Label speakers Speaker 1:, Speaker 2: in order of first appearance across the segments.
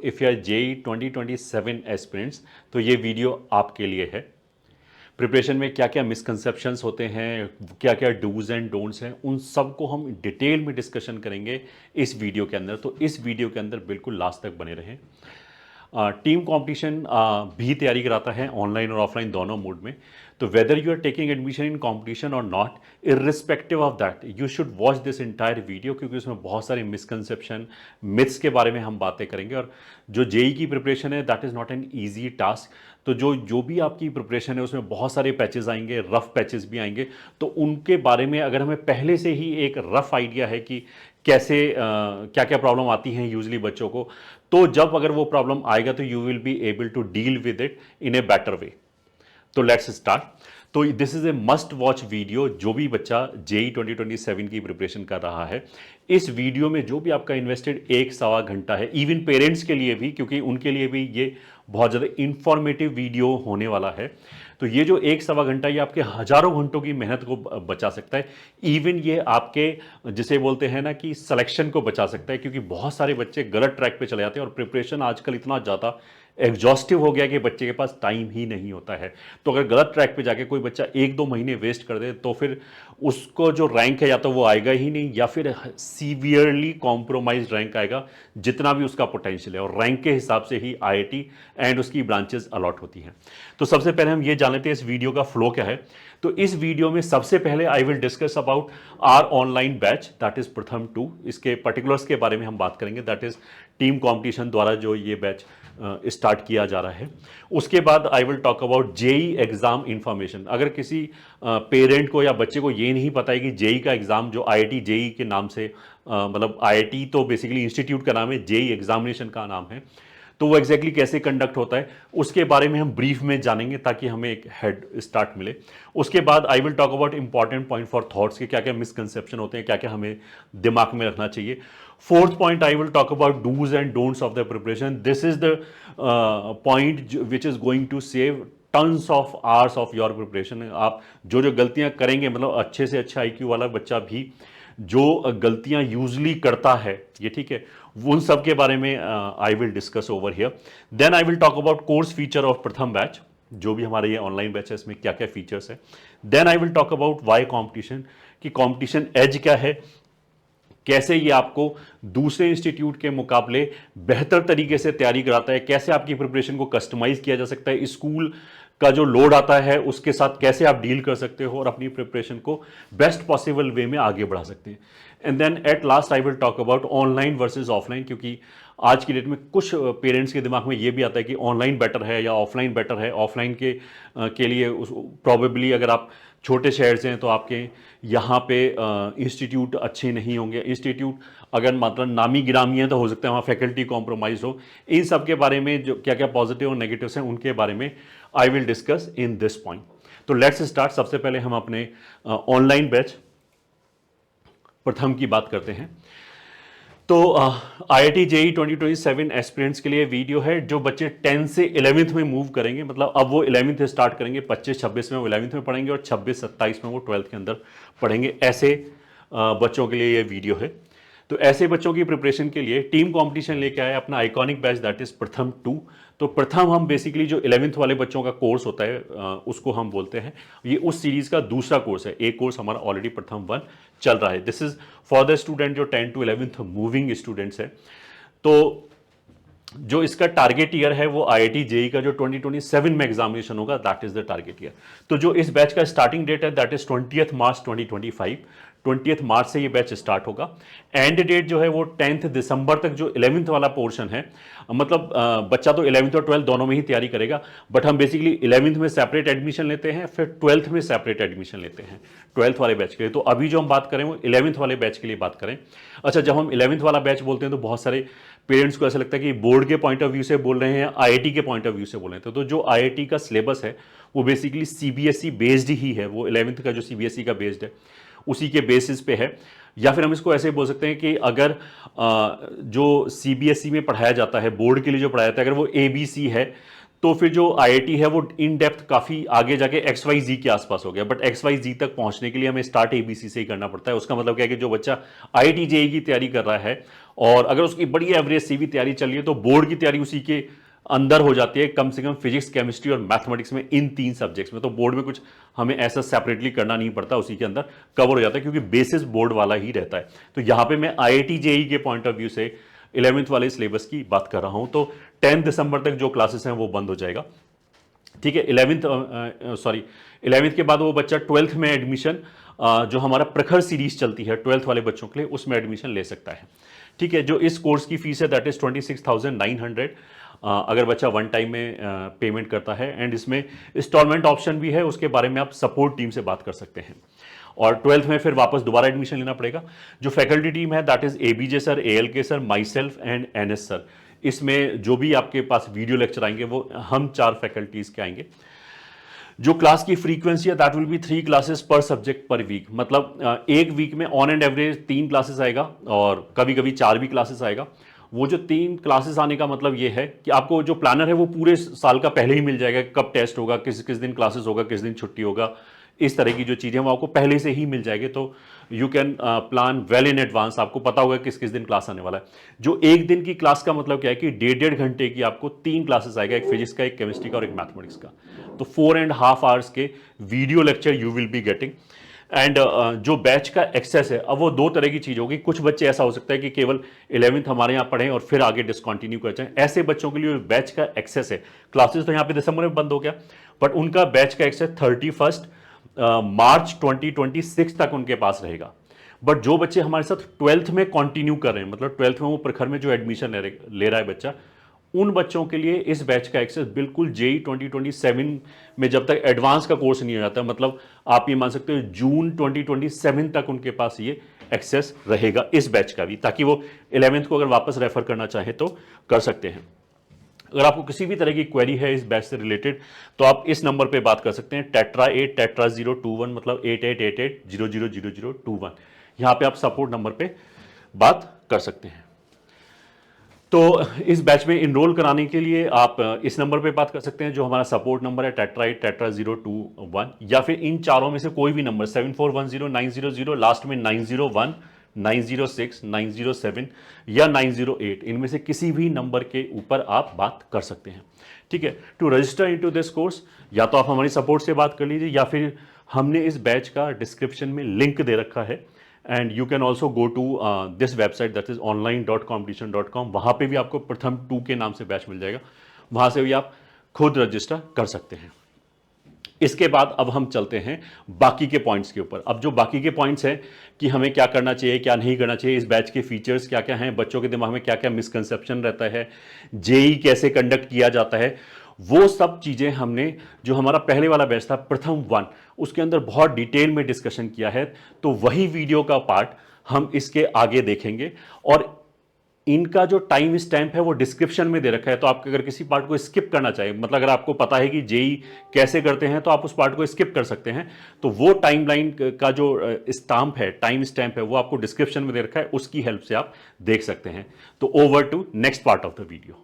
Speaker 1: If you are JEE 2027 aspirants तो ये video आपके लिए है। प्रिपरेशन में क्या क्या मिसकंसेप्शंस होते हैं, क्या क्या डूज एंड डोंट्स हैं, उन सब को हम डिटेल में डिस्कशन करेंगे इस वीडियो के अंदर। तो इस वीडियो के अंदर बिल्कुल लास्ट तक बने रहें। टीम कंपटीशन भी तैयारी कराता है ऑनलाइन और ऑफलाइन दोनों मोड में। तो whether you are taking admission in competition और not, irrespective of that you should watch this entire video, क्योंकि उसमें बहुत सारे मिसकंसेप्शन मिथ्स के बारे में हम बातें करेंगे। और जो जेई की प्रिपरेशन है that is not an easy task. तो जो जो भी आपकी प्रिपरेशन है उसमें बहुत सारे पैचेस आएंगे, रफ पैचेस भी आएंगे। तो उनके बारे में अगर हमें पहले से ही एक रफ आइडिया है कि कैसे क्या क्या प्रॉब्लम आती हैं यूजली बच्चों को, तो जब अगर वो प्रॉब्लम आएगा तो you will be able to deal with it in a better way. तो लेट्स स्टार्ट। तो this is a must watch video जो भी बच्चा जेई 2027 की प्रिपरेशन कर रहा है। इस वीडियो में जो भी आपका इन्वेस्टेड 1-1.25 घंटा है, इवन पेरेंट्स के लिए भी, क्योंकि उनके लिए भी ये बहुत ज़्यादा इंफॉर्मेटिव वीडियो होने वाला है। तो ये जो 1-1.25 घंटा ये आपके हजारों घंटों की मेहनत को बचा सकता है। इवन ये आपके जिसे बोलते हैं ना कि सिलेक्शन को बचा सकता है, क्योंकि बहुत सारे बच्चे गलत ट्रैक पे चले जाते हैं और प्रिपरेशन आजकल इतना ज़्यादा एग्जॉस्टिव हो गया कि बच्चे के पास टाइम ही नहीं होता है। तो अगर गलत ट्रैक पे जाके कोई बच्चा 1-2 महीने वेस्ट कर दे तो फिर उसको जो रैंक है या तो वो आएगा ही नहीं, या फिर सीवियरली कॉम्प्रोमाइज रैंक आएगा, जितना भी उसका पोटेंशियल है। और रैंक के हिसाब से ही आईआईटी एंड उसकी ब्रांचेस अलॉट होती हैं। तो सबसे पहले हम ये जान लेते हैं इस वीडियो का फ्लो क्या है। तो इस वीडियो में सबसे पहले I will discuss about our online batch that is Pratham 2। इसके पर्टिकुलर्स के बारे में हम बात करेंगे, दैट इज टीम कंपटीशन द्वारा जो ये बैच स्टार्ट किया जा रहा है। उसके बाद I will talk about JEE exam information. अगर किसी पेरेंट को या बच्चे को ये नहीं पता है कि जेई का एग्जाम जो आईआईटी जेई के नाम से मतलब आईआईटी तो बेसिकली इंस्टीट्यूट का नाम है, जेई एग्जामिनेशन का नाम है, तो वो एग्जैक्टली कैसे कंडक्ट होता है उसके बारे में हम ब्रीफ में जानेंगे ताकि हमें एक हेड स्टार्ट मिले। उसके बाद I will talk about important point for thoughts के क्या क्या मिसकंसेप्शन होते हैं, क्या क्या हमें दिमाग में रखना चाहिए। Fourth point I will talk about do's and don'ts of the preparation. This is the point which is going to save tons of hours of your preparation. आप जो जो गलतियां करेंगे, मतलब अच्छे से अच्छा आईक्यू वाला बच्चा भी जो गलतियां यूजली करता है, ये ठीक है, उन सब के बारे में I will discuss over here. Then I will talk about course feature of Pratham batch, जो भी हमारे ये ऑनलाइन बैच है इसमें क्या क्या फीचर्स है। Then I will talk about why competition, कि कॉम्पिटिशन एज क्या है, कैसे ये आपको दूसरे इंस्टीट्यूट के मुकाबले बेहतर तरीके से तैयारी कराता है, कैसे आपकी प्रिपरेशन को कस्टमाइज किया जा सकता है, स्कूल का जो लोड आता है उसके साथ कैसे आप डील कर सकते हो और अपनी प्रिपरेशन को बेस्ट पॉसिबल वे में आगे बढ़ा सकते हैं। And then at last I will talk about online versus offline, क्योंकि आज की डेट में कुछ पेरेंट्स के दिमाग में ये भी आता है कि ऑनलाइन बेटर है या ऑफलाइन बेटर है। ऑफलाइन के लिए प्रॉबेबली अगर आप छोटे शहर से हैं तो आपके यहाँ पे इंस्टीट्यूट अच्छे नहीं होंगे। इंस्टीट्यूट अगर मतलब नामी गिरामी है तो हो सकता है वहाँ फैकल्टी कॉम्प्रोमाइज हो। इन सब के बारे में जो क्या क्या पॉजिटिव और नेगेटिव्स हैं उनके बारे में I will discuss in this point. तो लेट्स स्टार्ट। सबसे पहले हम अपने ऑनलाइन बैच प्रथम की बात करते हैं। तो आईआईटी जेई 2027 एस्पिरेंट्स के लिए वीडियो है। जो बच्चे 10 से 11th में मूव करेंगे, मतलब अब वो 11th स्टार्ट करेंगे, 25-26 में वो 11th में पढ़ेंगे और 26-27 में वो 12th के अंदर पढ़ेंगे, ऐसे बच्चों के लिए ये वीडियो है। तो ऐसे बच्चों की प्रिपरेशन के लिए टीम कंपटीशन लेके आए अपना iconic batch that is Pratham 2। तो प्रथम हम बेसिकली जो 11th वाले बच्चों का कोर्स होता है उसको हम बोलते हैं, ये उस सीरीज का दूसरा कोर्स है। एक कोर्स हमारा ऑलरेडी प्रथम 1 चल रहा है। This is for the student जो 10 to 11th मूविंग स्टूडेंट्स है। तो जो इसका टारगेट ईयर है वो आईआईटी जेई का जो 2027 में एग्जामिनेशन होगा that is the target year. तो जो इस बैच का स्टार्टिंग डेट है that is 20th March 2025। 20th मार्च से ये बैच स्टार्ट होगा। एंड डेट जो है वो 10th दिसंबर तक जो 11th वाला पोर्शन है, मतलब बच्चा तो 11th और 12th दोनों में ही तैयारी करेगा, बट हम बेसिकली 11th में सेपरेट एडमिशन लेते हैं, फिर 12th में सेपरेट एडमिशन लेते हैं 12th वाले बैच के लिए। तो अभी जो हम बात करें वो 11th वाले बैच के लिए बात करें। अच्छा, जब हम 11th वाला बैच बोलते हैं तो बहुत सारे पेरेंट्स को ऐसा लगता है कि बोर्ड के पॉइंट ऑफ व्यू से बोल रहे हैं या आईआईटी के पॉइंट ऑफ व्यू से बोल रहे हैं। तो जो आईआईटी का सिलेबस है वो बेसिकली सीबीएसई बेस्ड ही है। वो 11th का जो सीबीएसई का बेस्ड है उसी के बेसिस पे है। या फिर हम इसको ऐसे बोल सकते हैं कि अगर जो सीबीएसई में पढ़ाया जाता है, बोर्ड के लिए जो पढ़ाया जाता है, अगर वो एबीसी है तो फिर जो आईआईटी है वो इन डेप्थ काफ़ी आगे जाके XYZ के आसपास हो गया, बट XYZ तक पहुंचने के लिए हमें स्टार्ट ABC से ही करना पड़ता है। उसका मतलब क्या है कि जो बच्चा IIT JEE की तैयारी कर रहा है और अगर उसकी बड़ी एवरेज से भी तैयारी चल रही है तो बोर्ड की तैयारी उसी के अंदर हो जाती है, कम से कम फिजिक्स, केमिस्ट्री और मैथमेटिक्स में, इन 3 सब्जेक्ट्स में। तो बोर्ड में कुछ हमें ऐसा सेपरेटली करना नहीं पड़ता, उसी के अंदर कवर हो जाता है क्योंकि बेसिस बोर्ड वाला ही रहता है। तो यहां पे मैं IIT JEE के पॉइंट ऑफ व्यू से 11th वाले सिलेबस की बात कर रहा हूं। तो 10 दिसंबर तक जो क्लासेस हैं वो बंद हो जाएगा, ठीक है। 11th के बाद वो बच्चा 12th में एडमिशन, जो हमारा प्रखर सीरीज चलती है 12th वाले बच्चों के लिए, उसमें एडमिशन ले सकता है, ठीक है। जो इस कोर्स की फीस है दैट इज 26,900 अगर बच्चा वन टाइम में पेमेंट करता है। एंड इसमें इंस्टॉलमेंट ऑप्शन भी है, उसके बारे में आप सपोर्ट टीम से बात कर सकते हैं। और 12th में फिर वापस दोबारा एडमिशन लेना पड़ेगा। जो फैकल्टी टीम है that is ABJ sir, ALK sir, my self and NS sir. इसमें जो भी आपके पास वीडियो लेक्चर आएंगे वो हम 4 फैकल्टीज के आएंगे। जो क्लास की फ्रीक्वेंसी है दैट विल बी 3 क्लासेस पर सब्जेक्ट पर वीक, मतलब एक वीक में ऑन एंड एवरेज 3 क्लासेस आएगा और कभी कभी 4 भी क्लासेस आएगा। वो जो 3 क्लासेस आने का मतलब ये है कि आपको जो प्लानर है वो पूरे साल का पहले ही मिल जाएगा, कब टेस्ट होगा, किस किस दिन क्लासेस होगा, किस दिन छुट्टी होगा, इस तरह की जो चीज़ें वो आपको पहले से ही मिल जाएगी। तो you can plan well in advance, आपको पता होगा किस किस दिन क्लास आने वाला है। जो एक दिन की क्लास का मतलब क्या है कि 1.5 घंटे की आपको 3 क्लासेस आएगा, एक फिजिक्स का, एक केमिस्ट्री का और एक मैथमेटिक्स का। तो 4.5 आवर्स के video lecture you will be getting. And जो बैच का एक्सेस है, अब वो 2 तरह की चीज़ होगी। कुछ बच्चे ऐसा हो सकता है कि केवल 11th हमारे यहाँ पढ़ें और फिर आगे डिसकंटिन्यू कर जाएं। ऐसे बच्चों के लिए बैच का एक्सेस है, क्लासेस तो यहाँ पे दिसंबर में बंद हो गया, बट उनका बैच का एक्सेस 31 मार्च 2026 तक उनके पास रहेगा। बट जो बच्चे हमारे साथ 12th में कंटिन्यू कर रहे हैं, मतलब 12th में वो प्रखर में जो एडमिशन ले रहा है बच्चा, उन बच्चों के लिए इस बैच का एक्सेस बिल्कुल JEE 2027 में, जब तक एडवांस का कोर्स नहीं हो जाता, मतलब आप ये मान सकते हो जून 2027 तक उनके पास ये एक्सेस रहेगा इस बैच का भी, ताकि वो 11th को अगर वापस रेफर करना चाहे तो कर सकते हैं। अगर आपको किसी भी तरह की क्वेरी है इस बैच से रिलेटेड तो आप इस नंबर पे बात कर सकते हैं, tetra021, मतलब 8888000021। यहां पे आप सपोर्ट नंबर पे बात कर सकते हैं। तो इस बैच में इनरोल कराने के लिए आप इस नंबर पे बात कर सकते हैं जो हमारा सपोर्ट नंबर है, tetra021, या फिर इन चारों में से कोई भी नंबर 7410900900, लास्ट में 901, 906, 907 या 908, इनमें से किसी भी नंबर के ऊपर आप बात कर सकते हैं, ठीक है। To register into this course या तो आप हमारी सपोर्ट से बात कर लीजिए, या फिर हमने इस बैच का डिस्क्रिप्शन में लिंक दे रखा है। And you can also go to this website that is online.competition.com। वहाँ पे भी आपको प्रथम 2 के नाम से बैच मिल जाएगा, वहाँ से भी आप खुद रजिस्टर कर सकते हैं। इसके बाद अब हम चलते हैं बाकी के पॉइंट्स के ऊपर। अब जो बाकी के पॉइंट्स हैं कि हमें क्या करना चाहिए, क्या नहीं करना चाहिए, इस बैच के फीचर्स क्या क्या हैं, बच्चों के दिमाग में क्या क्या मिसकंसेप्शन रहता है, JEE कैसे कंडक्ट किया जाता है, वो सब चीज़ें हमने जो हमारा पहले वाला बैच था प्रथम 1, उसके अंदर बहुत डिटेल में डिस्कशन किया है। तो वही वीडियो का पार्ट हम इसके आगे देखेंगे, और इनका जो टाइम स्टैम्प है वो डिस्क्रिप्शन में दे रखा है। तो आप अगर किसी पार्ट को स्किप करना चाहिए, मतलब अगर आपको पता है कि JEE कैसे करते हैं तो आप उस पार्ट को स्किप कर सकते हैं। तो वो टाइमलाइन का जो स्टाम्प है, टाइम स्टैम्प है, वो आपको डिस्क्रिप्शन में दे रखा है, उसकी हेल्प से आप देख सकते हैं। तो over to next part of the video.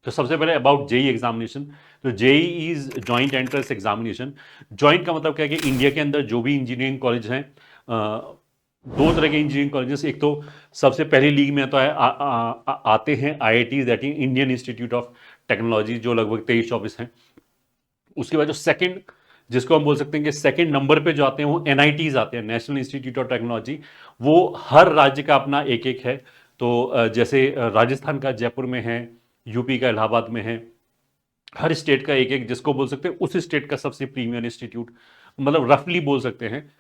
Speaker 1: तो सबसे पहले अबाउट JEE एग्जामिनेशन। तो JEE is joint entrance examination. Joint का मतलब क्या है कि इंडिया के अंदर जो भी इंजीनियरिंग कॉलेज हैं, 2 तरह के इंजीनियरिंग कॉलेजेस, एक तो सबसे पहली लीग में तो आते हैं IIT, that is Indian institute of technology, जो लगभग 23-24 हैं। उसके बाद जो सेकंड, जिसको हम बोल सकते हैं कि सेकंड नंबर पे जो आते हैं, वो NITs आते हैं, नेशनल इंस्टीट्यूट ऑफ टेक्नोलॉजी। वो हर राज्य का अपना एक एक है। तो जैसे राजस्थान का जयपुर में है, यूपी का इलाहाबाद में है, हर स्टेट का एक एक, जिसको बोल सकते हैं उस स्टेट का सबसे प्रीमियर इंस्टीट्यूट, मतलब रफली बोल सकते हैं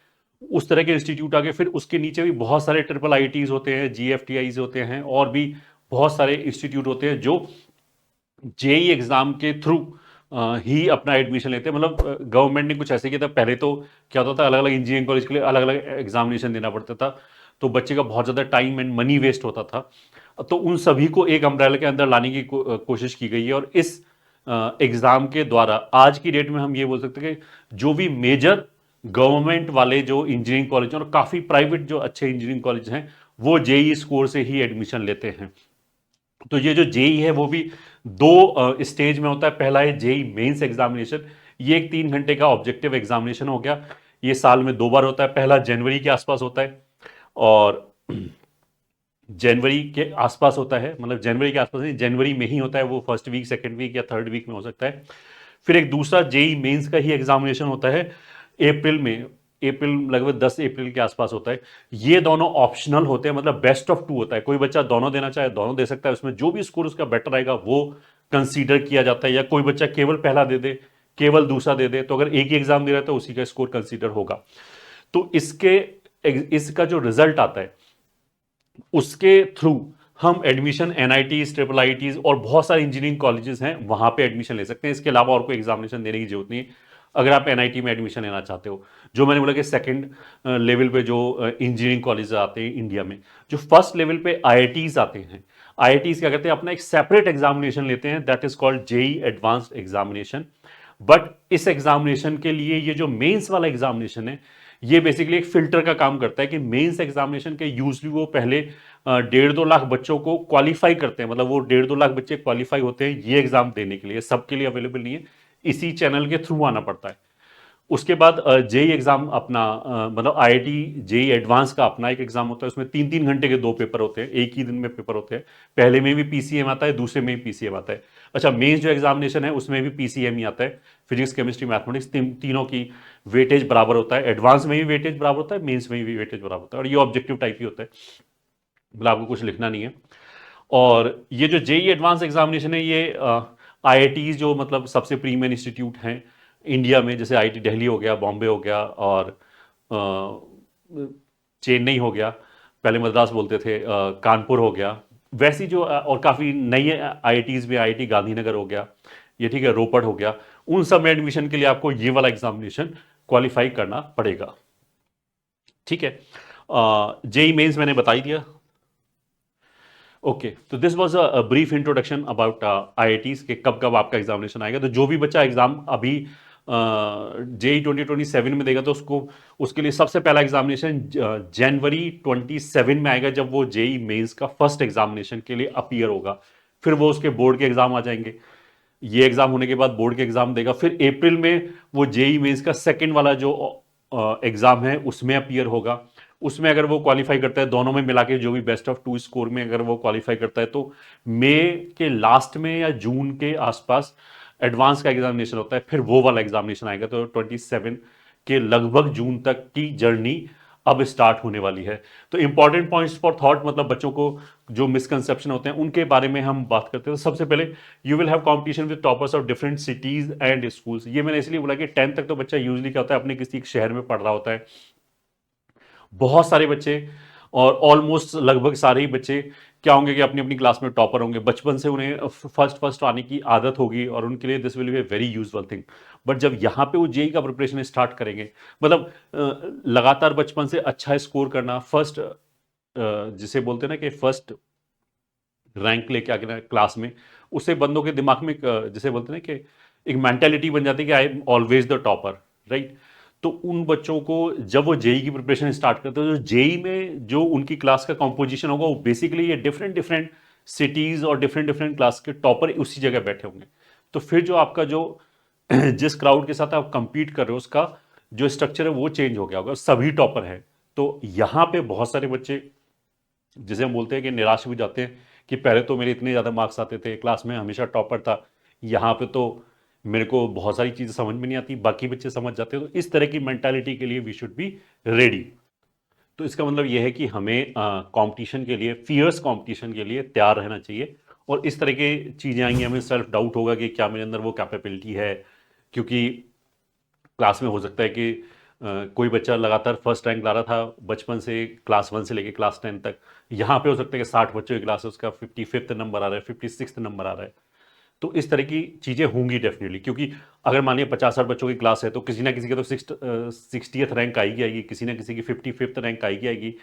Speaker 1: उस तरह के इंस्टीट्यूट आगे। फिर उसके नीचे भी बहुत सारे IIITs होते हैं, GFTIs होते हैं, और भी बहुत सारे इंस्टीट्यूट होते हैं जो JEE एग्जाम के थ्रू ही अपना एडमिशन लेते हैं। मतलब गवर्नमेंट ने कुछ ऐसे किया था, पहले तो क्या होता था, अलग अलग इंजीनियरिंग कॉलेज के लिए अलग अलग एग्जामिनेशन देना पड़ता था, तो बच्चे का बहुत ज़्यादा टाइम एंड मनी वेस्ट होता था। तो उन सभी को एक अम्ब्रेला के अंदर लाने की कोशिश की गई है। और इस एग्ज़ाम के द्वारा आज की डेट में हम ये बोल सकते हैं कि जो भी मेजर गवर्नमेंट वाले जो इंजीनियरिंग कॉलेज हैं और काफ़ी प्राइवेट जो अच्छे इंजीनियरिंग कॉलेज हैं, वो JEE स्कोर से ही एडमिशन लेते हैं। तो ये जो JEE है वो भी दो स्टेज में होता है। पहला है जेई मेंस एग्जामिनेशन, ये एक 3 घंटे का ऑब्जेक्टिव एग्जामिनेशन हो गया। ये साल में 2 बार होता है, पहला जनवरी के आसपास होता है और जनवरी के आसपास होता है, मतलब जनवरी के आसपास नहीं, जनवरी में ही होता है वो, फर्स्ट वीक, सेकंड वीक या थर्ड वीक में हो सकता है। फिर एक दूसरा जेई मेंस का ही एग्जामिनेशन होता है अप्रैल में, अप्रैल लगभग 10 अप्रैल के आसपास होता है। ये दोनों ऑप्शनल होते हैं, मतलब बेस्ट ऑफ टू होता है। कोई बच्चा दोनों देना चाहे दोनों दे सकता है, उसमें जो भी स्कोर उसका बेटर आएगा वो कंसीडर किया जाता है। या कोई बच्चा केवल पहला दे दे, केवल दूसरा दे दे, तो अगर एक ही एग्जाम दे रहा है तो उसी का स्कोर कंसीडर होगा। तो इसका जो रिजल्ट आता है उसके थ्रू हम एडमिशन एनआईटीज, ट्रिपल आईटीज और बहुत सारे इंजीनियरिंग कॉलेजेस हैं वहां पे एडमिशन ले सकते हैं। इसके अलावा और कोई एग्जामिनेशन देने की जरूरत नहीं है अगर आप एनआईटी में एडमिशन लेना चाहते हो। जो मैंने बोला कि सेकंड लेवल पे जो इंजीनियरिंग कॉलेज आते हैं इंडिया में, जो फर्स्ट लेवल पे आईआईटीज आते हैं, आईआईटीज क्या करते हैं, अपना एक सेपरेट एग्जामिनेशन लेते हैं, that is called JEE advanced examination. But इस एग्जामिनेशन के लिए ये जो मेंस वाला एग्जामिनेशन है, ये बेसिकली एक फिल्टर का काम करता है कि मेंस एग्जामिनेशन के यूजली वो पहले 1.5-2 लाख बच्चों को क्वालिफाई करते हैं, मतलब वो 1.5-2 लाख बच्चे क्वालिफाई होते हैं ये एग्जाम देने के लिए। सबके लिए अवेलेबल नहीं है, इसी चैनल के थ्रू आना पड़ता है। उसके बाद जेई एग्जाम अपना मतलब आईआईटी जेई एडवांस का अपना एक एग्जाम होता है, उसमें 3-3 घंटे के 2 पेपर होते हैं, एक ही दिन में पेपर होते हैं। पहले में भी पीसीएम आता है, दूसरे में भी पीसीएम आता है। अच्छा, मेंस जो एग्जामिनेशन है उसमें भी पीसीएम ही आता है, फिजिक्स केमिस्ट्री मैथमेटिक्स, तीनों की वेटेज बराबर होता है। एडवांस में भी वेटेज बराबर होता है, मेंस में भी वेटेज बराबर होता है, और ये ऑब्जेक्टिव टाइप ही होता है, मतलब आपको कुछ लिखना नहीं है। और ये जो जेई एडवांस एग्जामिनेशन है ये आईआईटी जो मतलब सबसे प्रीमियम इंस्टीट्यूट हैं इंडिया में, जैसे आईआईटी दिल्ली हो गया, बॉम्बे हो गया, और चेन्नई हो गया, पहले मद्रास बोलते थे, कानपुर हो गया, वैसी जो और काफ़ी नई आईआईटीज़ में आईआईटी गांधीनगर हो गया, ये ठीक है, रोपड़ हो गया, उन सब में एडमिशन के लिए आपको ये वाला एग्जामिनेशन क्वालिफाई करना पड़ेगा। ठीक है, जेई मेंस मैंने बता ही दिया। ओके, तो this was a brief introduction about IITs के कब कब आपका एग्जामिनेशन आएगा। तो जो भी बच्चा एग्जाम अभी जेई 2027 में देगा तो उसको उसके लिए सबसे पहला एग्जामिनेशन जनवरी 27 में आएगा, जब वो जेई मेंस का फर्स्ट एग्जामिनेशन के लिए अपीयर होगा। फिर वो उसके बोर्ड के एग्जाम आ जाएंगे, ये एग्जाम होने के बाद बोर्ड के एग्जाम देगा। फिर अप्रैल में वो जेई मेंस का सेकंड वाला जो एग्जाम है उसमें अपीयर होगा। उसमें अगर वो क्वालिफाई करता है, दोनों में मिला के जो भी बेस्ट ऑफ टू स्कोर में अगर वो क्वालिफाई करता है, तो मई के लास्ट में या जून के आसपास एडवांस का एग्जामिनेशन होता है, फिर वो वाला एग्जामिनेशन आएगा। तो 27 के लगभग जून तक की जर्नी अब स्टार्ट होने वाली है। तो इंपॉर्टेंट पॉइंट्स फॉर थॉट, मतलब बच्चों को जो मिसकंसेप्शन होते हैं उनके बारे में हम बात करते हैं। तो सबसे पहले, you will have competition with toppers of different cities and schools. ये मैंने इसलिए बोला कि 10th तक तो बच्चा यूजली क्या होता है, अपने किसी एक शहर में पढ़ रहा होता है। बहुत सारे बच्चे और ऑलमोस्ट लगभग सारे ही बच्चे क्या होंगे कि अपनी अपनी क्लास में टॉपर होंगे, बचपन से उन्हें फर्स्ट आने की आदत होगी और उनके लिए this will be a very usual thing. But जब यहाँ पे वो जेई का प्रिपरेशन स्टार्ट करेंगे, मतलब लगातार बचपन से अच्छा स्कोर करना, फर्स्ट जिसे बोलते हैं ना कि फर्स्ट रैंक लेके आगे ना क्लास में, उससे बंदों के दिमाग में जिसे बोलते हैं ना कि एक मेंटेलिटी बन जाती है कि I am always the topper, right. तो उन बच्चों को जब वो जेई की प्रिपरेशन स्टार्ट करते हैं, तो जेई में जो उनकी क्लास का कॉम्पोजिशन होगा वो बेसिकली ये डिफरेंट डिफरेंट सिटीज और डिफरेंट डिफरेंट क्लास के टॉपर उसी जगह बैठे होंगे। तो फिर जो आपका जो जिस क्राउड के साथ आप कंपीट कर रहे हो उसका जो स्ट्रक्चर है वो चेंज हो गया होगा, सभी टॉपर हैं। तो यहाँ पे बहुत सारे बच्चे जिसे हम बोलते हैं कि निराश भी जाते हैं कि पहले तो मेरे इतने ज़्यादा मार्क्स आते थे, क्लास में हमेशा टॉपर था, यहाँ पे तो मेरे को बहुत सारी चीज़ें समझ में नहीं आती, बाकी बच्चे समझ जाते हैं। तो इस तरह की मेंटालिटी के लिए वी शुड बी रेडी। तो इसका मतलब यह है कि हमें कंपटीशन के लिए, फियर्स कंपटीशन के लिए तैयार रहना चाहिए। और इस तरह की चीज़ें आएंगी, हमें सेल्फ डाउट होगा कि क्या मेरे अंदर वो कैपेबिलिटी है, क्योंकि क्लास में हो सकता है कि कोई बच्चा लगातार फर्स्ट रैंक ला रहा था बचपन से, क्लास 1 से लेकर क्लास 10 तक, यहाँ पे हो सकता है कि 60 बच्चों की क्लास है, उसका 55th नंबर आ रहा है, 56th नंबर आ रहा है। तो इस तरह की चीज़ें होंगी डेफिनेटली, क्योंकि अगर मानिए 50-60 बच्चों की क्लास है तो किसी ना किसी के तो 60th रैंक आएगी आएगी, किसी ना किसी की 55th रैंक आएगी आएगी।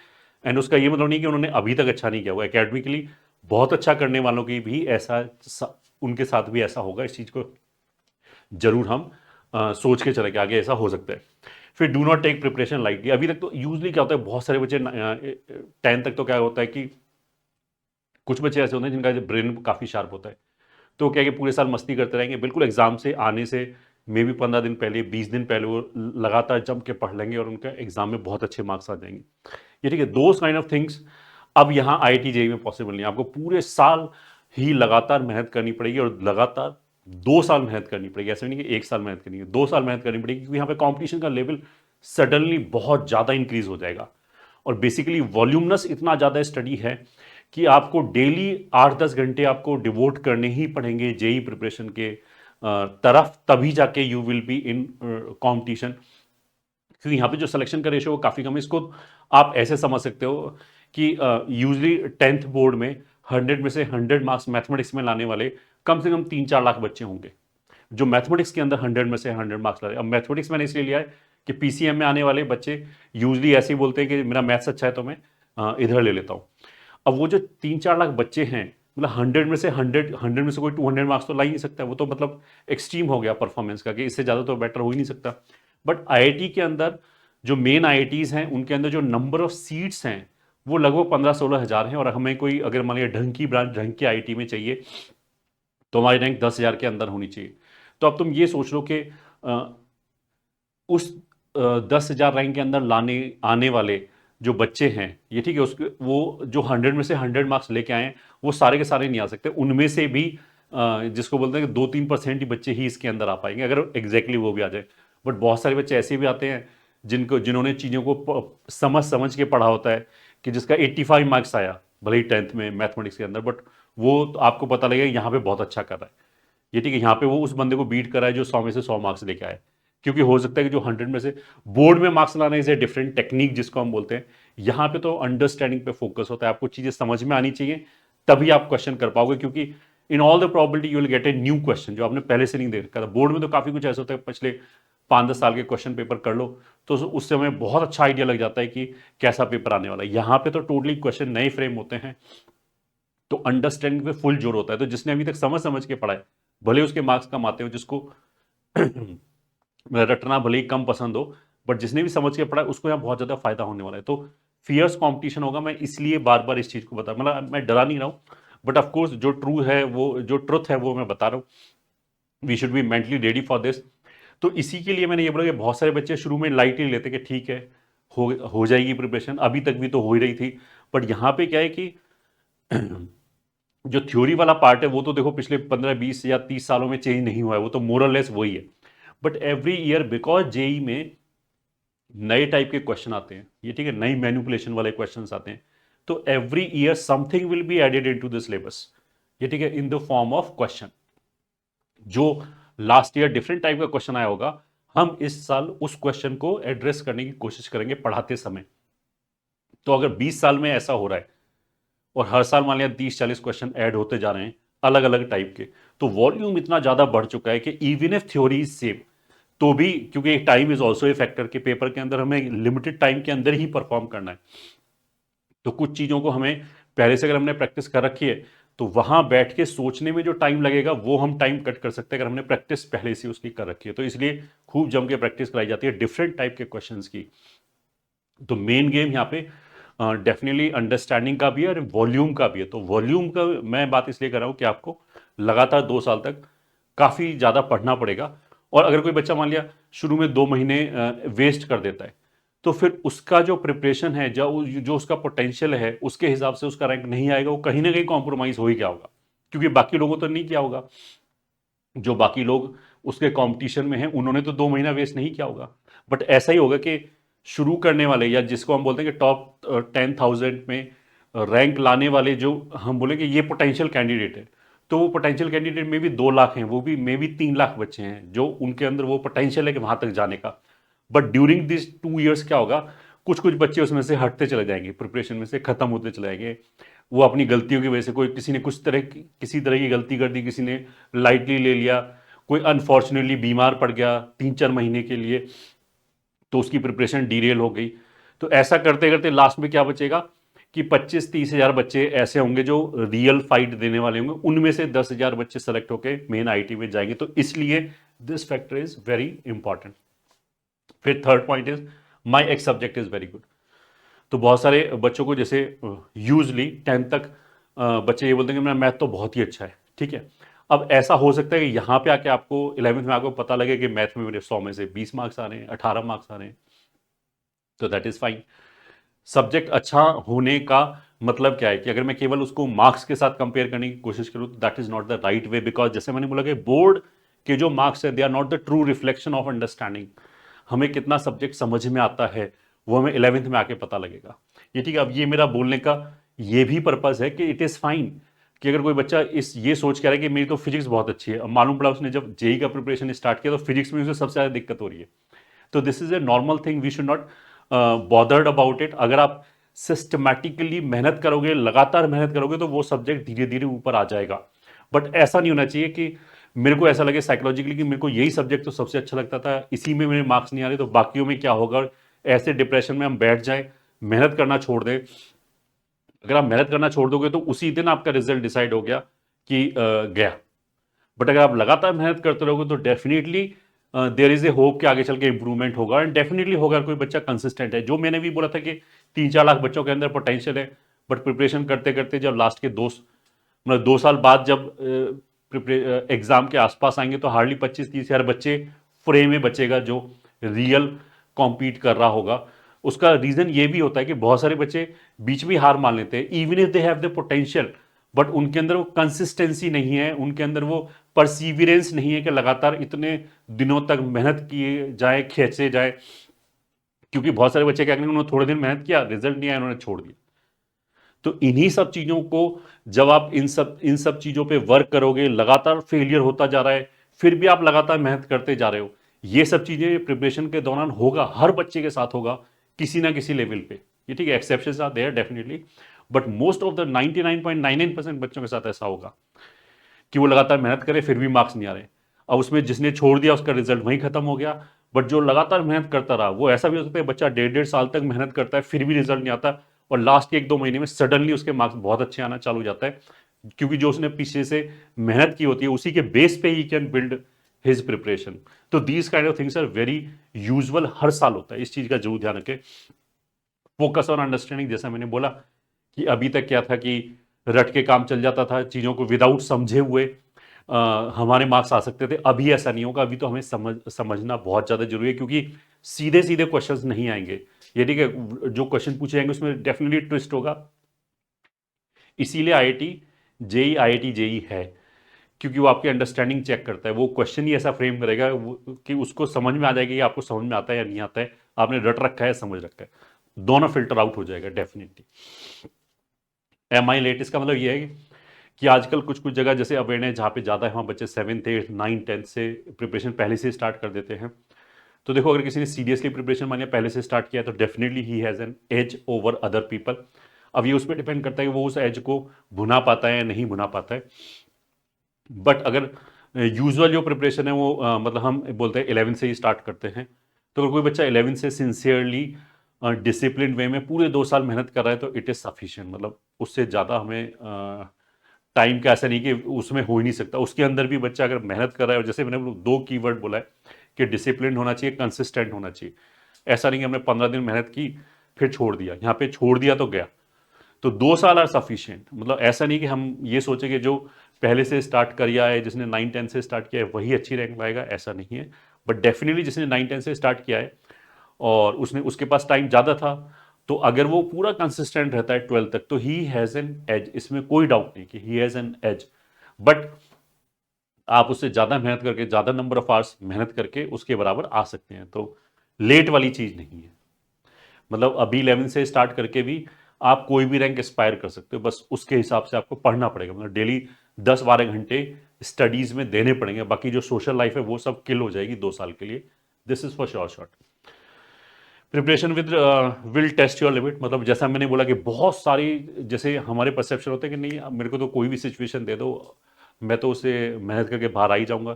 Speaker 1: एंड उसका ये मतलब नहीं कि उन्होंने अभी तक अच्छा नहीं किया हुआ, एकेडमिकली बहुत अच्छा करने वालों की भी उनके साथ भी ऐसा होगा। इस चीज़ को जरूर हम सोच के चले कि आगे ऐसा हो सकता है। फिर do not take preparation lightly. अभी तक तो यूजली क्या होता है, बहुत सारे बच्चे 10 तक तो क्या होता है कि कुछ बच्चे ऐसे होते हैं जिनका ब्रेन काफ़ी शार्प होता है, तो क्या है कि पूरे साल मस्ती करते रहेंगे, बिल्कुल एग्जाम से आने से मे भी 15 दिन पहले, 20 दिन पहले वो लगातार जम के पढ़ लेंगे और उनका एग्जाम में बहुत अच्छे मार्क्स आ जाएंगे। ये ठीक है, दोज काइंड ऑफ थिंग्स अब यहाँ IIT जेईई में पॉसिबल नहीं है। आपको पूरे साल ही लगातार मेहनत करनी पड़ेगी और लगातार 2 साल मेहनत करनी पड़ेगी। ऐसा नहीं कि 1 साल मेहनत करनी है, 2 साल मेहनत करनी पड़ेगी, क्योंकि यहाँ पे कॉम्पिटिशन का लेवल सडनली बहुत ज़्यादा इंक्रीज हो जाएगा। और बेसिकली वॉल्यूमनस इतना ज़्यादा स्टडी है कि आपको डेली 8-10 घंटे आपको डिवोट करने ही पड़ेंगे जेईई प्रिपरेशन के तरफ, तभी जाके you will be in competition. क्योंकि यहाँ पे जो सिलेक्शन का रेशियो वो काफ़ी कम है। इसको आप ऐसे समझ सकते हो कि यूजली 10th बोर्ड में 100 में से 100 मार्क्स मैथमेटिक्स में लाने वाले कम से कम 3-4 लाख बच्चे होंगे, जो मैथमेटिक्स के अंदर 100 में से 100 मार्क्स ला रहे हैं। अब मैथमेटिक्स मैंने इसलिए लिया है कि PCM में आने वाले बच्चे यूजली ऐसे ही बोलते हैं कि मेरा मैथ्स अच्छा है तो मैं इधर ले लेता हूँ। अब वो जो 3-4 लाख बच्चे हैं, मतलब 100 में से 100 में से कोई 200 मार्क्स तो ला ही नहीं सकता। वो तो मतलब एक्सट्रीम हो गया परफॉर्मेंस का, कि इससे ज़्यादा तो बेटर हो ही नहीं सकता। बट IIT के अंदर जो मेन IITs हैं उनके अंदर जो नंबर ऑफ सीट्स हैं वो लगभग 15-16 हज़ार हैं। और हमें कोई अगर मान लिया ढंग की ब्रांच ढंग के IIT में चाहिए तो हमारी रैंक 10,000 के अंदर होनी चाहिए। तो अब तुम ये सोच लो कि उस 10,000 रैंक के अंदर लाने आने वाले जो बच्चे हैं, ये ठीक है, उसके वो जो 100 में से 100 मार्क्स लेके आए हैं वो सारे के सारे नहीं आ सकते। उनमें से भी जिसको बोलते हैं कि 2-3% ही बच्चे ही इसके अंदर आ पाएंगे, अगर एग्जैक्टली वो भी आ जाए। बट बहुत सारे बच्चे ऐसे भी आते हैं जिन्होंने चीज़ों को समझ समझ के पढ़ा होता है, कि जिसका 85 मार्क्स आया भले ही 10th में मैथमेटिक्स के अंदर, बट वो तो आपको पता लगेगा यहाँ पे बहुत अच्छा कर रहा है। ये ठीक है, यहाँ पे वो उस बंदे को बीट कर रहा है जो 100 में से 100 मार्क्स लेके आए। क्योंकि हो सकता है कि जो 100 में से बोर्ड में मार्क्स लाना इज ए डिफरेंट टेक्निक जिसको हम बोलते हैं, यहाँ पे तो अंडरस्टैंडिंग पे फोकस होता है। आपको चीजें समझ में आनी चाहिए तभी आप क्वेश्चन कर पाओगे, क्योंकि in all the probability you will gate a new question जो आपने पहले से नहीं देख रखा था। बोर्ड में तो काफी कुछ ऐसा होता है, पिछले 5-10 साल के क्वेश्चन पेपर कर लो तो उससे हमें बहुत अच्छा आइडिया लग जाता है कि कैसा पेपर आने वाला है। यहाँ पे तो टोटली क्वेश्चन नए फ्रेम होते हैं, तो अंडरस्टैंडिंग पे फुल जोर होता है। तो जिसने अभी तक समझ समझ के पढ़ा है, भले उसके मार्क्स कम आते हो, जिसको रटना भले ही कम पसंद हो, बट जिसने भी समझ के पढ़ा है उसको यहाँ बहुत ज्यादा फायदा होने वाला है। तो फियर्स कंपटीशन होगा, मैं इसलिए बार बार इस चीज को बता, मतलब मैं डरा नहीं रहा हूँ, बट ऑफकोर्स जो ट्रू है वो जो ट्रुथ है वो मैं बता रहा हूँ। We should be mentally ready for this. तो इसी के लिए मैंने ये बोला कि बहुत सारे बच्चे शुरू में लाइटली लेते कि ठीक है हो जाएगी प्रिपरेशन, अभी तक भी तो हो ही रही थी। बट यहाँ पे क्या है कि जो थ्योरी वाला पार्ट है वो तो देखो पिछले 15-20 या 30 सालों में चेंज नहीं हुआ है, वो तो मोरलेस वही है। But every year because JEE में नए टाइप के क्वेश्चन आते हैं, ये ठीक है, नई मैनिपुलेशन वाले क्वेश्चन आते हैं, तो every year something will be added into the syllabus, ये ठीक है, in the form of question. जो लास्ट ईयर डिफरेंट टाइप का क्वेश्चन आया होगा, हम इस साल उस क्वेश्चन को एड्रेस करने की कोशिश करेंगे पढ़ाते समय। तो अगर 20 साल में ऐसा हो रहा है और हर साल मान लिया 30-40 क्वेश्चन ऐड होते जा रहे हैं अलग अलग टाइप के, तो वॉल्यूम इतना ज्यादा बढ़ चुका है कि even if theory is same, तो भी क्योंकि time is also a factor के पेपर के अंदर हमें लिमिटेड टाइम के अंदर ही परफॉर्म करना है, तो कुछ चीजों को हमें पहले से अगर हमने प्रैक्टिस कर रखी है तो वहां बैठ के सोचने में जो टाइम लगेगा वो हम टाइम कट कर सकते हैं अगर हमने प्रैक्टिस पहले से उसकी कर रखी है। तो इसलिए खूब जम के प्रैक्टिस कराई जाती है डिफरेंट टाइप के क्वेश्चंस की। तो मेन गेम यहाँ पे डेफिनेटली अंडरस्टैंडिंग का भी है और वॉल्यूम का भी है। तो वॉल्यूम का मैं बात इसलिए कर रहा हूँ कि आपको लगातार 2 साल तक काफ़ी ज़्यादा पढ़ना पड़ेगा। और अगर कोई बच्चा मान लिया शुरू में 2 महीने वेस्ट कर देता है, तो फिर उसका जो प्रिपरेशन है, जो उसका पोटेंशियल है, उसके हिसाब से उसका रैंक नहीं आएगा, वो कहीं ना कहीं कॉम्प्रोमाइज़ हो ही क्या होगा, क्योंकि बाकी लोगों तो नहीं किया होगा। जो बाकी लोग उसके कंपटीशन में हैं उन्होंने तो 2 महीना वेस्ट नहीं किया होगा। बट ऐसा ही होगा कि शुरू करने वाले या जिसको हम बोलते हैं कि टॉप 10,000 में रैंक लाने वाले, जो हम बोलेंगे ये पोटेंशियल कैंडिडेट है, तो वो पोटेंशियल कैंडिडेट में भी 2 लाख हैं, वो भी मे भी 3 लाख बच्चे हैं जो उनके अंदर वो पोटेंशियल है कि वहां तक जाने का। बट ड्यूरिंग दिस 2 ईयर्स क्या होगा, कुछ कुछ बच्चे उसमें से हटते चले जाएंगे, प्रिपरेशन में से खत्म होते चले जाएंगे। वो अपनी गलतियों की वजह से, कोई किसी ने किसी तरह की गलती कर दी, किसी ने लाइटली ले लिया, कोई अनफॉर्चुनेटली बीमार पड़ गया 3-4 महीने के लिए, तो उसकी प्रिपरेशन डीरेल हो गई। तो ऐसा करते करते लास्ट में क्या बचेगा कि 25-30 हज़ार बच्चे ऐसे होंगे जो रियल फाइट देने वाले होंगे, उनमें से 10,000 बच्चे सेलेक्ट होकर मेन IIT में जाएंगे। तो इसलिए this factor is very important. फिर third point is my X subject is very good. तो बहुत सारे बच्चों को जैसे यूजली 10th तक बच्चे ये बोलते हैं कि मेरा मैथ तो बहुत ही अच्छा है, ठीक है। अब ऐसा हो सकता है कि यहाँ पे आके आपको 11th में आपको पता लगे कि मैथ में मेरे 100 में से 20 मार्क्स आ रहे हैं, 18 मार्क्स आ रहे हैं, तो दैट इज फाइन। सब्जेक्ट अच्छा होने का मतलब क्या है कि अगर मैं केवल उसको मार्क्स के साथ कंपेयर करने की कोशिश करूं तो that is not the right way, because जैसे मैंने बोला कि बोर्ड के जो मार्क्स है they are not the true reflection of understanding. हमें कितना सब्जेक्ट समझ में आता है वो हमें 11th में आके पता लगेगा। ये ठीक है। अब ये मेरा बोलने का ये भी पर्पज है कि इट इज फाइन कि अगर कोई बच्चा इस ये सोच के रहा है कि मेरी तो फिजिक्स बहुत अच्छी है, अब मालूम पड़ा उसने जब जेई का प्रिपरेशन स्टार्ट किया तो फिजिक्स में उसे सबसे ज्यादा दिक्कत हो रही है। तो this is a normal thing, we should not bothered about it. अगर आप सिस्टमैटिकली मेहनत करोगे, लगातार मेहनत करोगे, तो वो सब्जेक्ट धीरे धीरे ऊपर आ जाएगा। बट ऐसा नहीं होना चाहिए कि मेरे को ऐसा लगे साइकोलॉजिकली कि मेरे को यही सब्जेक्ट तो सबसे अच्छा लगता था, इसी में मेरे मार्क्स नहीं आ रहे तो बाकियों में क्या होगा, ऐसे डिप्रेशन में हम बैठ जाएं, मेहनत करना छोड़ दें। अगर आप मेहनत करना छोड़ दोगे तो उसी दिन आपका रिजल्ट डिसाइड हो गया कि गया। बट अगर आप लगातार मेहनत करते रहोगे तो definitely there is a hope कि आगे चल के इंप्रूवमेंट होगा, एंड डेफिनेटली होगा। कोई बच्चा कंसिस्टेंट है, जो मैंने भी बोला था कि 3-4 लाख बच्चों के अंदर पोटेंशियल है, बट प्रिपरेशन करते करते जब लास्ट के मतलब 2 साल बाद जब एग्जाम के आसपास आएंगे तो हार्डली 25-30 हज़ार बच्चे फ्रेम में बचेगा जो रियल कॉम्पीट कर रहा होगा। उसका रीजन ये भी होता है कि बहुत सारे बच्चे बीच में हार मान लेते हैं, even if they have the potential, but उनके अंदर वो कंसिस्टेंसी नहीं है, उनके अंदर वो परसीवियरेंस नहीं है कि लगातार इतने दिनों तक मेहनत किए जाए, खींचे जाए। क्योंकि बहुत सारे बच्चे क्या करेंगे, उन्होंने थोड़े दिन मेहनत किया, रिजल्ट नहीं आया, उन्होंने छोड़ दिया। तो इन्हीं सब चीजों को जब आप इन सब चीजों पे वर्क करोगे, लगातार फेलियर होता जा रहा है, फिर भी आप लगातार मेहनत करते जा रहे हो, ये सब चीजें प्रिपरेशन के दौरान होगा, हर बच्चे के साथ होगा किसी ना किसी लेवल पे। ये ठीक है, exceptions are there definitely, but most of the 99.99% बच्चों के साथ ऐसा होगा कि वो लगातार मेहनत करे फिर भी मार्क्स नहीं आ रहे। अब उसमें जिसने छोड़ दिया उसका रिजल्ट वहीं खत्म हो गया, बट जो लगातार मेहनत करता रहा, वो ऐसा भी हो सकता है बच्चा 1.5-1.5 साल तक मेहनत करता है फिर भी रिजल्ट नहीं आता, और लास्ट के 1-2 महीने में सडनली उसके मार्क्स बहुत अच्छे आना चालू हो जाता है, क्योंकि जो उसने पीछे से मेहनत की होती है उसी के बेस पे ही कैन बिल्ड हिज प्रिपरेशन। तो these kind of things are very usual, हर साल होता है, इस चीज का जरूर ध्यान रखें। फोकस ऑन अंडरस्टैंडिंग, जैसा मैंने बोला कि अभी तक क्या था कि रट के काम चल जाता था, चीज़ों को विदाउट समझे हुए हमारे मार्क्स आ सकते थे। अभी ऐसा नहीं होगा, अभी तो हमें समझना बहुत ज़्यादा जरूरी है, क्योंकि सीधे सीधे क्वेश्चंस नहीं आएंगे। ये ठीक है, जो क्वेश्चन पूछे जाएंगे उसमें डेफिनेटली ट्विस्ट होगा। इसीलिए आईआईटी जेई, आईआईटी जेई है, क्योंकि वो आपकी अंडरस्टैंडिंग चेक करता है। वो क्वेश्चन ही ऐसा फ्रेम करेगा कि उसको समझ में आ जाएगा कि आपको समझ में आता है या नहीं आता है, आपने रट रखा है समझ रखा है, दोनों फिल्टर आउट हो जाएगा डेफिनेटली। एम आई लेट, इसका मतलब ये है कि आजकल कुछ कुछ जगह जैसे अवेयरनेस जहाँ पे ज़्यादा है वहाँ बच्चे 7th 8th 9th 10th से प्रिपरेशन पहले से स्टार्ट कर देते हैं। तो देखो, अगर किसी ने सीरियसली प्रिपरेशन मानिए पहले से स्टार्ट किया तो definitely he has an edge over other people. अब ये उस पर डिपेंड करता है कि वो उस एज को भुना पाता है या नहीं भुना पाता है। बट अगर यूजुअल जो प्रिपरेशन है वो मतलब हम बोलते हैं 11 से ही स्टार्ट करते हैं, तो अगर कोई बच्चा 11 से सिंसियरली डिसिप्लिन वे में पूरे 2 साल मेहनत कर रहा है तो इट इज़ सफिशिएंट। मतलब उससे ज़्यादा हमें टाइम का ऐसा नहीं कि उसमें हो ही नहीं सकता। उसके अंदर भी बच्चा अगर मेहनत कर रहा है, और जैसे मैंने 2 कीवर्ड बोला है कि डिसिप्लिन होना चाहिए, कंसिस्टेंट होना चाहिए। ऐसा नहीं कि हमने 15 दिन मेहनत की फिर छोड़ दिया, यहाँ पे छोड़ दिया तो गया। तो 2 साल आर सफिशियंट। मतलब ऐसा नहीं कि हम ये सोचे कि जो पहले से स्टार्ट किया है, जिसने 9-10 से स्टार्ट किया है वही अच्छी रैंक लाएगा, ऐसा नहीं है। बट डेफिनेटली जिसने 9-10 से स्टार्ट किया है और उसने उसके पास टाइम ज़्यादा था, तो अगर वो पूरा कंसिस्टेंट रहता है 12 तक तो ही हैज़ एन एज, इसमें कोई डाउट नहीं कि he has an edge. But आप उससे ज़्यादा मेहनत करके, ज़्यादा नंबर ऑफ आवर्स मेहनत करके उसके बराबर आ सकते हैं। तो लेट वाली चीज़ नहीं है। मतलब अभी 11 से स्टार्ट करके भी आप कोई भी रैंक एस्पायर कर सकते हो, बस उसके हिसाब से आपको पढ़ना पड़ेगा। मतलब डेली 10-12 घंटे स्टडीज में देने पड़ेंगे, बाकी जो सोशल लाइफ है वो सब किल हो जाएगी 2 साल के लिए। This is for sure shot. Preparation with will test your limit, मतलब जैसा मैंने बोला कि बहुत सारी, जैसे हमारे परसेप्शन होते हैं कि नहीं अब मेरे को तो कोई भी सिचुएशन दे दो मैं तो उसे मेहनत करके बाहर आ ही जाऊंगा।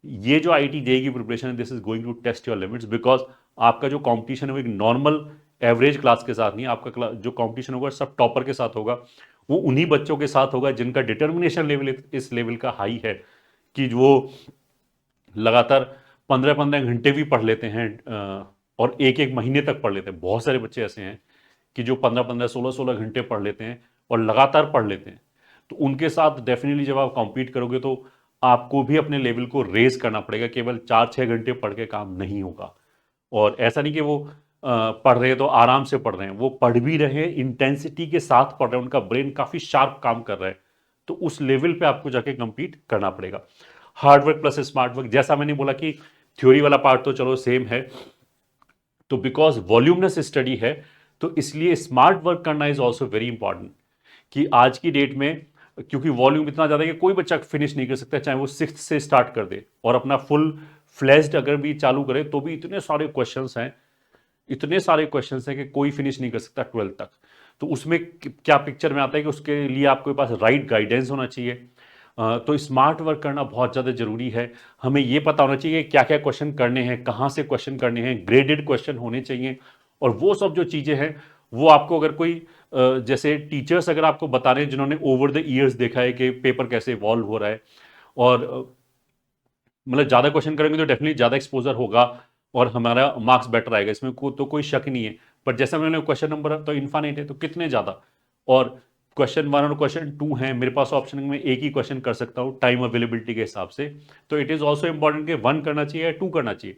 Speaker 1: ये जो आईआईटी जेईई की प्रिपरेशन है, this is going to test your limits, because आपका जो कंपटीशन है वो एक नॉर्मल एवरेज क्लास के साथ नहीं, आपका जो कंपटीशन होगा सब टॉपर के साथ होगा। वो उन्हीं बच्चों के साथ होगा जिनका डिटर्मिनेशन लेवल इस लेवल का हाई है कि वो लगातार 15-15 घंटे भी पढ़ लेते हैं, और एक एक महीने तक पढ़ लेते हैं। बहुत सारे बच्चे ऐसे हैं कि जो 15-15 16-16 घंटे पढ़ लेते हैं और लगातार पढ़ लेते हैं। तो उनके साथ डेफिनेटली जब आप कॉम्पीट करोगे तो आपको भी अपने लेवल को रेज करना पड़ेगा, केवल 4-6 घंटे पढ़ के काम नहीं होगा। और ऐसा नहीं कि वो पढ़ रहे हैं तो आराम से पढ़ रहे हैं, वो पढ़ भी रहे हैं, इंटेंसिटी के साथ पढ़ रहे हैं, उनका ब्रेन काफ़ी शार्प काम कर रहा है, तो उस लेवल पे आपको जाके compete करना पड़ेगा। Hard work plus smart work, जैसा मैंने बोला कि थ्योरी वाला पार्ट तो चलो सेम है, तो बिकॉज वॉल्यूमनस स्टडी है तो इसलिए स्मार्ट वर्क करना इज ऑल्सो वेरी इंपॉर्टेंट। कि आज की डेट में क्योंकि वॉल्यूम इतना ज़्यादा है कि कोई बच्चा फिनिश नहीं कर सकता, चाहे वो 6th से स्टार्ट कर दे और अपना फुल फ्लेज्ड अगर भी चालू करे तो भी इतने सारे क्वेश्चंस हैं, इतने सारे क्वेश्चंस हैं कि कोई फिनिश नहीं कर सकता 12th तक। तो उसमें क्या पिक्चर में आता है कि उसके लिए आपके पास राइट गाइडेंस होना चाहिए। तो स्मार्ट वर्क करना बहुत ज़्यादा जरूरी है। हमें ये पता होना चाहिए क्या क्या क्वेश्चन करने हैं, कहाँ से क्वेश्चन करने हैं, ग्रेडेड क्वेश्चन होने चाहिए। और वो सब जो चीज़ें हैं वो आपको अगर कोई जैसे टीचर्स अगर आपको बता रहे हैं जिन्होंने ओवर द ईयर्स देखा है कि पेपर कैसे इवॉल्व हो रहा है, और मतलब ज़्यादा क्वेश्चन करेंगे तो डेफिनेटली ज़्यादा एक्सपोजर होगा और हमारा मार्क्स बेटर आएगा, इसमें तो कोई शक नहीं है। बट जैसा मैंने क्वेश्चन नंबर तो इन्फानेट है, तो कितने ज़्यादा, और क्वेश्चन 1 और क्वेश्चन 2 है, मेरे पास ऑप्शन में एक ही क्वेश्चन कर सकता हूँ टाइम अवेलेबिलिटी के हिसाब से। तो इट इज़ ऑल्सो इंपॉर्टेंट कि 1 करना चाहिए या 2 करना चाहिए।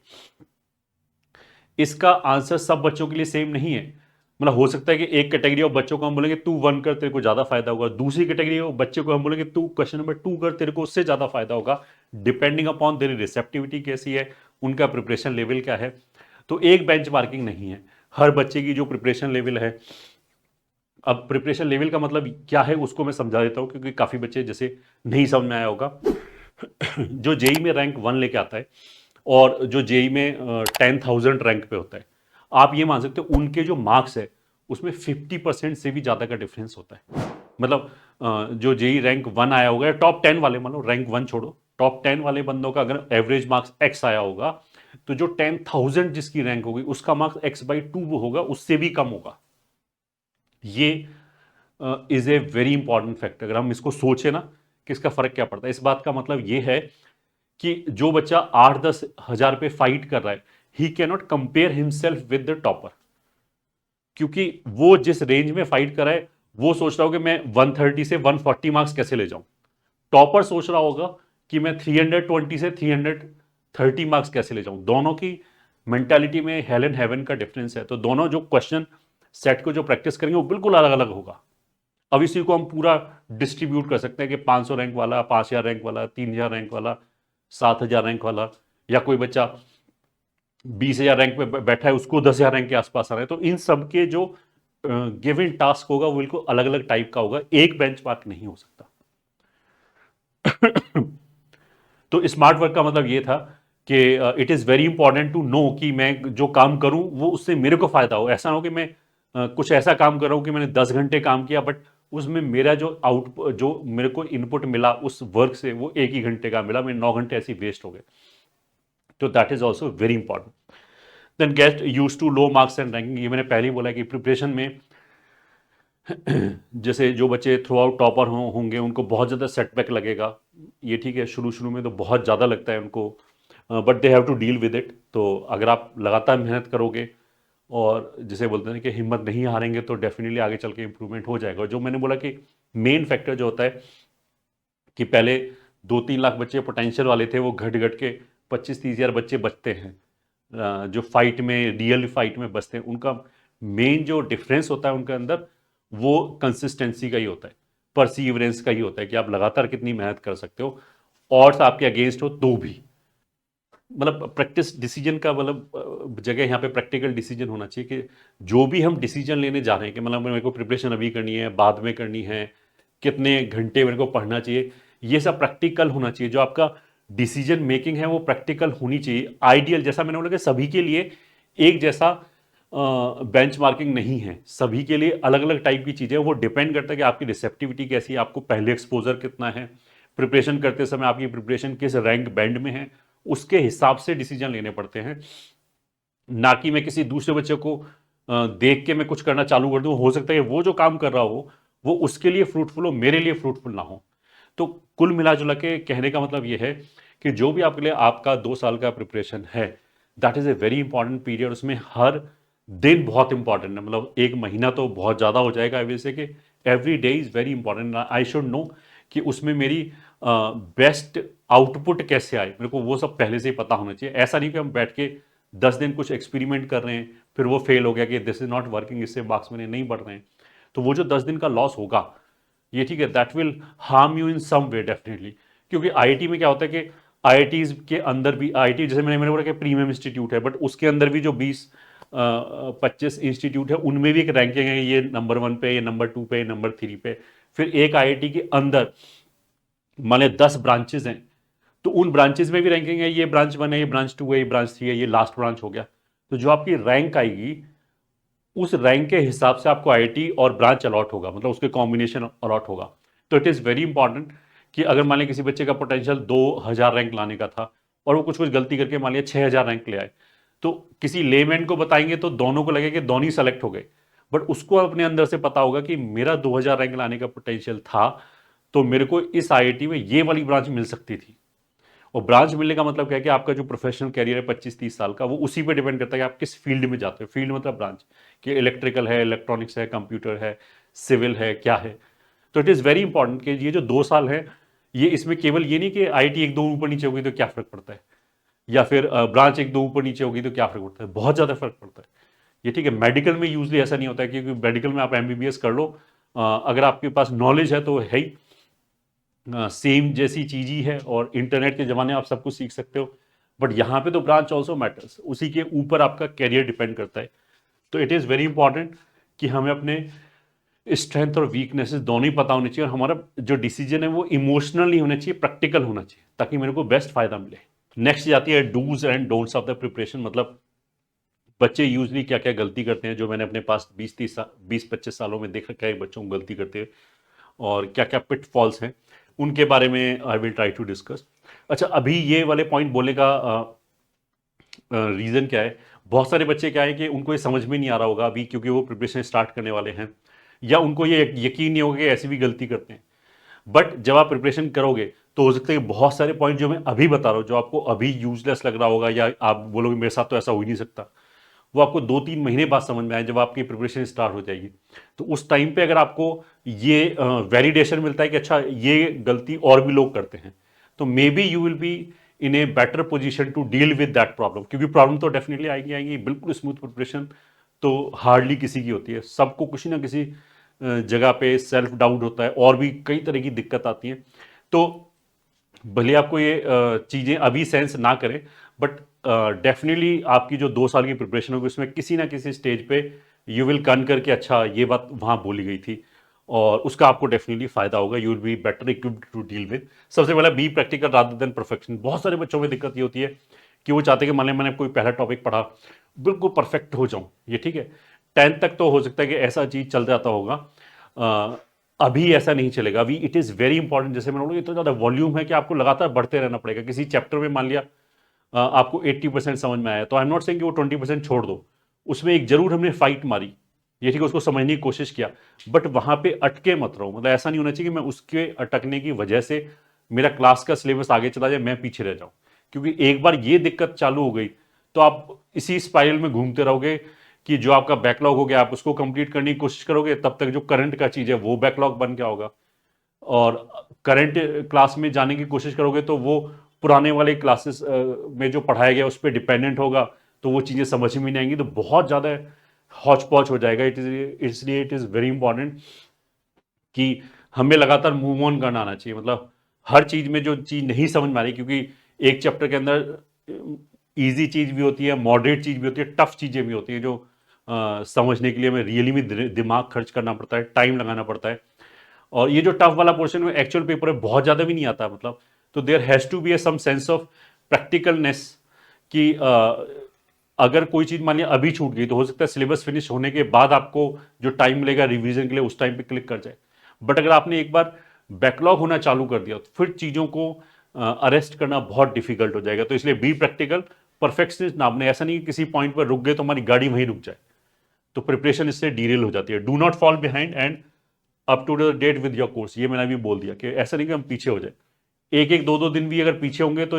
Speaker 1: इसका आंसर सब बच्चों के लिए सेम नहीं है। मतलब हो सकता है कि एक कैटेगरी ऑफ बच्चों को हम बोलेंगे तू 1 कर, तेरे को ज़्यादा फायदा होगा, दूसरी कैटेगरी ऑफ बच्चे को हम बोलेंगे तू क्वेश्चन नंबर 2 कर, तेरे को उससे ज़्यादा फायदा होगा, डिपेंडिंग अपॉन तेरी रिसेप्टिविटी कैसी है, उनका प्रिपरेशन लेवल क्या है। तो एक बेंचमार्किंग नहीं है, हर बच्चे की जो प्रिपरेशन लेवल है। अब प्रिपरेशन लेवल का मतलब क्या है उसको मैं समझा देता हूँ, क्योंकि काफ़ी बच्चे जैसे नहीं समझ में आया होगा। जो जेई में रैंक 1 लेके आता है और जो जेई में 10,000 रैंक पे होता है, आप ये मान सकते हो उनके जो मार्क्स है उसमें 50% से भी ज़्यादा का डिफरेंस होता है। मतलब जो जेई रैंक 1 आया होगा, टॉप 10 वाले, मान लो रैंक 1 छोड़ो, टॉप 10 वाले बंदों का अगर एवरेज मार्क्स एक्स आया होगा, तो जो 10,000 जिसकी रैंक होगी उसका मार्क्स x/2 होगा, उससे भी कम होगा। ये is a very important factor. अगर हम इसको सोचे ना कि इसका फर्क क्या पड़ता है, इस बात का मतलब ये है कि जो बच्चा 8-10 हजार पे फाइट कर रहा है, he can not compare himself with the topper, क्योंकि वो जिस रेंज में फाइट कर रहा है वो सोच रहा होगा मैं 130 से 140 मार्क्स कैसे ले जाऊं, टॉपर सोच रहा होगा कि मैं 320 से 330 मार्क्स कैसे ले जाऊं। दोनों की मेंटालिटी में हेल एंड हेवन का डिफरेंस है, तो दोनों जो क्वेश्चन सेट को जो प्रैक्टिस करेंगे वो बिल्कुल अलग अलग होगा। अब इसी को हम पूरा डिस्ट्रीब्यूट कर सकते हैं कि 500 रैंक वाला, 5000 रैंक वाला, 3000 रैंक वाला, 7000 रैंक वाला, या कोई बच्चा 20,000 रैंक पे बैठा है उसको 10,000 रैंक के आसपास आ रहा है। तो इन सब के जो गिवन टास्क होगा वो बिल्कुल अलग अलग टाइप का होगा, एक बेंचमार्क नहीं हो सकता। तो स्मार्ट वर्क का मतलब ये था कि it is very important to know कि मैं जो काम करूं वो उससे मेरे को फायदा हो। ऐसा ना हो कि मैं कुछ ऐसा काम कर रहा हूं कि मैंने 10 घंटे काम किया बट उसमें मेरा जो मेरे को इनपुट मिला उस वर्क से वो 1 ही घंटे का मिला, मेरे 9 घंटे ऐसे वेस्ट हो गए। तो that is also very important. Then get use to low marks and ranking, ये मैंने पहले ही बोला कि प्रिपरेशन में जैसे जो बच्चे थ्रू आउट टॉपर होंगे उनको बहुत ज़्यादा सेटबैक लगेगा। ये ठीक है, शुरू शुरू में तो बहुत ज़्यादा लगता है उनको, but they have to deal with it. तो अगर आप लगातार मेहनत करोगे और जिसे बोलते हैं कि हिम्मत नहीं हारेंगे, तो डेफिनेटली आगे चल के इंप्रूवमेंट हो जाएगा। और जो मैंने बोला कि मेन फैक्टर जो होता है कि पहले 2-3 लाख बच्चे पोटेंशियल वाले थे, वो घट घट के 25-30 हज़ार बच्चे बचते हैं जो फाइट में, रियल फाइट में बचते हैं। उनका मेन जो डिफरेंस होता है उनके अंदर वो कंसिस्टेंसी का ही होता है, परसीवरेंस का ही होता है कि आप लगातार कितनी मेहनत कर सकते हो, और आपके अगेंस्ट हो तो भी। मतलब प्रैक्टिस डिसीजन का मतलब जगह यहाँ पे प्रैक्टिकल डिसीजन होना चाहिए कि जो भी हम डिसीजन लेने जा रहे हैं कि मतलब मेरे को प्रिपरेशन अभी करनी है, बाद में करनी है, कितने घंटे मेरे को पढ़ना चाहिए, ये सब प्रैक्टिकल होना चाहिए। जो आपका डिसीजन मेकिंग है वो प्रैक्टिकल होनी चाहिए। आइडियल, जैसा मैंने बोला कि सभी के लिए एक जैसा बेंचमार्किंग नहीं है, सभी के लिए अलग अलग टाइप की चीज़ें, वो डिपेंड करता है कि आपकी रिसेप्टिविटी कैसी है, आपको पहले एक्सपोजर कितना है, प्रिपरेशन करते समय आपकी प्रिपरेशन किस रैंक बैंड में है, उसके हिसाब से डिसीजन लेने पड़ते हैं। ना कि मैं किसी दूसरे बच्चे को देख के मैं कुछ करना चालू कर दूं, हो सकता है वो जो काम कर रहा हो वो उसके लिए फ्रूटफुल हो, मेरे लिए फ्रूटफुल ना हो। तो कुल मिला जुला के कहने का मतलब ये है कि जो भी आपके लिए आपका 2 साल का प्रिपरेशन है, that is a very important period. उसमें हर दिन बहुत इंपॉर्टेंट है, मतलब एक महीना तो बहुत ज़्यादा हो जाएगा वैसे कि every day is very important. I should know कि उसमें मेरी बेस्ट आउटपुट कैसे आए, मेरे को वो सब पहले से ही पता होना चाहिए। ऐसा नहीं कि हम बैठ के 10 दिन कुछ एक्सपेरिमेंट कर रहे हैं, फिर वो फेल हो गया कि दिस इज नॉट वर्किंग, इससे मार्क्स मेरे नहीं बढ़ रहे हैं, तो वो जो 10 दिन का लॉस होगा ये ठीक है, that will harm you in some way definitely. क्योंकि आईआईटी में क्या होता है कि आईआईटीज के अंदर भी, आईआईटी जैसे मैंने बोला कि प्रीमियम इंस्टीट्यूट है, बट उसके अंदर भी जो 20-25 इंस्टीट्यूट है उनमें भी एक रैंकिंग है, ये नंबर 1 पे, ये नंबर 2 पे, ये नंबर 3 पे। फिर एक आईआईटी के अंदर मान लिया 10 ब्रांचेज हैं, तो उन ब्रांचेज में भी रैंकिंग है, ये ब्रांच 1 है, ये ब्रांच 2 है, ये ब्रांच 3 है, ये लास्ट ब्रांच हो गया। तो जो आपकी रैंक आएगी उस रैंक के हिसाब से आपको आईआईटी और ब्रांच अलॉट होगा, मतलब उसके कॉम्बिनेशन अलॉट होगा। तो इट इज़ वेरी इंपॉर्टेंट कि अगर मान लिया किसी बच्चे का पोटेंशियल 2000 रैंक लाने का था और वो कुछ कुछ गलती करके मान लिया 6000 रैंक ले आए, तो किसी लेमैन को बताएंगे तो दोनों को लगेगा कि दोनों ही सेलेक्ट हो गए, बट उसको अपने अंदर से पता होगा कि मेरा 2000 रैंक लाने का पोटेंशियल था, तो मेरे को इस आईआईटी में ये वाली ब्रांच मिल सकती थी। और ब्रांच मिलने का मतलब क्या है कि आपका जो प्रोफेशनल कैरियर है 25-30 साल का, वो उसी पे डिपेंड करता है कि आप किस फील्ड में जाते हो। फील्ड मतलब ब्रांच, कि इलेक्ट्रिकल है, इलेक्ट्रॉनिक्स है, कंप्यूटर है, सिविल है, क्या है। तो इट इज़ वेरी इंपॉर्टेंट कि ये जो 2 साल है, ये इसमें केवल ये नहीं कि आईआईटी 1-2 ऊपर नीचे होगी तो क्या फर्क पड़ता है, या फिर ब्रांच 1-2 ऊपर नीचे होगी तो क्या फर्क पड़ता है, बहुत ज़्यादा फर्क पड़ता है। ये ठीक है, मेडिकल में यूजली ऐसा नहीं होता है, क्योंकि मेडिकल में आप एमबीबीएस कर लो, अगर आपके पास नॉलेज है तो है ही, सेम जैसी चीज ही है, और इंटरनेट के जमाने में आप सब कुछ सीख सकते हो। बट यहाँ पे तो ब्रांच ऑल्सो मैटर्स, उसी के ऊपर आपका कैरियर डिपेंड करता है। तो इट इज़ वेरी इंपॉर्टेंट कि हमें अपने स्ट्रेंथ और वीकनेसेस दोनों ही पता होने चाहिए, और हमारा जो डिसीजन है वो इमोशनल नहीं होना चाहिए, प्रैक्टिकल होना चाहिए, ताकि मेरे को बेस्ट फायदा मिले। नेक्स्ट जाती है dos and don'ts of the preparation, मतलब बच्चे यूजली क्या क्या गलती करते हैं, जो मैंने अपने पास 20-25 सालों में देख रखा है बच्चों को गलती करते हैं, और क्या क्या पिटफॉल्स हैं, उनके बारे में I will try to discuss. अच्छा, अभी ये वाले पॉइंट बोलने का रीज़न क्या है, बहुत सारे बच्चे क्या है कि उनको ये समझ में नहीं आ रहा होगा अभी, क्योंकि वो प्रिपरेशन स्टार्ट करने वाले हैं, या उनको ये यकीन नहीं होगा कि ऐसी भी गलती करते हैं। बट जब आप प्रिपरेशन करोगे तो हो सकता है कि बहुत सारे पॉइंट जो मैं अभी बता रहा हूँ, जो आपको अभी यूजलेस लग रहा होगा, या आप बोलोगे मेरे साथ तो ऐसा हो ही नहीं सकता, वो आपको 2-3 महीने बाद समझ में आए, जब आपकी प्रिपरेशन स्टार्ट हो जाएगी। तो उस टाइम पे अगर आपको ये वैलिडेशन मिलता है कि अच्छा ये गलती और भी लोग करते हैं, तो maybe you will be in a better position to deal with that problem. क्योंकि प्रॉब्लम तो डेफिनेटली आएंगी आएंगी, बिल्कुल स्मूथ प्रिपरेशन तो हार्डली किसी की होती है, सबको किसी ना किसी जगह पे सेल्फ डाउट होता है, और भी कई तरह की दिक्कत आती है। तो भले आपको ये चीज़ें अभी सेंस ना करें, बट डेफिनेटली आपकी जो 2 साल की प्रिपरेशन होगी उसमें किसी ना किसी स्टेज पे यू विल कन करके अच्छा ये बात वहाँ बोली गई थी, और उसका आपको डेफिनेटली फायदा होगा, you will be better equipped to deal with. सबसे पहला be practical rather than perfection. बहुत सारे बच्चों में दिक्कत ये होती है कि वो चाहते हैं कि मान लें मैंने कोई पहला टॉपिक पढ़ा, बिल्कुल परफेक्ट हो जाऊँ, ये ठीक है, 10th तक तो हो सकता है कि ऐसा चीज़ चल जाता होगा, अभी ऐसा नहीं चलेगा। अभी इट इज़ वेरी इंपॉर्टेंट, जैसे मैंने बोला इतना ज़्यादा वॉल्यूम है कि आपको लगातार बढ़ते रहना पड़ेगा। किसी चैप्टर में मान लिया आपको 80% समझ में आया, तो आई एम नॉट सेइंग कि वो 20% छोड़ दो, उसमें एक जरूर हमने फाइट मारी, ये ठीक है, उसको समझने की कोशिश किया, बट वहां पे अटके मत रहो। मतलब ऐसा नहीं होना चाहिए कि मैं उसके अटकने की वजह से मेरा क्लास का सिलेबस आगे चला जाए, मैं पीछे रह जाऊं। क्योंकि एक बार ये दिक्कत चालू हो गई तो आप इसी स्पाइरल में घूमते रहोगे, कि जो आपका बैकलॉग हो गया आप उसको कंप्लीट करने की कोशिश करोगे, तब तक जो करंट का चीज़ है वो बैकलॉग बन गया होगा, और करंट क्लास में जाने की कोशिश करोगे तो वो पुराने वाले क्लासेस में जो पढ़ाया गया उस पर डिपेंडेंट होगा, तो वो चीज़ें समझ में नहीं आएंगी, तो बहुत ज़्यादा हौच पौच हो जाएगा। इसलिए इट इज़ वेरी इंपॉर्टेंट कि हमें लगातार मूव ऑन करना आना चाहिए। मतलब हर चीज़ में जो चीज़ नहीं समझ में आ रही, क्योंकि एक चैप्टर के अंदर ईजी चीज़ भी होती है, मॉडरेट चीज़ भी होती है, टफ चीज़ें भी होती हैं, जो समझने के लिए हमें रियली में दिमाग खर्च करना पड़ता है, टाइम लगाना पड़ता है। और ये जो टफ वाला पोर्शन में एक्चुअल पेपर है बहुत ज़्यादा भी नहीं आता, मतलब तो there has to be a some sense of practicalness, कि अगर कोई चीज़ मान लिया अभी छूट गई तो हो सकता है सिलेबस फिनिश होने के बाद आपको जो टाइम मिलेगा रिवीजन के लिए उस टाइम पे क्लिक कर जाए। बट अगर आपने एक बार बैकलॉग होना चालू कर दिया तो फिर चीज़ों को अरेस्ट करना बहुत डिफिकल्ट हो जाएगा। तो इसलिए बी प्रैक्टिकल, परफेक्शनिस्ट ना आपने, ऐसा नहीं कि किसी पॉइंट पर रुक गए तो हमारी गाड़ी वहीं रुक जाए, तो प्रिपरेशन इससे डीरेल हो जाती है। Do not fall behind and up to the date with your course, ये मैंने अभी बोल दिया कि ऐसा नहीं कि हम पीछे हो जाए। एक एक दो दो दिन भी अगर पीछे होंगे तो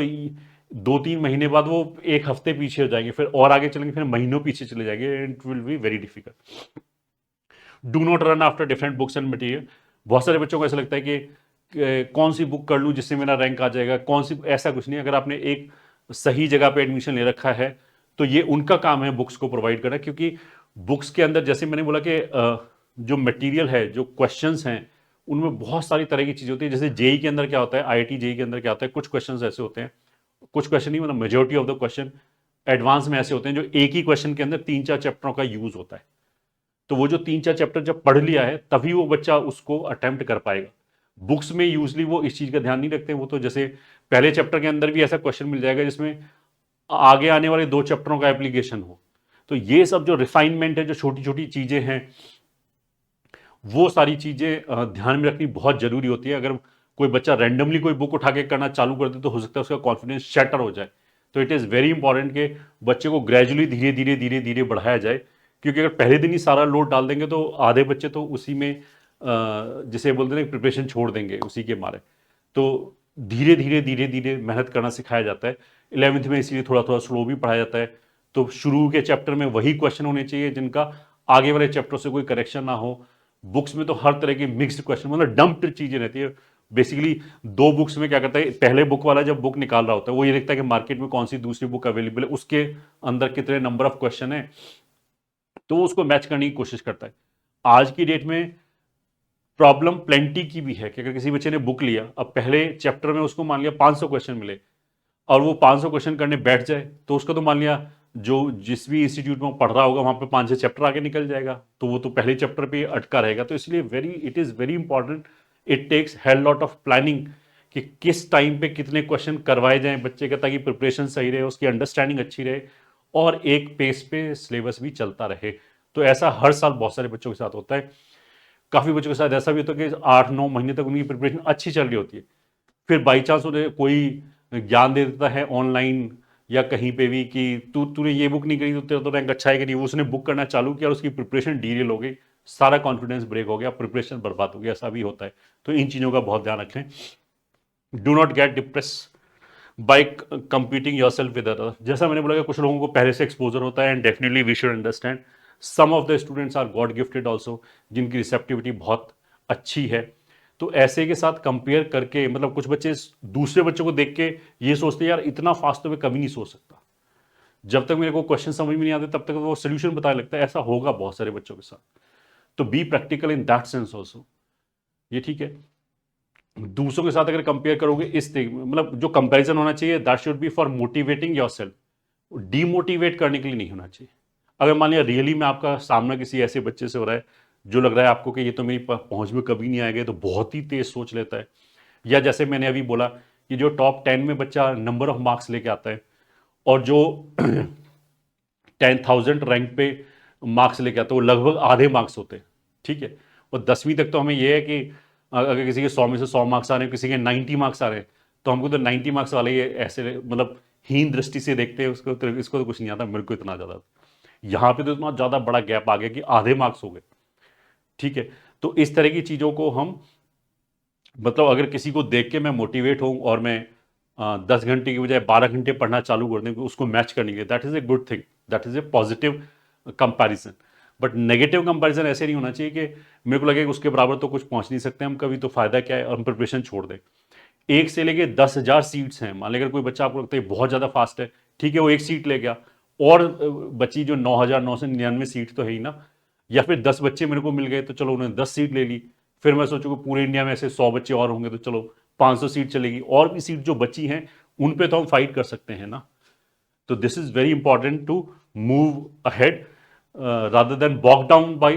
Speaker 1: 2-3 महीने बाद वो एक हफ्ते पीछे हो जाएंगे, फिर और आगे चलेंगे, फिर महीनों पीछे चले जाएंगे, it will be very difficult. Do not run after different books and material. बहुत सारे बच्चों को ऐसा लगता है कि कौन सी बुक कर लूँ जिससे मेरा रैंक आ जाएगा, कौन सी, ऐसा कुछ नहीं। अगर आपने एक सही जगह पे एडमिशन ले रखा है तो ये उनका काम है बुक्स को प्रोवाइड करना, क्योंकि बुक्स के अंदर जैसे मैंने बोला कि जो मटेरियल है, जो क्वेश्चंस हैं, उनमें बहुत सारी तरह की चीज़ें होती है। जैसे जेई के अंदर क्या होता है, आईआईटी जेई के अंदर क्या होता है, कुछ क्वेश्चंस ऐसे होते हैं, कुछ क्वेश्चन नहीं मतलब majority of the question advance में ऐसे होते हैं जो एक ही क्वेश्चन के अंदर 3-4 चैप्टरों का यूज होता है। तो वो जो 3-4 चैप्टर जब पढ़ लिया है तभी वो बच्चा उसको अटेम्प्ट कर पाएगा। बुक्स में यूजली वो इस चीज़ का ध्यान नहीं रखते। वो तो जैसे पहले चैप्टर के अंदर भी ऐसा क्वेश्चन मिल जाएगा जिसमें आगे आने वाले 2 चैप्टरों का एप्लीकेशन हो। तो ये सब जो रिफाइनमेंट है, जो छोटी छोटी चीज़ें हैं, वो सारी चीज़ें ध्यान में रखनी बहुत ज़रूरी होती है। अगर कोई बच्चा रैंडमली कोई बुक उठा के करना चालू कर दे तो हो सकता है उसका कॉन्फिडेंस शैटर हो जाए। तो इट इज़ वेरी इंपॉर्टेंट कि बच्चे को ग्रेजुअली धीरे धीरे धीरे धीरे बढ़ाया जाए, क्योंकि अगर पहले दिन ही सारा लोड डाल देंगे तो आधे बच्चे तो उसी में जिसे बोलते हैं प्रिपरेशन छोड़ देंगे उसी के मारे। तो धीरे धीरे धीरे धीरे मेहनत करना सिखाया जाता है। 11वीं में इसीलिए थोड़ा थोड़ा स्लो भी पढ़ाया जाता है। तो शुरू के चैप्टर में वही क्वेश्चन होने चाहिए जिनका आगे वाले चैप्टर से कोई करेक्शन ना हो। बुक्स में तो हर तरह की मिक्स्ड क्वेश्चन, मतलब डम्प्ड चीजें रहती है। बेसिकली 2 बुक्स में क्या करता है, पहले बुक वाला जब बुक निकाल रहा होता है वो ये देखता है कि मार्केट में कौन सी दूसरी बुक अवेलेबल है, उसके अंदर कितने नंबर ऑफ क्वेश्चन है, तो वो उसको मैच करने की कोशिश करता है। आज की डेट में प्रॉब्लम प्लेंटी की भी है कि अगर किसी बच्चे ने बुक लिया, अब पहले चैप्टर में उसको मान लिया 500 क्वेश्चन मिले और वो 500 क्वेश्चन करने बैठ जाए, तो उसका तो मान लिया जो जिस भी इंस्टीट्यूट में वो पढ़ रहा होगा वहां पे 5-6 चैप्टर आगे निकल जाएगा, तो वो तो पहले चैप्टर पे अटका रहेगा। तो इसलिए it is very important, it takes hell lot of planning कि किस टाइम पे कितने क्वेश्चन करवाए जाएं बच्चे का, ताकि प्रिपरेशन सही रहे, उसकी अंडरस्टैंडिंग अच्छी रहे और एक पेस पे सिलेबस भी चलता रहे। तो ऐसा हर साल बहुत सारे बच्चों के साथ होता है। काफ़ी बच्चों के साथ ऐसा भी होता है कि 8-9 महीने तक उनकी प्रिपरेशन अच्छी चल रही होती है, फिर बाई चांस उन्हें कोई ज्ञान दे देता है ऑनलाइन या कहीं पे भी कि तूने ये बुक नहीं करी तो तेरा तो रैंक अच्छा है कि नहीं, वो उसने बुक करना चालू किया और उसकी प्रिपरेशन डीरेल हो गई, सारा कॉन्फिडेंस ब्रेक हो गया, प्रिपरेशन बर्बाद हो गया, ऐसा भी होता है। तो इन चीज़ों का बहुत ध्यान रखें। Do not gate depress by competing your self with other. जैसा मैंने बोला कि कुछ लोगों को पहले से एक्सपोजर होता है and definitely we should understand some of the students are god gifted also, जिनकी रिसेप्टिविटी बहुत अच्छी है। तो ऐसे के साथ कंपेयर करके, मतलब कुछ बच्चे दूसरे बच्चों को देख के ये सोचते हैं यार इतना फास्ट तो मैं कभी नहीं सोच सकता, जब तक मेरे को क्वेश्चन समझ में नहीं आते तब तक वो सोल्यूशन बताने लगता है। ऐसा होगा बहुत सारे बच्चों के साथ। तो be practical in that sense also, ये ठीक है। दूसरों के साथ अगर कंपेयर करोगे मतलब जो कंपैरिजन होना चाहिए that should be for motivating yourself, demotivate करने के लिए नहीं होना चाहिए। अगर मान लिया रियली में आपका सामना किसी ऐसे बच्चे से हो रहा है जो लग रहा है आपको कि ये तो मेरी पहुंच में कभी नहीं आएगा, तो बहुत ही तेज सोच लेता है, या जैसे मैंने अभी बोला कि जो टॉप 10 में बच्चा नंबर ऑफ मार्क्स लेके आता है और जो 10,000 रैंक पे मार्क्स लेके आता है वो लगभग आधे मार्क्स होते हैं, ठीक है। और 10वीं तक तो हमें यह है कि अगर किसी के 100 में से 100 मार्क्स आ रहे हैं, किसी के 90 मार्क्स आ रहे हैं, तो हमको तो 90 मार्क्स वाले ये ऐसे मतलब हीन दृष्टि से देखते हैं उसको, तो इसको तो कुछ नहीं आता, मेरे को इतना ज़्यादा। यहाँ पे तो इतना ज़्यादा बड़ा गैप आ गया कि आधे मार्क्स हो गए, ठीक है। तो इस तरह की चीज़ों को हम, मतलब अगर किसी को देख के मैं मोटिवेट हूँ और मैं 10 घंटे की बजाय 12 घंटे पढ़ना चालू कर दें उसको मैच करने के लिए, that is a good thing, that is A positive comparison. But negative comparison ऐसे नहीं होना चाहिए कि मेरे को लगे कि उसके बराबर तो कुछ पहुंच नहीं सकते हम कभी, तो फायदा क्या है, और हम प्रिपरेशन छोड़ दें। 1 से लेके 10,000 सीट्स हैं, मान लीजिए अगर कोई बच्चा आपको लगता है बहुत ज़्यादा फास्ट है, ठीक है, वो 1 सीट ले गया और बची जो 9,999 सीट तो है ही ना, या फिर 10 बच्चे मेरे को मिल गए तो चलो उन्होंने 10 सीट ले ली, फिर मैं सोचूंगा पूरे इंडिया में ऐसे 100 बच्चे और होंगे तो चलो 500 सीट चलेगी, और भी सीट जो बची हैं उन पे तो हम फाइट कर सकते हैं ना। तो this is very important to move ahead rather than bog down by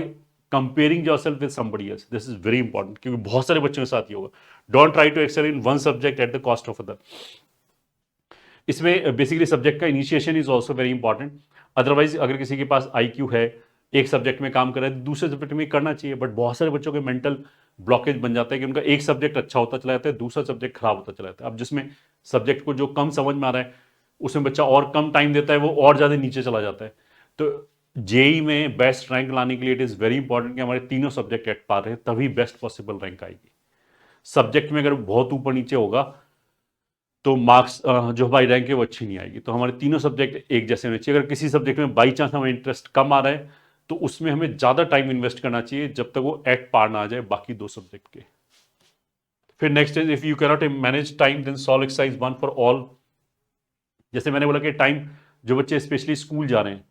Speaker 1: comparing yourself with somebody else. This is very important, क्योंकि बहुत सारे बच्चों के साथ ये होगा। Don't try to excel in one subject at the cost of other. इसमें basically subject का initiation is also very important. Otherwise अगर किसी के पास IQ है, एक सब्जेक्ट में काम कर रहा है, दूसरे सब्जेक्ट में करना चाहिए, बट बहुत सारे बच्चों के मेंटल ब्लॉकेज बन जाता है कि उनका एक सब्जेक्ट अच्छा होता चला जाता है, दूसरा सब्जेक्ट खराब होता चला जाता है। अब जिसमें सब्जेक्ट को जो कम समझ में आ रहा है उसमें बच्चा और कम टाइम देता है, वो और ज़्यादा नीचे चला जाता है। तो जेई में बेस्ट रैंक लाने के लिए इट इज़ वेरी इंपॉर्टेंट कि हमारे तीनों सब्जेक्ट एट पार रहे, तभी बेस्ट पॉसिबल रैंक आएगी। सब्जेक्ट में अगर बहुत ऊपर नीचे होगा तो मार्क्स जो हमारी रैंक है वो अच्छी नहीं आएगी। तो हमारे तीनों सब्जेक्ट एक जैसे होने चाहिए। अगर किसी सब्जेक्ट में बाई चांस हमें इंटरेस्ट कम आ रहा है तो उसमें हमें ज़्यादा टाइम इन्वेस्ट करना चाहिए जब तक वो एट पार ना आ जाए बाकी 2 सब्जेक्ट के। फिर next is if you cannot manage time then solve exercise 1 for all. जैसे मैंने बोला कि टाइम, जो बच्चे स्पेशली स्कूल जा रहे हैं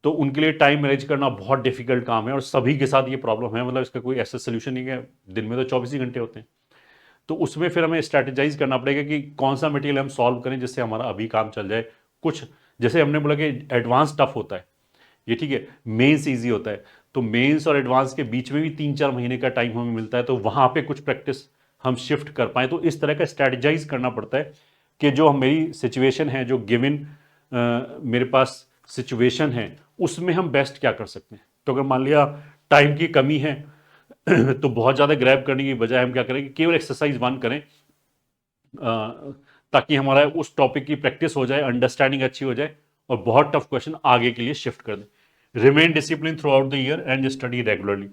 Speaker 1: तो उनके लिए टाइम मैनेज करना बहुत डिफिकल्ट काम है, और सभी के साथ ये प्रॉब्लम है, मतलब इसका कोई ऐसा सोल्यूशन नहीं है। दिन में तो 24 ही घंटे होते हैं, तो उसमें फिर हमें स्ट्रैटेजाइज करना पड़ेगा कि कौन सा मटेरियल हम सॉल्व करें जिससे हमारा अभी काम चल जाए। कुछ जैसे हमने बोला कि एडवांस टफ होता है ये, ठीक है, मेंस ईजी होता है, तो मेंस और एडवांस के बीच में भी 3-4 महीने का टाइम हमें मिलता है, तो वहां पे कुछ प्रैक्टिस हम शिफ्ट कर पाए। तो इस तरह का स्ट्रैटेजाइज करना पड़ता है कि जो मेरी सिचुएशन है, जो गिवन मेरे पास सिचुएशन है, उसमें हम बेस्ट क्या कर सकते हैं। तो अगर मान लिया टाइम की कमी है तो बहुत ज़्यादा ग्रैब करने की बजाय हम क्या करें कि केवल एक्सरसाइज 1 करें, ताकि हमारा उस टॉपिक की प्रैक्टिस हो जाए, अंडरस्टैंडिंग अच्छी हो जाए, और बहुत टफ क्वेश्चन आगे के लिए शिफ्ट कर दें। Remain discipline through out the year and study regularly.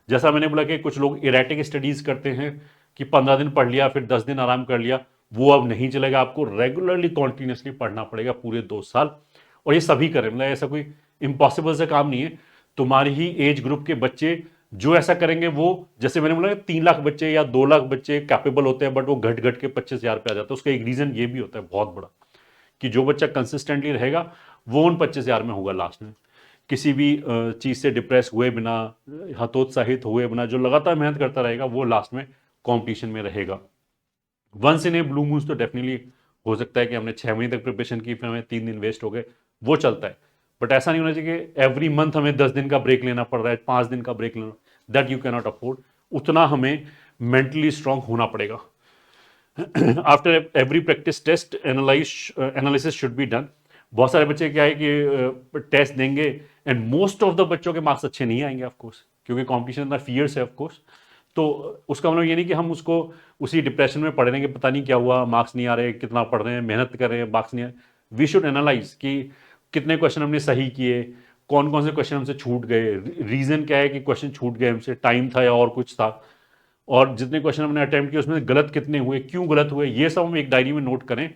Speaker 1: जैसा मैंने बोला कि कुछ लोग इरेटिक स्टडीज करते हैं कि 15 दिन पढ़ लिया फिर 10 दिन आराम कर लिया, वो अब नहीं चलेगा। आपको रेगुलरली कॉन्टिन्यूसली पढ़ना पड़ेगा पूरे 2 साल, और ये सभी करें, मतलब ऐसा कोई इम्पॉसिबल सा काम नहीं है। तुम्हारी ही एज ग्रुप के बच्चे जो ऐसा करेंगे, वो जैसे मैंने बोला 3 लाख बच्चे या 2 लाख बच्चे कैपेबल होते हैं, बट वो घट घट के 25,000 पे आ जाता है। उसका एक रीजन ये भी होता है बहुत बड़ा, कि जो बच्चा कंसिस्टेंटली रहेगा वो उन 25,000 में होगा लास्ट में, किसी भी चीज से डिप्रेस हुए बिना, हतोत्साहित हुए बिना, जो लगातार मेहनत करता रहेगा वो लास्ट में कॉम्पिटिशन में रहेगा। Once in a blue moon तो डेफिनेटली हो सकता है कि हमने 6 महीने तक प्रिपरेशन की, फिर हमें 3 दिन वेस्ट हो गए, वो चलता है। बट ऐसा नहीं होना चाहिए कि एवरी मंथ हमें 10 दिन का ब्रेक लेना पड़ रहा है, 5 दिन का ब्रेक लेना, that you can not afford. उतना हमें मेंटली स्ट्रांग होना पड़ेगा। After every practice test analysis should be done. बहुत सारे बच्चे क्या है कि टेस्ट देंगे एंड मोस्ट ऑफ द बच्चों के मार्क्स अच्छे नहीं आएंगे ऑफकोर्स, क्योंकि कॉम्पिटिशन इतना फियर्स है ऑफकोर्स। तो उसका मतलब ये नहीं कि हम उसको उसी डिप्रेशन में पढ़ रहे हैं कि पता नहीं क्या हुआ, मार्क्स नहीं आ रहे, कितना पढ़ रहे हैं, मेहनत कर रहे हैं, मार्क्स नहीं आ रहे। वी शुड एनालाइज कि कितने क्वेश्चन हमने सही किए, कौन कौन से क्वेश्चन हमसे छूट गए, रीजन क्या है कि क्वेश्चन छूट गए हमसे, टाइम था या और कुछ था, और जितने क्वेश्चन हमने अटेम्प्ट किए उसमें गलत कितने हुए, क्यों गलत हुए, ये सब हम एक डायरी में नोट करें।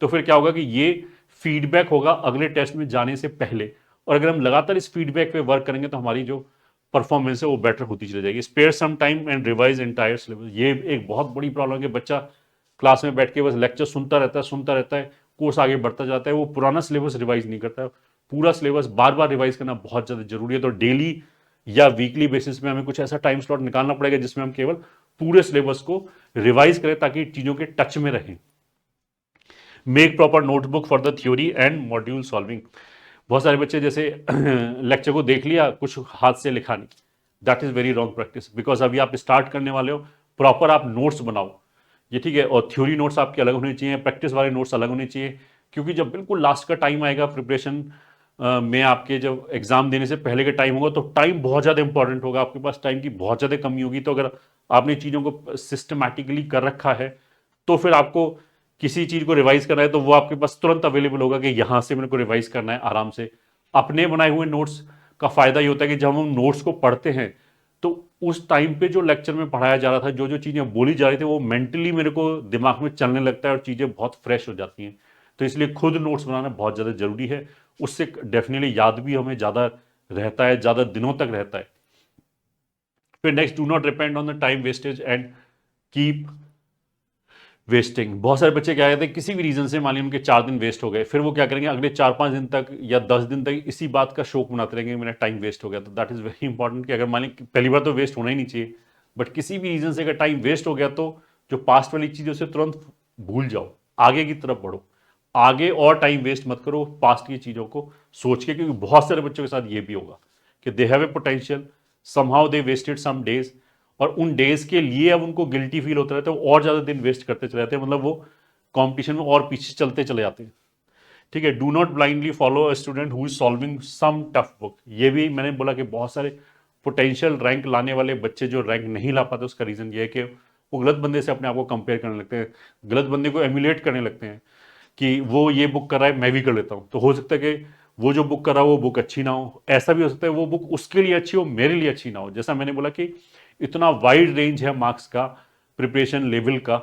Speaker 1: तो फिर क्या होगा कि ये फीडबैक होगा अगले टेस्ट में जाने से पहले, और अगर हम लगातार इस फीडबैक पे वर्क करेंगे तो हमारी जो परफॉर्मेंस है वो बेटर होती चली जाएगी। Spare some time and revise entire syllabus, ये एक बहुत बड़ी प्रॉब्लम है कि बच्चा क्लास में बैठ के बस लेक्चर सुनता रहता है, कोर्स आगे बढ़ता जाता है, वो पुराना सिलेबस रिवाइज नहीं करता है। पूरा सिलेबस बार बार रिवाइज करना बहुत ज़्यादा जरूरी है। तो डेली या वीकली बेसिस में हमें कुछ ऐसा टाइम स्लॉट निकालना पड़ेगा जिसमें हम केवल पूरे सिलेबस को रिवाइज करें, ताकि चीज़ों के टच में रहें। Make proper notebook for the theory and module solving. बहुत सारे बच्चे जैसे लेक्चर को देख लिया, कुछ हाथ से लिखा नहीं, that is very wrong practice, because अभी आप स्टार्ट करने वाले हो। प्रॉपर आप नोट्स बनाओ, ये ठीक है, और थ्योरी नोट्स आपके अलग होने चाहिए, प्रैक्टिस वाले नोट्स अलग होने चाहिए, क्योंकि जब बिल्कुल लास्ट का टाइम आएगा प्रिपरेशन में, आपके जब एग्जाम देने से पहले का टाइम होगा, तो टाइम बहुत ज़्यादा इंपॉर्टेंट होगा, आपके पास टाइम की बहुत ज़्यादा कमी होगी। तो अगर आपने चीज़ों को सिस्टमैटिकली कर रखा है, तो फिर आपको किसी चीज़ को रिवाइज करना है तो वो आपके पास तुरंत अवेलेबल होगा कि यहाँ से मेरे को रिवाइज करना है आराम से। अपने बनाए हुए नोट्स का फायदा ये होता है कि जब हम नोट्स को पढ़ते हैं तो उस टाइम पे जो लेक्चर में पढ़ाया जा रहा था, जो जो चीज़ें बोली जा रही थी, वो मेंटली मेरे को दिमाग में चलने लगता है और चीज़ें बहुत फ्रेश हो जाती हैं। तो इसलिए खुद नोट्स बनाना बहुत ज़्यादा जरूरी है, उससे डेफिनेटली याद भी हमें ज़्यादा रहता है, ज़्यादा दिनों तक रहता है। फिर next, do not depend on the time wastage and keep wasting. बहुत सारे बच्चे क्या कहते हैं, किसी भी रीजन से मान लीजिए उनके 4 दिन वेस्ट हो गए, फिर वो क्या करेंगे अगले 4-5 दिन तक या 10 दिन तक इसी बात का शौक मनाते रहेंगे मेरा टाइम वेस्ट हो गया। तो दैट इज वेरी इंपॉर्टेंट कि अगर मान लीजिए पहली बार तो वेस्ट होना ही नहीं चाहिए, बट किसी भी रीजन से अगर टाइम वेस्ट हो गया तो जो पास्ट वाली चीज़ों से तुरंत भूल जाओ, आगे की तरफ बढ़ो, आगे और टाइम वेस्ट मत करो पास्ट की चीज़ों को सोच के, क्योंकि बहुत सारे बच्चों के साथ ये भी होगा कि they have a potential, somehow they wasted some days, और उन डेज के लिए अब उनको गिल्टी फील होता रहता है, और ज़्यादा दिन वेस्ट करते चले जाते हैं, मतलब वो कंपटीशन में और पीछे चलते चले जाते हैं। ठीक है, do not blindly follow a student who is solving some tough book. ये भी मैंने बोला कि बहुत सारे पोटेंशियल रैंक लाने वाले बच्चे जो रैंक नहीं ला पाते, उसका रीज़न ये है कि वो गलत बंदे से अपने आप को कंपेयर करने लगते हैं, गलत बंदे को एमुलेट करने लगते हैं कि वो ये बुक कर रहा है मैं भी कर लेता हूँ। तो हो सकता है कि वो जो बुक कर रहा है वो बुक अच्छी ना हो, ऐसा भी हो सकता है वो बुक उसके लिए अच्छी हो, मेरे लिए अच्छी ना हो। जैसा मैंने बोला कि इतना वाइड रेंज है मार्क्स का, प्रिपरेशन लेवल का,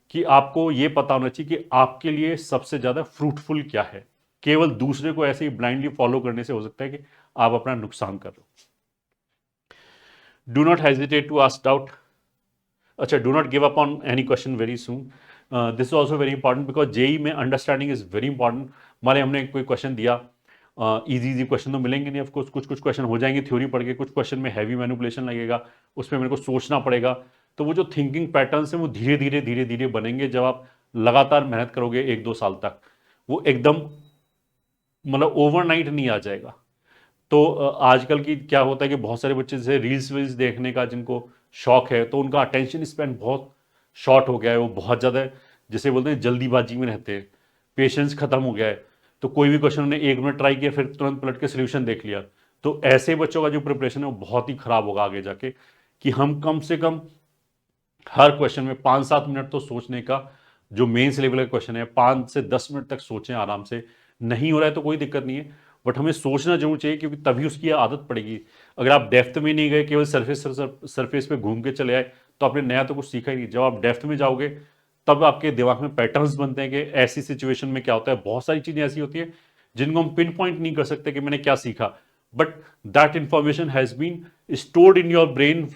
Speaker 1: कि आपको ये पता होना चाहिए कि आपके लिए सबसे ज़्यादा फ्रूटफुल क्या है। केवल दूसरे को ऐसे ही ब्लाइंडली फॉलो करने से हो सकता है कि आप अपना नुकसान कर रहे हो। Do not hesitate to ask doubt. अच्छा, do not give up on any question very soon, this is also very important because JEE में अंडरस्टैंडिंग इज वेरी इंपॉर्टेंट। मान लिया हमने कोई क्वेश्चन दिया, इजी क्वेश्चन तो मिलेंगे नहीं, ऑफकोर्स कुछ कुछ क्वेश्चन हो जाएंगे थ्योरी पढ़ के, कुछ क्वेश्चन में हैवी मैनिपुलेशन लगेगा, उसमें मेरे को सोचना पड़ेगा। तो वो जो थिंकिंग पैटर्न्स हैं वो धीरे धीरे धीरे धीरे बनेंगे जब आप लगातार मेहनत करोगे 1-2 साल तक। वो एकदम मतलब ओवरनाइट नहीं आ जाएगा। तो आजकल की क्या होता है कि बहुत सारे बच्चे जैसे रील्स वील्स देखने का जिनको शौक है, तो उनका अटेंशन स्पैन बहुत शॉर्ट हो गया है, वो बहुत ज़्यादा जैसे बोलते हैं जल्दीबाजी में रहते हैं, पेशेंस खत्म हो गया है। तो कोई भी क्वेश्चन उन्होंने 1 मिनट ट्राई किया फिर तुरंत पलट के सोल्यूशन देख लिया। तो ऐसे बच्चों का जो प्रिपरेशन है वो बहुत ही खराब होगा आगे जाके, कि हम कम से कम हर क्वेश्चन में 5-7 मिनट तो सोचने का, जो मेंस लेवल का क्वेश्चन है 5 से 10 मिनट तक सोचें आराम से। नहीं हो रहा है तो कोई दिक्कत नहीं है, बट हमें सोचना जरूर चाहिए क्योंकि तभी उसकी आदत पड़ेगी। अगर आप डेप्थ में नहीं गए, केवल सरफेस पे घूम के चले आए, तो आपने नया तो कुछ सीखा ही नहीं। जब आप डेप्थ में जाओगे तब आपके दिमाग में पैटर्न्स बनते हैं कि ऐसी सिचुएशन में क्या होता है। बहुत सारी चीजें ऐसी होती है जिनको हम पिन पॉइंट नहीं कर सकते कि मैंने क्या सीखा, but that information has been stored in your brain,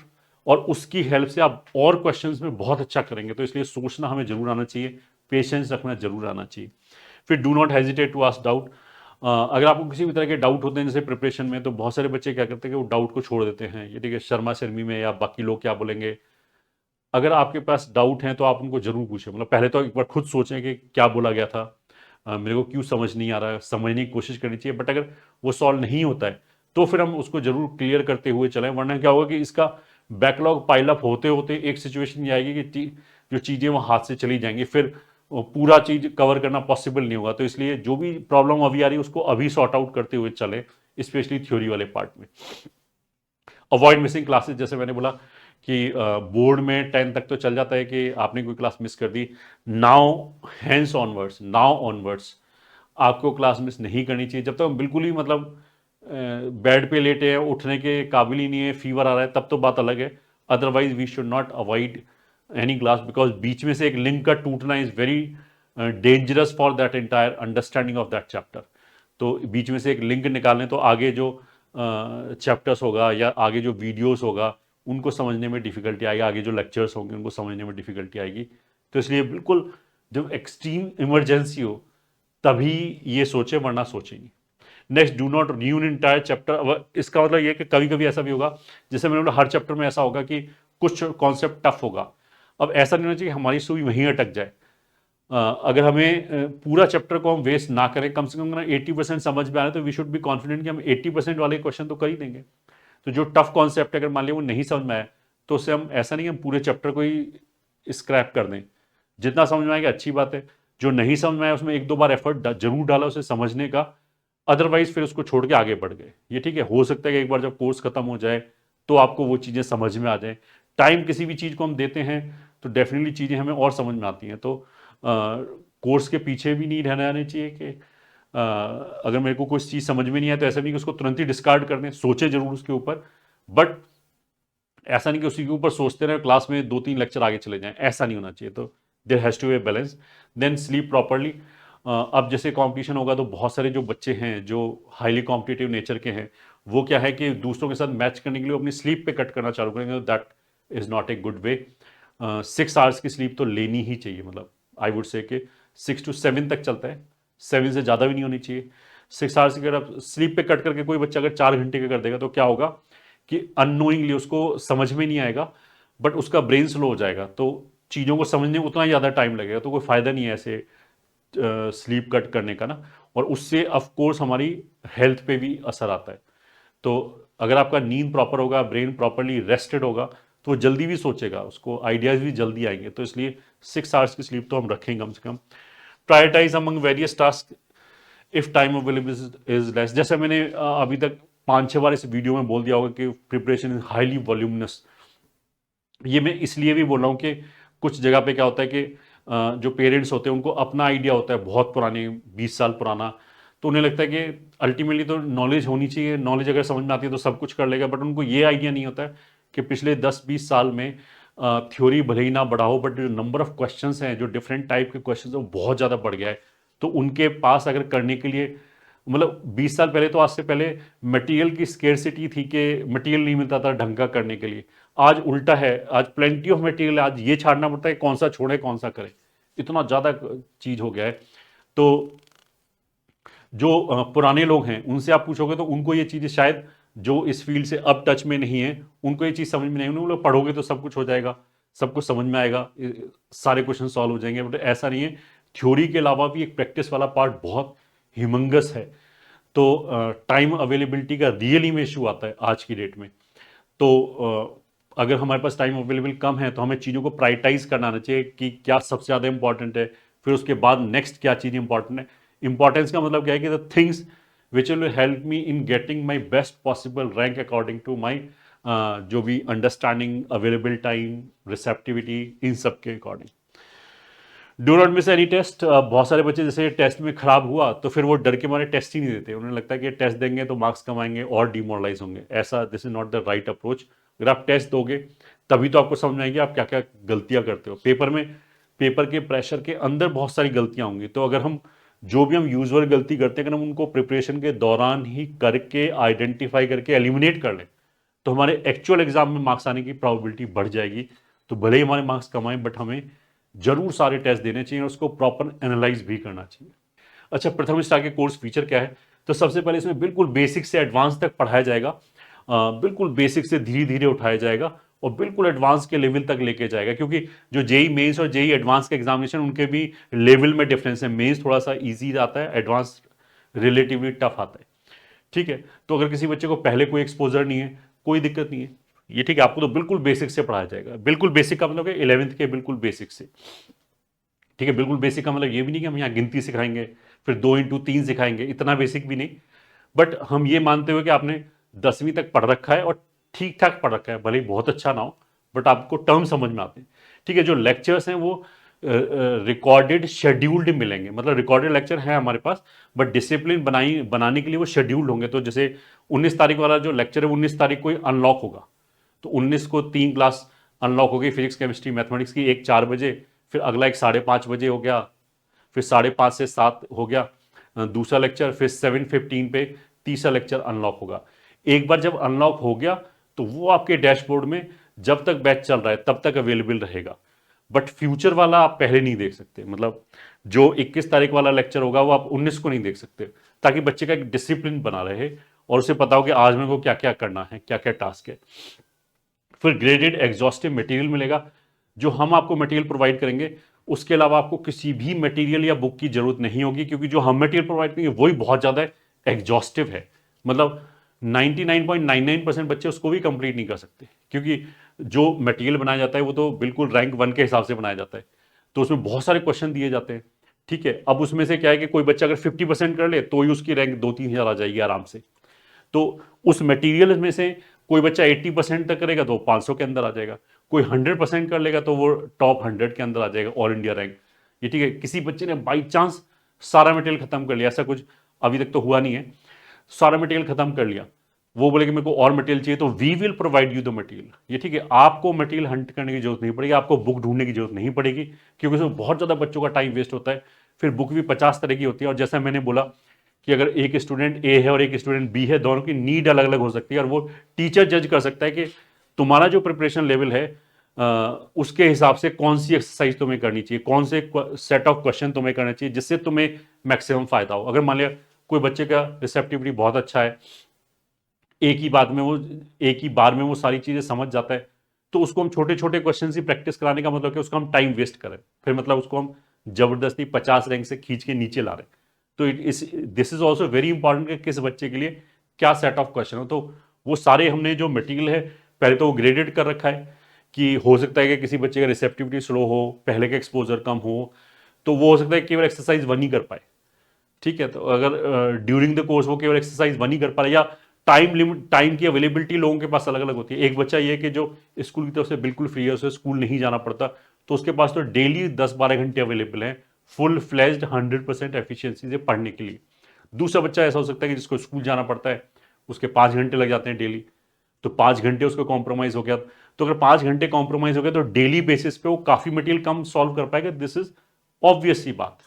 Speaker 1: और उसकी हेल्प से आप और क्वेश्चंस में बहुत अच्छा करेंगे। तो इसलिए सोचना हमें जरूर आना चाहिए, पेशेंस रखना जरूर आना चाहिए। फिर do not hesitate to ask doubt. अगर आपको किसी भी तरह के डाउट होते हैं जैसे प्रिपरेशन में, तो बहुत सारे बच्चे क्या करते हैं कि वो डाउट को छोड़ देते हैं, ये ठीक है, शर्मा शर्मी में, या बाकी लोग क्या बोलेंगे। अगर आपके पास डाउट है तो आप उनको जरूर पूछें। मतलब पहले तो एक बार खुद सोचें कि क्या बोला गया था, मेरे को क्यों समझ नहीं आ रहा है, समझने की कोशिश करनी चाहिए। बट अगर वो सॉल्व नहीं होता है तो फिर हम उसको जरूर क्लियर करते हुए चलें, वरना क्या होगा कि इसका बैकलॉग पाइलअप होते होते एक सिचुएशन ये आएगी कि जो चीज़ें वो हाथ से चली जाएंगी, फिर वो पूरा चीज़ कवर करना पॉसिबल नहीं होगा। तो इसलिए जो भी प्रॉब्लम अभी आ रही है उसको अभी सॉर्ट आउट करते हुए चले, स्पेशली थ्योरी वाले पार्ट में। अवॉइड मिसिंग क्लासेस, जैसे मैंने बोला कि बोर्ड में 10 तक तो चल जाता है कि आपने कोई क्लास मिस कर दी। नाउ ऑनवर्ड्स आपको क्लास मिस नहीं करनी चाहिए। जब तक हम बिल्कुल ही मतलब बेड पे लेटे हैं, उठने के काबिल ही नहीं है, फीवर आ रहा है, तब तो बात अलग है। Otherwise we should not avoid any class, because बीच में से एक लिंक का टूटना is very dangerous for that entire understanding of that chapter. तो बीच में से एक लिंक निकालने तो आगे जो चैप्टर्स होगा या आगे जो वीडियोस होगा उनको समझने में डिफिकल्टी आएगी, आगे जो लेक्चर्स होंगे उनको समझने में डिफिकल्टी आएगी। तो इसलिए बिल्कुल जब एक्सट्रीम इमरजेंसी हो तभी ये सोचे, वरना सोचे नहीं। Next, do not review entire chapter. अब इसका मतलब ये कि कभी कभी ऐसा भी होगा, जैसे मैंने बोला हर चैप्टर में ऐसा होगा कि कुछ कॉन्सेप्ट टफ होगा। अब ऐसा नहीं होना चाहिए हमारी सुई वहीं अटक जाए। अगर हमें पूरा चैप्टर को हम वेस्ट ना करें, कम से कम 80% समझ में आ रहा है, तो वी शुड बी कॉन्फिडेंट कि हम 80% वाले क्वेश्चन तो कर ही देंगे। तो जो टफ कॉन्सेप्ट अगर मान लिया वो नहीं समझ में आया, तो उससे हम ऐसा नहीं हम पूरे चैप्टर को ही स्क्रैप कर दें। जितना समझ में आएगा अच्छी बात है, जो नहीं समझ में आया उसमें 1-2 बार एफर्ट जरूर डाला उसे समझने का, अदरवाइज फिर उसको छोड़ के आगे बढ़ गए। ये ठीक है, हो सकता है कि एक बार जब कोर्स खत्म हो जाए तो आपको वो चीज़ें समझ में आ जाए। टाइम किसी भी चीज़ को हम देते हैं तो डेफिनेटली चीज़ें हमें और समझ में आती हैं। तो कोर्स के पीछे भी नहीं रहना आना चाहिए कि अगर मेरे को कुछ चीज़ समझ में नहीं आए तो ऐसा नहीं कि उसको तुरंत ही डिस्कार्ड कर दें, सोचे जरूर उसके ऊपर। बट ऐसा नहीं कि उसी के ऊपर सोचते रहे क्लास में 2-3 लेक्चर आगे चले जाएं, ऐसा नहीं होना चाहिए। तो there has to be a balance. Then sleep properly. अब जैसे कंपटीशन होगा तो बहुत सारे जो बच्चे हैं जो हाईली कॉम्पिटिटिव नेचर के हैं, वो क्या है कि दूसरों के साथ मैच करने के लिए अपनी स्लीप पे कट करना चालू करेंगे। That is not a good way. 6 hours की स्लीप तो लेनी ही चाहिए। मतलब आई वुड से कि 6 to 7 तक चलता है, 7 से ज़्यादा भी नहीं होनी चाहिए। 6 आवर्स की अगर आप स्लीप पे कट करके कोई बच्चा अगर 4 घंटे का कर देगा तो क्या होगा कि अननोइंगली उसको समझ में नहीं आएगा, बट उसका ब्रेन स्लो हो जाएगा, तो चीज़ों को समझने में उतना ही ज़्यादा टाइम लगेगा। तो कोई फ़ायदा नहीं है ऐसे स्लीप कट करने का ना, और उससे ऑफ कोर्स हमारी हेल्थ पे भी असर आता है। तो अगर आपका नींद प्रॉपर होगा, ब्रेन प्रॉपरली रेस्टेड होगा, तो वो जल्दी भी सोचेगा, उसको आइडियाज़ भी जल्दी आएंगे। तो इसलिए 6 आवर्स की स्लीप तो हम रखें कम से कम। Prioritize among various task if time available is less. जैसे मैंने अभी तक 5-6 बार इस वीडियो में बोल दिया होगा कि प्रिपरेशन इज हाईली वॉल्यूमिनस। ये मैं इसलिए भी बोल रहा हूँ कि कुछ जगह पे क्या होता है कि जो पेरेंट्स होते हैं उनको अपना आइडिया होता है बहुत पुराने 20 साल पुराना, तो उन्हें लगता है कि अल्टीमेटली तो नॉलेज होनी चाहिए, नॉलेज अगर समझ में आती है तो सब कुछ कर लेगा। बट उनको ये आइडिया नहीं होता है कि पिछले 10-20 साल में थ्योरी भले ही ना बढ़ा हो, बट जो नंबर ऑफ क्वेश्चंस हैं, जो डिफरेंट टाइप के क्वेश्चंस हैं, वो बहुत ज़्यादा बढ़ गया है। तो उनके पास अगर करने के लिए मतलब 20 साल पहले तो, आज से पहले मटेरियल की स्केर्सिटी थी कि मटेरियल नहीं मिलता था ढंग का करने के लिए। आज उल्टा है, आज प्लेंटी ऑफ मटेरियल, आज ये छाड़ना पड़ता है कौन सा छोड़े कौन सा करे, इतना ज़्यादा चीज़ हो गया है। तो जो पुराने लोग हैं उनसे आप पूछोगे तो उनको ये चीज़ें शायद, जो इस फील्ड से अब टच में नहीं है, उनको ये चीज़ समझ में नहीं, उन्होंने बोला पढ़ोगे तो सब कुछ हो जाएगा, सब कुछ समझ में आएगा, सारे क्वेश्चन सॉल्व हो जाएंगे, बट ऐसा नहीं है। थ्योरी के अलावा भी एक प्रैक्टिस वाला पार्ट बहुत ह्यूमंगस है। तो टाइम अवेलेबिलिटी का रियली में इशू आता है आज की डेट में। तो अगर हमारे पास टाइम अवेलेबल कम है तो हमें चीज़ों को प्रायोरिटाइज करना आना चाहिए कि क्या सबसे ज़्यादा इंपॉर्टेंट है, फिर उसके बाद नेक्स्ट क्या चीज़ इंपॉर्टेंट है। इंपॉर्टेंस का मतलब क्या है कि the things which will help me in getting my best possible rank according to my जो भी अंडरस्टैंडिंग, अवेलेबल टाइम, रिसेप्टिविटी, इन सब के according. Do not miss any test. बहुत सारे बच्चे जैसे टेस्ट में खराब हुआ तो फिर वो डर के मारे टेस्ट ही नहीं देते, उन्हें लगता है कि टेस्ट देंगे तो मार्क्स कमाएंगे और डिमोरलाइज होंगे। ऐसा, this is not the right approach. अगर आप टेस्ट दोगे तभी तो आपको समझ में आएगी आप क्या क्या गलतियां करते हो पेपर में। पेपर के प्रेशर के अंदर बहुत सारी गलतियां होंगी, तो अगर हम जो भी हम यूजुअल गलती करते हैं अगर हम उनको प्रिपरेशन के दौरान ही करके आइडेंटिफाई करके एलिमिनेट कर लें तो हमारे एक्चुअल एग्जाम में मार्क्स आने की प्रोबेबिलिटी बढ़ जाएगी। तो भले ही हमारे मार्क्स कमाएं बट हमें जरूर सारे टेस्ट देने चाहिए और उसको प्रॉपर एनालाइज भी करना चाहिए। अच्छा, प्रथम स्टार के कोर्स फीचर क्या है? तो सबसे पहले इसमें बिल्कुल बेसिक से एडवांस तक पढ़ाया जाएगा। बिल्कुल बेसिक से धीरे धीरे उठाया जाएगा और बिल्कुल एडवांस के लेवल तक लेके जाएगा, क्योंकि जो जेई मेंस और जेई एडवांस के एग्जामिनेशन उनके भी लेवल में डिफरेंस है। मेंस थोड़ा सा इजी आता है, एडवांस रिलेटिवली टफ आता है। ठीक है, तो अगर किसी बच्चे को पहले कोई एक्सपोजर नहीं है, कोई दिक्कत नहीं है, ये ठीक है, आपको तो बिल्कुल बेसिक से पढ़ाया जाएगा। बिल्कुल बेसिक का मतलब है 11वीं के बिल्कुल बेसिक से। ठीक है, बिल्कुल बेसिक का मतलब ये भी नहीं कि हम यहाँ गिनती सिखाएंगे फिर 2 इंटू 3 सिखाएंगे, इतना बेसिक भी नहीं। बट हम ये मानते हुए कि आपने 10वीं तक पढ़ रखा है और ठीक ठाक पढ़ रखा है, भले ही बहुत अच्छा ना हो बट आपको टर्म समझ में आते हैं। ठीक है, जो लेक्चर्स हैं वो रिकॉर्डेड शेड्यूल्ड मिलेंगे, मतलब रिकॉर्डेड लेक्चर है हमारे पास बट डिसिप्लिन बनाने के लिए वो शेड्यूल्ड होंगे। तो जैसे 19 तारीख वाला जो लेक्चर है 19 तारीख को अनलॉक होगा, तो 19 को 3 क्लास अनलॉक हो गई, फिजिक्स केमिस्ट्री मैथमेटिक्स की, एक 4 बजे, फिर अगला एक 5:30 बजे हो गया, फिर 5:30 से 7 हो गया दूसरा लेक्चर, फिर 7:15 पे तीसरा लेक्चर अनलॉक होगा। एक बार जब अनलॉक हो गया तो वो आपके डैशबोर्ड में जब तक बैच चल रहा है तब तक अवेलेबल रहेगा। बट फ्यूचर वाला आप पहले नहीं देख सकते, मतलब जो 21 तारीख वाला लेक्चर होगा वो आप 19 को नहीं देख सकते, ताकि बच्चे का एक डिसिप्लिन बना रहे और उसे पता हो कि आज मेरे को क्या क्या करना है, क्या क्या टास्क है। फिर ग्रेडेड एग्जॉस्टिव मटेरियल मिलेगा, जो हम आपको मटेरियल प्रोवाइड करेंगे उसके अलावा आपको किसी भी मटेरियल या बुक की जरूरत नहीं होगी, क्योंकि जो हम मटेरियल प्रोवाइड करेंगे वही बहुत ज़्यादा एग्जॉस्टिव है। मतलब 99.99% बच्चे उसको भी कंप्लीट नहीं कर सकते, क्योंकि जो मटेरियल बनाया जाता है वो तो बिल्कुल रैंक 1 के हिसाब से बनाया जाता है, तो उसमें बहुत सारे क्वेश्चन दिए जाते हैं। ठीक है, अब उसमें से क्या है कि कोई बच्चा अगर 50% कर ले तो ही उसकी रैंक 2-3 हज़ार आ जाएगी आराम से। तो उस मटेरियल में से कोई बच्चा 80% तक करेगा तो 500 के अंदर आ जाएगा, कोई 100% कर लेगा तो वो टॉप 100 के अंदर आ जाएगा, ऑल इंडिया रैंक। ये ठीक है, किसी बच्चे ने बाई चांस सारा मटेरियल खत्म कर लिया, ऐसा कुछ अभी तक तो हुआ नहीं है, सारा मटेरियल खत्म कर लिया, वो बोले कि मेरे को और मटेरियल चाहिए, तो we will provide you the material. ये ठीक है, आपको मटेरियल हंट करने की जरूरत नहीं पड़ेगी, आपको बुक ढूंढने की जरूरत नहीं पड़ेगी, क्योंकि उसमें बहुत ज़्यादा बच्चों का टाइम वेस्ट होता है। फिर बुक भी 50 तरह की होती है, और जैसा मैंने बोला कि अगर एक स्टूडेंट ए है और एक स्टूडेंट बी है, दोनों की नीड अलग अलग हो सकती है, और वो टीचर जज कर सकता है कि तुम्हारा जो प्रिपरेशन लेवल है उसके हिसाब से कौन सी एक्सरसाइज तुम्हें करनी चाहिए, कौन से सेट ऑफ क्वेश्चन तुम्हें करना चाहिए जिससे तुम्हें मैक्सिमम फायदा हो। अगर मान लिया कोई बच्चे का रिसेप्टिविटी बहुत अच्छा है, एक ही बार में वो सारी चीजें समझ जाता है, तो उसको हम छोटे छोटे क्वेश्चन ही प्रैक्टिस कराने का मतलब कि उसका हम टाइम वेस्ट करें, फिर मतलब उसको हम जबरदस्ती 50 रैंक से खींच के नीचे ला रहे हैं। तो this is also very important कि किस बच्चे के लिए क्या सेट ऑफ क्वेश्चन हो। तो वो सारे हमने जो मटेरियल है पहले तो वो ग्रेडेड कर रखा है, कि हो सकता है कि किसी बच्चे का रिसेप्टिविटी स्लो हो, पहले का एक्सपोजर कम हो, तो वो हो सकता है केवल एक्सरसाइज 1 ही कर पाए। ठीक है, तो अगर ड्यूरिंग द कोर्स वो केवल एक्सरसाइज 1 ही कर पा रहा है, या टाइम की अवेलेबिलिटी लोगों के पास अलग अलग होती है। एक बच्चा ये कि जो स्कूल की तरफ से बिल्कुल फ्री है, उसे स्कूल नहीं जाना पड़ता, तो उसके पास तो डेली 10-12 घंटे अवेलेबल है फुल फ्लेज्ड 100% एफिशिएंसी से पढ़ने के लिए। दूसरा बच्चा ऐसा हो सकता है कि जिसको स्कूल जाना पड़ता है, उसके 5 घंटे लग जाते हैं डेली, तो 5 घंटे उसको कॉम्प्रोमाइज हो गया। तो अगर 5 घंटे कॉम्प्रोमाइज हो गया तो डेली बेसिस पे वो काफी मटेरियल कम सॉल्व कर पाएगा, दिस इज ऑब्वियस सी बात।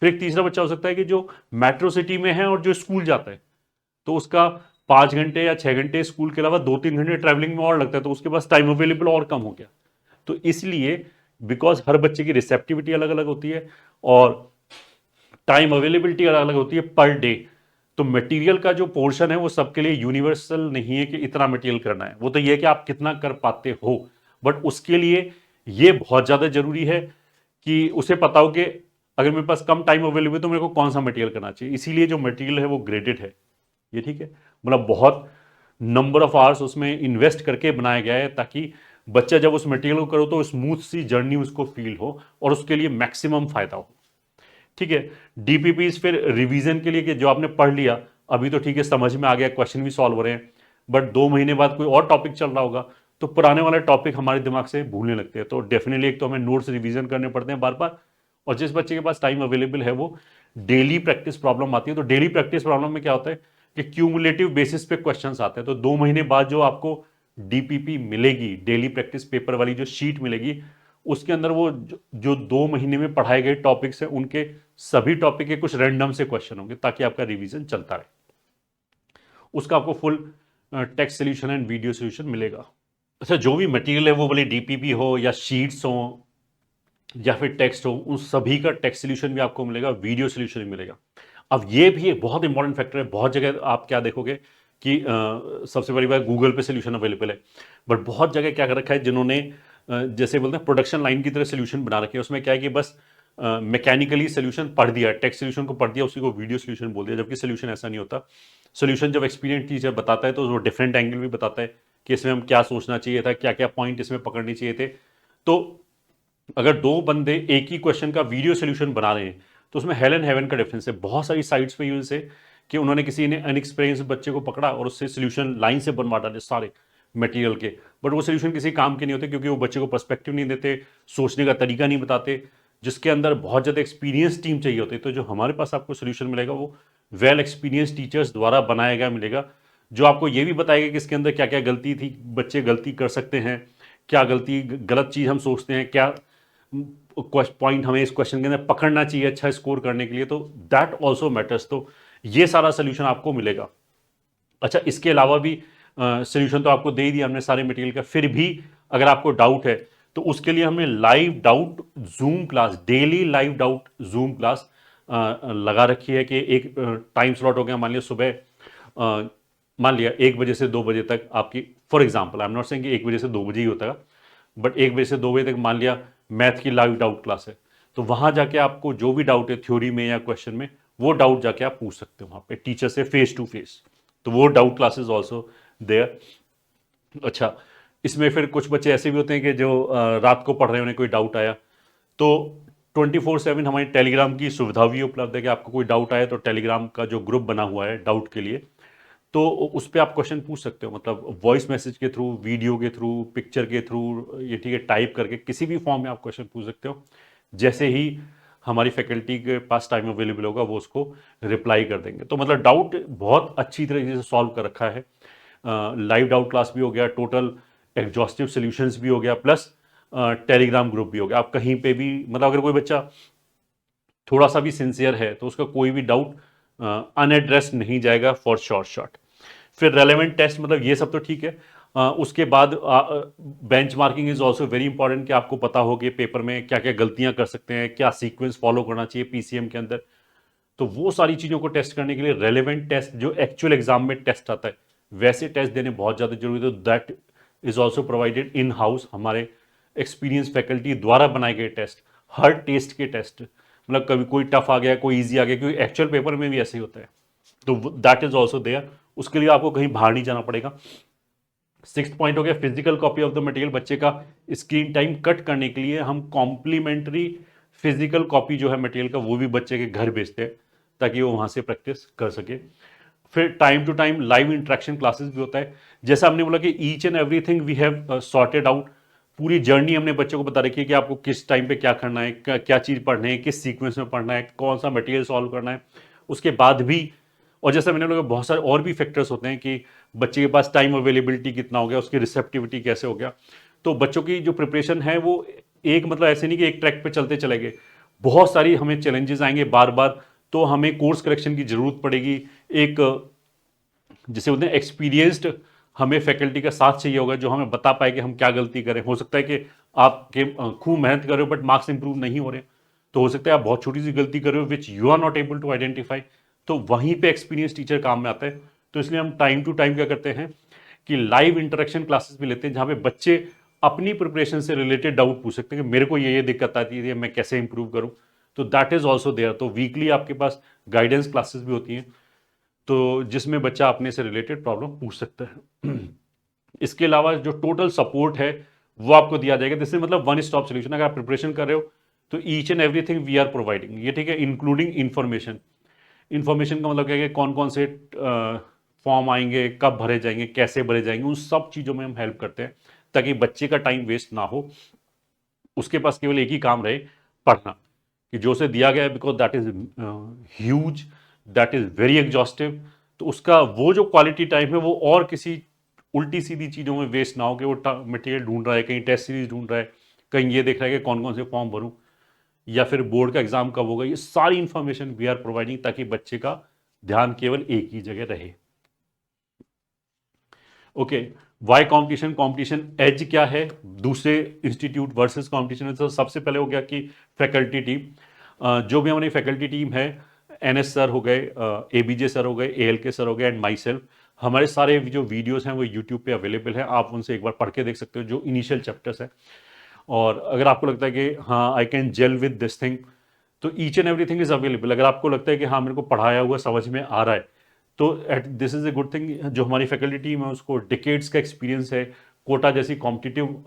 Speaker 1: फिर एक तीसरा बच्चा हो सकता है कि जो मेट्रो सिटी में है और जो स्कूल जाता है, तो उसका 5 घंटे या 6 घंटे स्कूल के अलावा 2-3 घंटे ट्रैवलिंग में और लगता है, तो उसके पास टाइम अवेलेबल और कम हो गया। तो इसलिए बिकॉज हर बच्चे की रिसेप्टिविटी अलग अलग होती है और टाइम अवेलेबिलिटी अलग अलग होती है पर डे, तो मटेरियल का जो पोर्शन है वो सबके लिए यूनिवर्सल नहीं है कि इतना मटेरियल करना है। वो तो ये है कि आप कितना कर पाते हो, बट उसके लिए ये बहुत ज़्यादा जरूरी है कि उसे पता हो कि अगर मेरे पास कम टाइम अवेलेबल है तो मेरे को कौन सा मटेरियल करना चाहिए। इसीलिए जो मटेरियल है वो ग्रेडेड है, ये ठीक है, मतलब बहुत नंबर ऑफ आवर्स उसमें इन्वेस्ट करके बनाया गया है ताकि बच्चा जब उस मटेरियल को करो तो स्मूथ सी जर्नी उसको फील हो और उसके लिए मैक्सिमम फायदा हो। ठीक है, डीपीपीज फिर रिवीजन के लिए कि जो आपने पढ़ लिया अभी तो ठीक है, समझ में आ गया, क्वेश्चन भी सॉल्व हो रहे हैं, बट 2 महीने बाद कोई और टॉपिक चल रहा होगा तो पुराने वाले टॉपिक हमारे दिमाग से भूलने लगते हैं। तो डेफिनेटली एक तो हमें नोट्स रिवीजन करने पड़ते हैं बार बार, और जिस बच्चे के पास टाइम अवेलेबल है वो डेली प्रैक्टिस प्रॉब्लम आती है। तो डेली प्रैक्टिस प्रॉब्लम में क्या होता है कि क्यूमुलेटिव बेसिस पे क्वेश्चंस आते हैं। तो 2 महीने बाद जो आपको डीपीपी मिलेगी, डेली प्रैक्टिस पेपर वाली जो शीट मिलेगी, उसके अंदर वो जो 2 महीने में पढ़ाए गए टॉपिक्स हैं उनके सभी टॉपिक के कुछ रैंडम से क्वेश्चन होंगे ताकि आपका रिवीजन चलता रहे। उसका आपको full text solution and video solution मिलेगा। अच्छा, जो भी मटेरियल है वो भले डीपीपी हो या शीट्स हो या फिर टेक्स्ट हो, उन सभी का टेक्स्ट सोल्यूशन भी आपको मिलेगा, वीडियो सोल्यूशन भी मिलेगा। अब ये भी एक बहुत इंपॉर्टेंट फैक्टर है। बहुत जगह आप क्या देखोगे कि सबसे बड़ी बात गूगल पे सोल्यूशन अवेलेबल है, बट बहुत जगह क्या कर रखा है जिन्होंने जैसे बोलते हैं प्रोडक्शन लाइन की तरह सोल्यूशन बना रखे हैं, उसमें क्या है कि बस मैकेनिकली सोल्यूशन पढ़ दिया, टेक्स्ट सोल्यूशन को पढ़ दिया, उसी को वीडियो सोल्यूशन बोल दिया, जबकि सोल्यूशन ऐसा नहीं होता। सोल्यूशन जब एक्सपीरियंस टीचर बताता है तो वो डिफरेंट एंगल भी बताता है कि इसमें हम क्या सोचना चाहिए था, क्या क्या पॉइंट इसमें पकड़ने चाहिए थे। तो अगर 2 बंदे एक ही क्वेश्चन का वीडियो सोल्यूशन बना रहे हैं तो उसमें हेल एंड हेवन का डिफरेंस है। बहुत सारी साइट्स पे यूज है कि उन्होंने किसी ने अनएक्सपीरियंस बच्चे को पकड़ा और उससे सोल्यूशन लाइन से बनवा डाले सारे मटेरियल के, बट वो सोल्यूशन किसी काम के नहीं होते क्योंकि वो बच्चे को पर्सपेक्टिव नहीं देते, सोचने का तरीका नहीं बताते, जिसके अंदर बहुत ज़्यादा एक्सपीरियंस टीम चाहिए होती है। तो जो हमारे पास आपको सोल्यूशन मिलेगा वो वेल एक्सपीरियंस टीचर्स द्वारा बनाया गया मिलेगा, जो आपको ये भी बताएगा कि इसके अंदर क्या क्या गलती थी, बच्चे गलती कर सकते हैं, क्या गलती गलत चीज़ हम सोचते हैं, क्या पॉइंट हमें इस क्वेश्चन के अंदर पकड़ना चाहिए अच्छा स्कोर करने के लिए, तो दैट ऑल्सो मैटर्स। तो ये सारा सोल्यूशन आपको मिलेगा। अच्छा, इसके अलावा भी सोल्यूशन तो आपको दे ही दिया हमने सारे मटेरियल का, फिर भी अगर आपको डाउट है तो उसके लिए हमने live doubt zoom class, daily live doubt zoom class लगा रखी है कि एक टाइम स्लॉट हो गया, मान लिया सुबह मान लिया 1 बजे से 2 बजे तक आपकी, for example I am not saying कि 1 बजे से 2 बजे ही होता है, बट 1 बजे से 2 बजे तक मान लिया मैथ की लाइव डाउट क्लास है, तो वहां जाके आपको जो भी डाउट है थ्योरी में या क्वेश्चन में, वो डाउट जाके आप पूछ सकते हो वहां पे टीचर से फेस टू फेस। तो वो डाउट क्लासेस ऑल्सो देयर। अच्छा, इसमें फिर कुछ बच्चे ऐसे भी होते हैं कि जो रात को पढ़ रहे हैं, उन्हें कोई डाउट आया तो 24/7 हमारी टेलीग्राम की सुविधा भी उपलब्ध है कि आपको कोई डाउट आया तो टेलीग्राम का जो ग्रुप बना हुआ है डाउट के लिए, तो उस पर आप क्वेश्चन पूछ सकते हो, मतलब वॉइस मैसेज के थ्रू, वीडियो के थ्रू, पिक्चर के थ्रू, ये ठीक है, टाइप करके किसी भी फॉर्म में आप क्वेश्चन पूछ सकते हो। जैसे ही हमारी फैकल्टी के पास टाइम अवेलेबल होगा वो उसको रिप्लाई कर देंगे। तो मतलब डाउट बहुत अच्छी तरीके से सॉल्व कर रखा है। लाइव डाउट क्लास भी हो गया, टोटल एग्जॉस्टिव सोल्यूशंस भी हो गया, प्लस टेलीग्राम ग्रुप भी हो गया। आप कहीं पे भी, मतलब अगर कोई बच्चा थोड़ा सा भी सिंसियर है तो उसका कोई भी डाउट अनएड्रेस नहीं जाएगा फॉर शॉर्ट। फिर रेलेवेंट टेस्ट, मतलब ये सब तो ठीक है। उसके बाद bench marking is also very important कि आपको पता हो कि पेपर में क्या क्या गलतियां कर सकते हैं, क्या सीक्वेंस फॉलो करना चाहिए पीसीएम के अंदर। तो वो सारी चीज़ों को टेस्ट करने के लिए रेलेवेंट टेस्ट जो एक्चुअल एग्जाम में टेस्ट आता है वैसे टेस्ट देने बहुत ज़्यादा जरूरी है। तो that is also provided in house, हमारे एक्सपीरियंस फैकल्टी द्वारा बनाए गए टेस्ट, हर टेस्ट के टेस्ट, मतलब कभी कोई टफ आ गया, कोई ईजी आ गया, क्योंकि एक्चुअल पेपर में भी ऐसे ही होता है। तो दैट इज ऑल्सो देयर, उसके लिए आपको कहीं बाहर नहीं जाना पड़ेगा। 6th पॉइंट हो गया physical copy of the material. बच्चे का स्क्रीन टाइम कट करने के लिए हम कॉम्प्लीमेंट्री फिजिकल कॉपी जो है मटेरियल का वो भी बच्चे के घर भेजते हैं ताकि वो वहां से प्रैक्टिस कर सके। फिर time to time live interaction classes भी होता है। जैसा हमने बोला कि each and everything we have sorted out, पूरी जर्नी हमने बच्चों को बता रखी है कि आपको किस टाइम पे क्या करना है, क्या चीज़ पढ़ना है, किस सीक्वेंस में पढ़ना है, कौन सा मटेरियल सॉल्व करना है। उसके बाद भी, और जैसा मैंने बोला, बहुत सारे और भी फैक्टर्स होते हैं कि बच्चे के पास टाइम अवेलेबिलिटी कितना हो गया, उसकी रिसेप्टिविटी कैसे हो गया। तो बच्चों की जो प्रिपरेशन है वो एक, मतलब ऐसे नहीं कि एक ट्रैक पे चलते चले गए, बहुत सारी हमें चैलेंजेस आएंगे बार बार, तो हमें कोर्स करेक्शन की ज़रूरत पड़ेगी। एक जिसे बोलते हैं एक्सपीरियंस्ड हमें फैकल्टी का साथ चाहिए होगा, जो हमें बता पाए कि हम क्या गलती करें। हो सकता है कि आपके खूब मेहनत कर रहे हो बट मार्क्स इंप्रूव नहीं हो रहे, तो हो सकता है आप बहुत छोटी सी गलती कर रहे हो which you are not able to identify. तो वहीं पे एक्सपीरियंस टीचर काम में आता है। तो इसलिए हम टाइम टू टाइम क्या करते हैं कि लाइव इंटरेक्शन क्लासेस भी लेते हैं, जहां पे बच्चे अपनी प्रिपरेशन से रिलेटेड डाउट पूछ सकते हैं कि मेरे को ये दिक्कत आती है, मैं कैसे इंप्रूव करूं। तो दैट इज ऑल्सो देयर। तो वीकली आपके पास गाइडेंस क्लासेस भी होती हैं, तो जिसमें बच्चा अपने से रिलेटेड प्रॉब्लम पूछ सकता है। इसके अलावा जो टोटल सपोर्ट है वो आपको दिया जाएगा। जैसे मतलब वन स्टॉप सोल्यूशन, अगर आप प्रिपरेशन कर रहे हो तो each and everything we are providing, ये ठीक है, इंक्लूडिंग इन्फॉर्मेशन। इन्फॉर्मेशन का मतलब क्या है कि कौन कौन से फॉर्म आएंगे, कब भरे जाएंगे, कैसे भरे जाएंगे, उन सब चीज़ों में हम हेल्प करते हैं ताकि बच्चे का टाइम वेस्ट ना हो, उसके पास केवल एक ही काम रहे, पढ़ना। कि जो उसे दिया गया है, because that is huge, that is very exhaustive, तो उसका वो जो क्वालिटी टाइम है वो और किसी उल्टी सीधी चीज़ों में वेस्ट ना हो कि वो मटेरियल ढूंढ रहा है, कहीं टेस्ट सीरीज ढूंढ रहा है, कहीं ये देख रहा है कि कौन कौन से फॉर्म भरूं, या फिर बोर्ड का एग्जाम कब होगा। ये सारी इंफॉर्मेशन वी आर प्रोवाइडिंग ताकि बच्चे का ध्यान केवल एक ही जगह रहे। Okay, why competition, competition edge क्या है दूसरे इंस्टीट्यूट वर्सेस कंपटीशन। तो सबसे पहले हो गया कि फैकल्टी टीम, जो भी हमारी फैकल्टी टीम है, एनएस सर हो गए, एबीजे सर हो गए, एएलके सर हो गए, एंड माई सेल्फ, हमारे सारे जो वीडियोस हैं वो यूट्यूब पे अवेलेबल हैं, आप उनसे एक बार पढ़ के देख सकते हो जो इनिशियल चैप्टर्स है। और अगर आपको लगता है कि हाँ I can gel with this thing, तो each and everything is available. अगर आपको लगता है कि हाँ मेरे को पढ़ाया हुआ समझ में आ रहा है, तो this is a good thing. जो हमारी फैकल्टी टीम है उसको डिकेड्स का एक्सपीरियंस है कोटा जैसी कॉम्पिटिटिव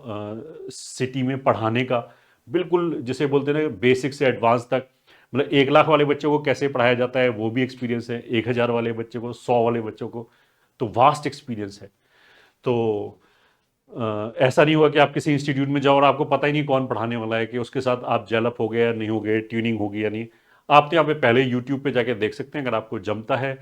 Speaker 1: सिटी में पढ़ाने का, बिल्कुल जिसे बोलते हैं ना बेसिक से एडवांस तक। मतलब 1 लाख वाले बच्चों को कैसे पढ़ाया जाता है वो भी एक्सपीरियंस है, 1,000 वाले बच्चों को, 100 वाले बच्चों को, तो वास्ट एक्सपीरियंस है। तो ऐसा नहीं हुआ कि आप किसी इंस्टीट्यूट में जाओ और आपको पता ही नहीं कौन पढ़ाने वाला है, कि उसके साथ आप जेलअप हो गए या नहीं हो गए, ट्यूनिंग होगी या नहीं। आप तो यहाँ पे पहले यूट्यूब पे जाके देख सकते हैं, अगर आपको जमता है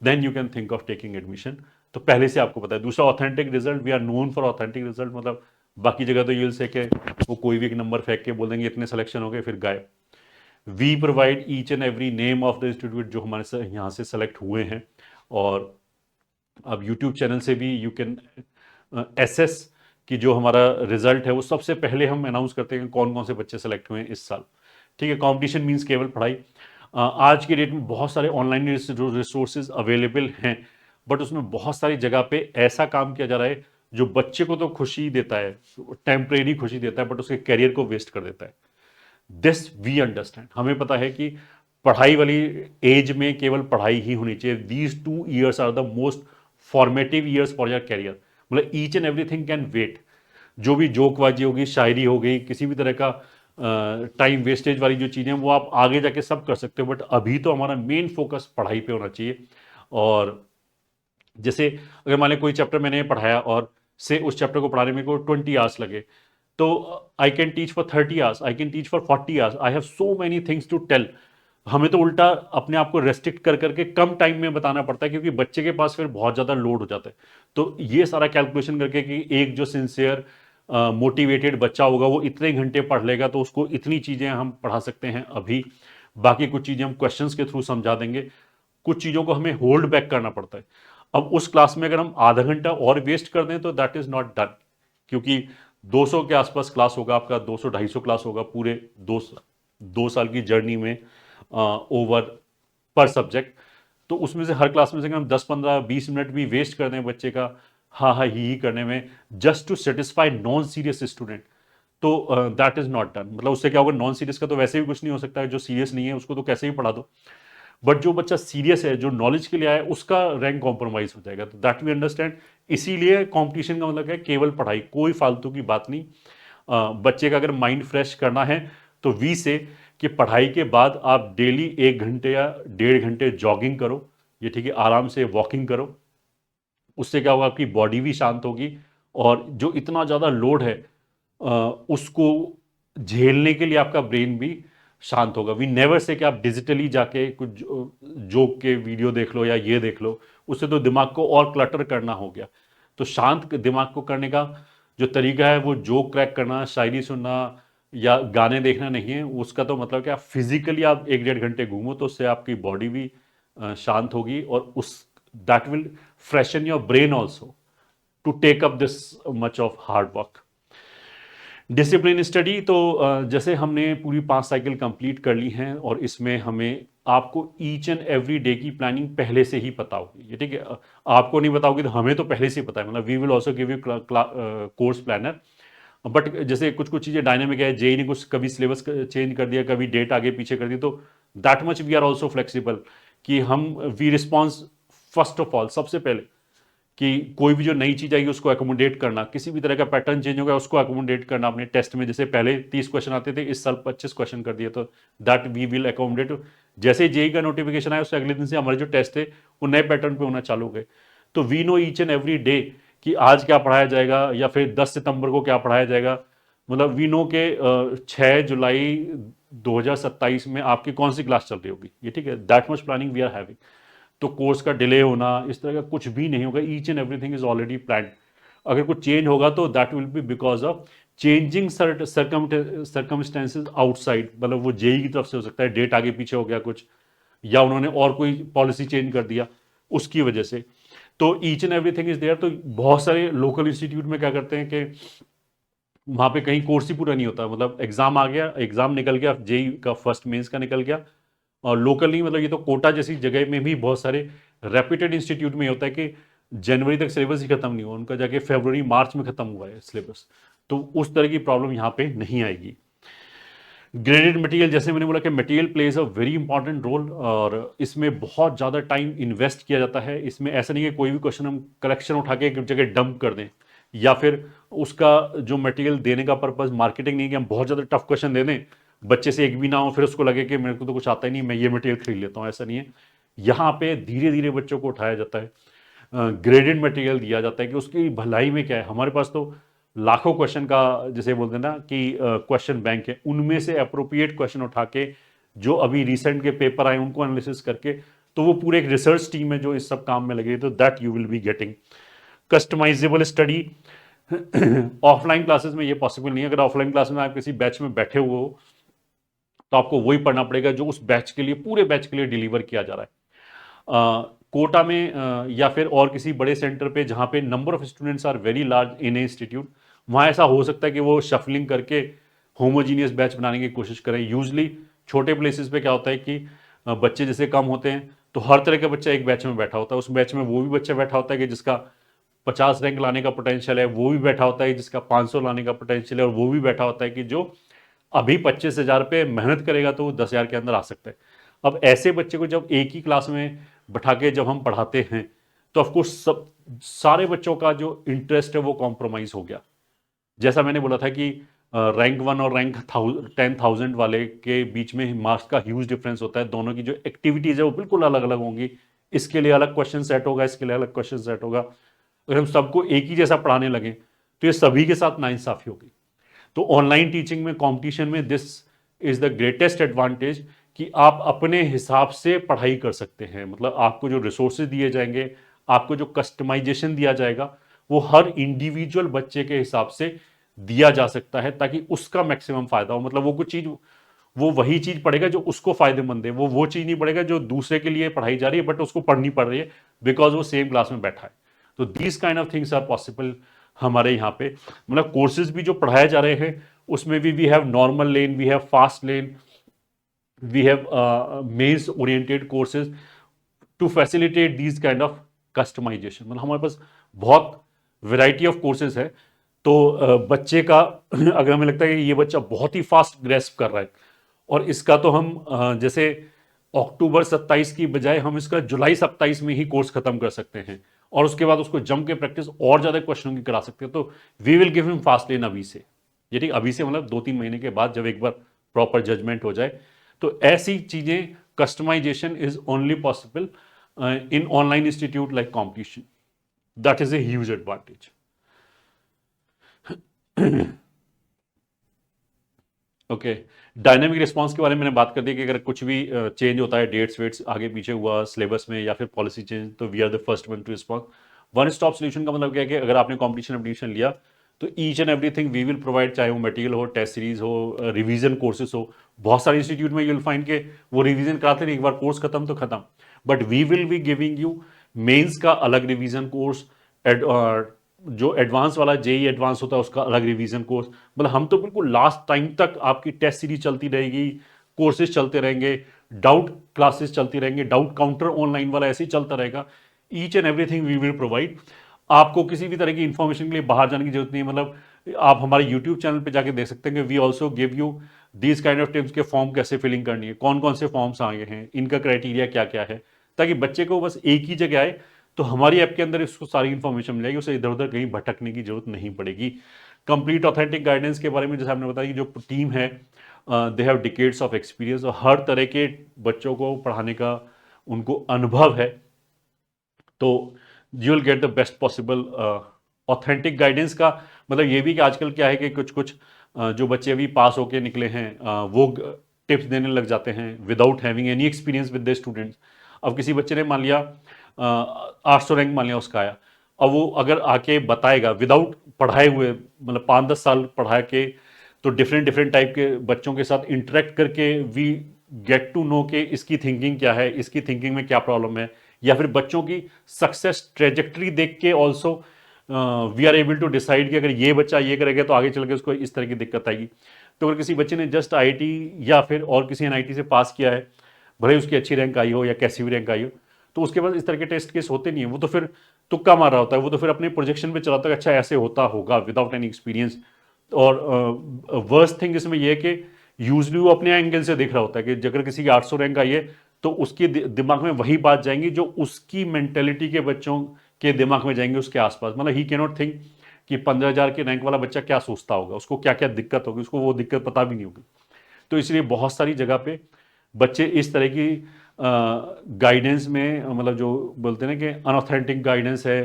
Speaker 1: then you can think of taking admission. तो पहले से आपको पता है। दूसरा, authentic result, we are known for authentic result. मतलब बाकी जगह तो ये से कि वो कोई भी एक नंबर फेंक के बोल देंगे इतने सिलेक्शन हो गए फिर गायब। We provide each and every name of the institute जो हमारे से यहाँ से सेलेक्ट हुए हैं, और अब यूट्यूब चैनल से भी यू कैन एसेस कि जो हमारा रिजल्ट है वो सबसे पहले हम अनाउंस करते हैं कौन कौन से बच्चे सेलेक्ट हुए हैं इस साल। ठीक है, कंपटीशन मींस केवल पढ़ाई। आज की डेट में बहुत सारे ऑनलाइन रिसोर्सेज अवेलेबल हैं, बट उसमें बहुत सारी जगह पे ऐसा काम किया जा रहा है जो बच्चे को तो खुशी देता है, टेम्परेरी खुशी देता है, बट उसके करियर को वेस्ट कर देता है। दिस वी अंडरस्टैंड, हमें पता है कि पढ़ाई वाली एज में केवल पढ़ाई ही होनी चाहिए। These 2 years are the most formative years for your career. मतलब each and everything can wait. जो भी जोकबाजी होगी, शायरी हो गई, किसी भी तरह का टाइम वेस्टेज वाली जो चीज़ें वो आप आगे जाके सब कर सकते हो, बट अभी तो हमारा मेन फोकस पढ़ाई पे होना चाहिए। और जैसे अगर मान लें कोई चैप्टर मैंने पढ़ाया और से उस चैप्टर को पढ़ाने में को 20 आवर्स लगे, तो I can teach for 30 hours, I can teach for 40 hours, I have so many things to tell. हमें तो उल्टा अपने आप को रेस्ट्रिक्ट कर करके कम टाइम में बताना पड़ता है, क्योंकि बच्चे के पास फिर बहुत ज़्यादा लोड हो जाता है। तो ये सारा कैलकुलेशन करके कि एक जो सिंसियर मोटिवेटेड बच्चा होगा वो इतने घंटे पढ़ लेगा, तो उसको इतनी चीज़ें हम पढ़ा सकते हैं अभी। बाकी कुछ चीज़ें हम क्वेश्चंस के थ्रू समझा देंगे, कुछ चीज़ों को हमें होल्ड बैक करना पड़ता है। अब उस क्लास में अगर हम आधा घंटा और वेस्ट कर दें तो दैट इज़ नॉट डन, क्योंकि 200 के आसपास क्लास होगा आपका, 200-250 क्लास होगा पूरे 2 साल की जर्नी में ओवर पर सब्जेक्ट। तो उसमें से हर क्लास में से हम 10-15-20 मिनट भी वेस्ट कर दें बच्चे का हाँ हाँ ही करने में, just to satisfy non serious student, तो दैट इज नॉट डन। मतलब उससे क्या होगा, नॉन सीरियस का तो वैसे भी कुछ नहीं हो सकता है, जो सीरियस नहीं है उसको तो कैसे ही पढ़ा दो, बट जो बच्चा सीरियस है, जो नॉलेज के लिए आया है, उसका रैंक कॉम्प्रोमाइज हो जाएगा। तो दैट वी अंडरस्टैंड। इसीलिए कंपटीशन का मतलब है केवल पढ़ाई, कोई फालतू की बात नहीं। बच्चे का अगर माइंड फ्रेश करना है तो वी से कि पढ़ाई के बाद आप डेली 1 घंटे या 1.5 घंटे जॉगिंग करो, ये ठीक है, आराम से वॉकिंग करो। उससे क्या होगा, आपकी बॉडी भी शांत होगी, और जो इतना ज़्यादा लोड है उसको झेलने के लिए आपका ब्रेन भी शांत होगा। वी नेवर से कि आप डिजिटली जाके कुछ जोक के वीडियो देख लो या ये देख लो, उससे तो दिमाग को और क्लटर करना हो गया। तो शांत दिमाग को करने का जो तरीका है वो जोक क्रैक करना, शायरी सुनना, या गाने देखना नहीं है, उसका तो मतलब क्या, फिजिकली आप 1 डेढ़ घंटे घूमो तो उससे आपकी बॉडी भी शांत होगी, और उस that will freshen your brain also to take up this much of hard work. Discipline study तो जैसे हमने पूरी 5 साइकिल कंप्लीट कर ली हैं, और इसमें हमें आपको ईच एंड एवरी डे की प्लानिंग पहले से ही पता होगी, ये ठीक है। आपको नहीं बताओगे तो हमें तो पहले से ही पता है, मतलब we will also give you course planner. But जैसे कुछ कुछ चीज़ें डायनेमिक है, जेई ने कुछ कभी सिलेबस चेंज कर दिया, कभी डेट आगे पीछे कर दी, तो that much we are also flexible कि हम we response first of all, सबसे पहले कि कोई भी जो नई चीज आएगी उसको एकोमोडेट करना, किसी भी तरह का पैटर्न चेंज होगा उसको एकोमोडेट करना अपने टेस्ट में। जैसे पहले 30 क्वेश्चन आते थे, इस साल 25 क्वेश्चन कर दिए, तो दैट वी विल एकोमोडेट। जैसे जेई का नोटिफिकेशन आया उससे अगले दिन से हमारे जो टेस्ट थे वो नए पैटर्न पे होना चालू हो गए। तो we know each and every day कि आज क्या पढ़ाया जाएगा, या फिर 10 सितंबर को क्या पढ़ाया जाएगा। मतलब वी नो के 6 जुलाई 2027 में आपकी कौन सी क्लास चल रही होगी, ये ठीक है। That much planning we are having. तो कोर्स का डिले होना इस तरह का कुछ भी नहीं होगा, each and everything is already plan. अगर कुछ चेंज होगा तो that will be because of changing circumstances outside, मतलब वो जेई की तरफ से हो सकता है, डेट आगे पीछे हो गया कुछ, या उन्होंने और कोई पॉलिसी चेंज कर दिया उसकी वजह से। तो each and everything is there. तो बहुत सारे लोकल इंस्टीट्यूट में क्या करते हैं कि वहां पे कहीं कोर्स ही पूरा नहीं होता, मतलब एग्जाम आ गया, एग्जाम निकल गया, जेई का फर्स्ट मेंस का निकल गया, और लोकल नहीं, मतलब ये तो कोटा जैसी जगह में भी बहुत सारे रेप्यूटेड इंस्टीट्यूट में होता है कि जनवरी तक सिलेबस ही खत्म नहीं हुआ उनका, जाके फरवरी मार्च में खत्म हुआ है सिलेबस। तो उस तरह की प्रॉब्लम यहाँ पे नहीं आएगी। ग्रेडेड मटेरियल, जैसे मैंने बोला कि material plays a very important role, और इसमें बहुत ज़्यादा टाइम इन्वेस्ट किया जाता है। इसमें ऐसा नहीं है कोई भी क्वेश्चन हम कलेक्शन उठा के एक जगह डंप कर दें, या फिर उसका जो मटेरियल देने का पर्पज मार्केटिंग नहीं है कि हम बहुत ज़्यादा टफ क्वेश्चन दे दें, बच्चे से एक भी ना हो, फिर उसको लगे कि मेरे को तो कुछ आता ही नहीं, मैं ये मटेरियल खरीद लेता हूँ। ऐसा नहीं है, यहाँ पे धीरे धीरे बच्चों को उठाया जाता है, ग्रेडेड मटेरियल दिया जाता है कि उसकी भलाई में क्या है। हमारे पास तो लाखों क्वेश्चन का, जैसे बोलते हैं ना कि क्वेश्चन बैंक है, उनमें से अप्रोप्रिएट क्वेश्चन उठा के जो अभी रिसेंट के पेपर आए उनको एनालिसिस करके, तो वो पूरे एक रिसर्च टीम है जो इस सब काम में लगी है। तो that you will be getting customisable study. Offline classes में ये पॉसिबल नहीं है। अगर ऑफलाइन क्लास में आप किसी बैच में बैठे हुए हो तो आपको वही पढ़ना पड़ेगा जो उस बैच के लिए, पूरे बैच के लिए डिलीवर किया जा रहा है। कोटा में या फिर और किसी बड़े सेंटर पे जहाँ पे number of students are very large in a institute, वहाँ ऐसा हो सकता है कि वो शफलिंग करके होमोजीनियस बैच बनाने की कोशिश करें। यूजली छोटे प्लेसेस पे क्या होता है कि बच्चे जैसे कम होते हैं तो हर तरह का बच्चा एक बैच में बैठा होता है। उस बैच में वो भी बच्चा बैठा होता है कि जिसका 50 रैंक लाने का पोटेंशियल है, वो भी बैठा होता है जिसका 500 लाने का पोटेंशियल है, और वो भी बैठा होता है कि जो अभी 25,000 पे मेहनत करेगा तो वो 10,000 के अंदर आ सकता है। अब ऐसे बच्चे को जब एक ही क्लास में बैठा के जब हम पढ़ाते हैं तो ऑफकोर्स सब सारे बच्चों का जो इंटरेस्ट है वो कॉम्प्रोमाइज हो गया। जैसा मैंने बोला था कि रैंक 1 और रैंक 10,000 वाले के बीच में मार्क्स का ह्यूज डिफरेंस होता है। दोनों की जो एक्टिविटीज है वो बिल्कुल अलग अलग होंगी। इसके लिए अलग क्वेश्चन सेट होगा, इसके लिए अलग क्वेश्चन सेट होगा। अगर हम सबको एक ही जैसा पढ़ाने लगे तो ये सभी के साथ नाइंसाफी होगी। तो ऑनलाइन टीचिंग में, कंपटीशन में, this is the greatest advantage कि आप अपने हिसाब से पढ़ाई कर सकते हैं। मतलब आपको जो रिसोर्सेज दिए जाएंगे, आपको जो कस्टमाइजेशन दिया जाएगा, वो हर इंडिविजुअल बच्चे के हिसाब से दिया जा सकता है ताकि उसका मैक्सिमम फायदा हो। मतलब वो कुछ चीज, वो वही चीज पढ़ेगा जो उसको फायदेमंद है, वो चीज नहीं पढ़ेगा जो दूसरे के लिए पढ़ाई जा रही है बट उसको पढ़नी पड़ रही है बिकॉज वो सेम क्लास में बैठा है। तो these kind of things are possible हमारे यहाँ पे। मतलब कोर्सेज भी जो पढ़ाए जा रहे हैं उसमें भी we have normal lane, we have fast lane, we have mains oriented courses to facilitate these kind of customisation. मतलब हमारे पास बहुत वैरायटी ऑफ कोर्सेज है। तो बच्चे का अगर हमें लगता है कि ये बच्चा बहुत ही फास्ट ग्रेस्प कर रहा है और इसका तो हम जैसे अक्टूबर 27 की बजाय हम इसका जुलाई 27 में ही कोर्स खत्म कर सकते हैं और उसके बाद उसको जम के प्रैक्टिस और ज्यादा क्वेश्चन की करा सकते हैं। तो we will give him fast lane अभी से, ये ठीक, अभी से मतलब 2-3 महीने के बाद जब एक बार प्रॉपर जजमेंट हो जाए। तो ऐसी चीजें, customization is only possible in online institute like competition. That is a huge advantage. Okay, dynamic response के बारे में मैंने बात कर दी कि अगर कुछ भी चेंज होता है, डेट्स वेट्स आगे पीछे हुआ सिलेबस में या फिर पॉलिसी चेंज, तो we are the first one to respond. One stop solution का मतलब क्या है कि अगर आपने कॉम्पिटिशन एडमिशन लिया तो each and everything we will provide, चाहे वो मटेरियल हो, टेस्ट सीरीज हो, रिवीजन कोर्सेज हो। बहुत सारे इंस्टीट्यूट में यू विल फाइंड के वो रिवीजन कराते नहीं, एक बार कोर्स खत्म तो खत्म। But we will be giving you mains का अलग रिवीजन कोर्स, जो एडवांस वाला जेई एडवांस होता है उसका अलग रिवीजन कोर्स। मतलब हम तो बिल्कुल लास्ट टाइम तक आपकी टेस्ट सीरीज चलती रहेगी, कोर्सेज चलते रहेंगे, डाउट क्लासेस चलती रहेंगे, डाउट काउंटर ऑनलाइन वाला ऐसे ही चलता रहेगा। Each and everything we will provide. आपको किसी भी तरह की इंफॉर्मेशन के लिए बाहर जाने की जरूरत नहीं है। मतलब आप हमारे यूट्यूब चैनल पे जाके देख सकते हैं कि we also give you these kind of tips के फॉर्म कैसे फिलिंग करनी है, कौन कौन से फॉर्म्स आए हैं, इनका क्राइटेरिया क्या क्या है, ताकि बच्चे को बस एक ही जगह आए तो हमारी ऐप के अंदर इसको सारी इन्फॉर्मेशन मिल जाएगी, उसे इधर उधर कहीं भटकने की जरूरत नहीं पड़ेगी। कंप्लीट ऑथेंटिक गाइडेंस के बारे में जैसे आपने बताया कि जो टीम है they have decades of experience, और हर तरह के बच्चों को पढ़ाने का उनको अनुभव है। तो you will get the best possible authentic guidance का मतलब ये भी कि आजकल क्या है कि कुछ कुछ जो बच्चे अभी पास होके निकले हैं वो टिप्स देने लग जाते हैं without having any experience with the students. अब किसी बच्चे ने मान लिया 800 रैंक मान लिया उसका आया, अब वो अगर आके बताएगा विदाउट पढ़ाए हुए, मतलब 5-10 साल पढ़ा के, तो डिफरेंट डिफरेंट टाइप के बच्चों के साथ इंटरेक्ट करके वी गेट टू नो के इसकी थिंकिंग क्या है, इसकी थिंकिंग में क्या प्रॉब्लम है, या फिर बच्चों की सक्सेस ट्रेजेक्ट्री देख के also we are able to decide कि अगर ये बच्चा ये करेगा तो आगे चल के उसको इस तरह की दिक्कत आएगी। तो अगर किसी बच्चे ने जस्ट आईआईटी या फिर और किसी एनआईटी से पास किया है, भले उसकी अच्छी रैंक आई हो या कैसी भी रैंक आई हो, तो उसके बाद इस तरह के टेस्ट केस होते नहीं है, वो तो फिर तुक्का मार रहा होता है, वो तो फिर अपने प्रोजेक्शन पे चलाता है अच्छा ऐसे होता होगा विदाउट एनी एक्सपीरियंस। और वर्स्ट थिंग इसमें यह है कि यूजली वो अपने एंगल से देख रहा होता है कि अगर किसी की 800 रैंक आई है तो उसके दिमाग में वही बात जाएंगी जो उसकी मेंटेलिटी के बच्चों के दिमाग में जाएंगे उसके आसपास। मतलब ही कैनॉट थिंक कि 15,000 के रैंक वाला बच्चा क्या सोचता होगा, उसको क्या क्या दिक्कत होगी, उसको वो दिक्कत पता भी नहीं होगी। तो इसलिए बहुत सारी जगह पे बच्चे इस तरह की गाइडेंस में, मतलब जो बोलते हैं ना कि अनऑथेंटिक गाइडेंस है,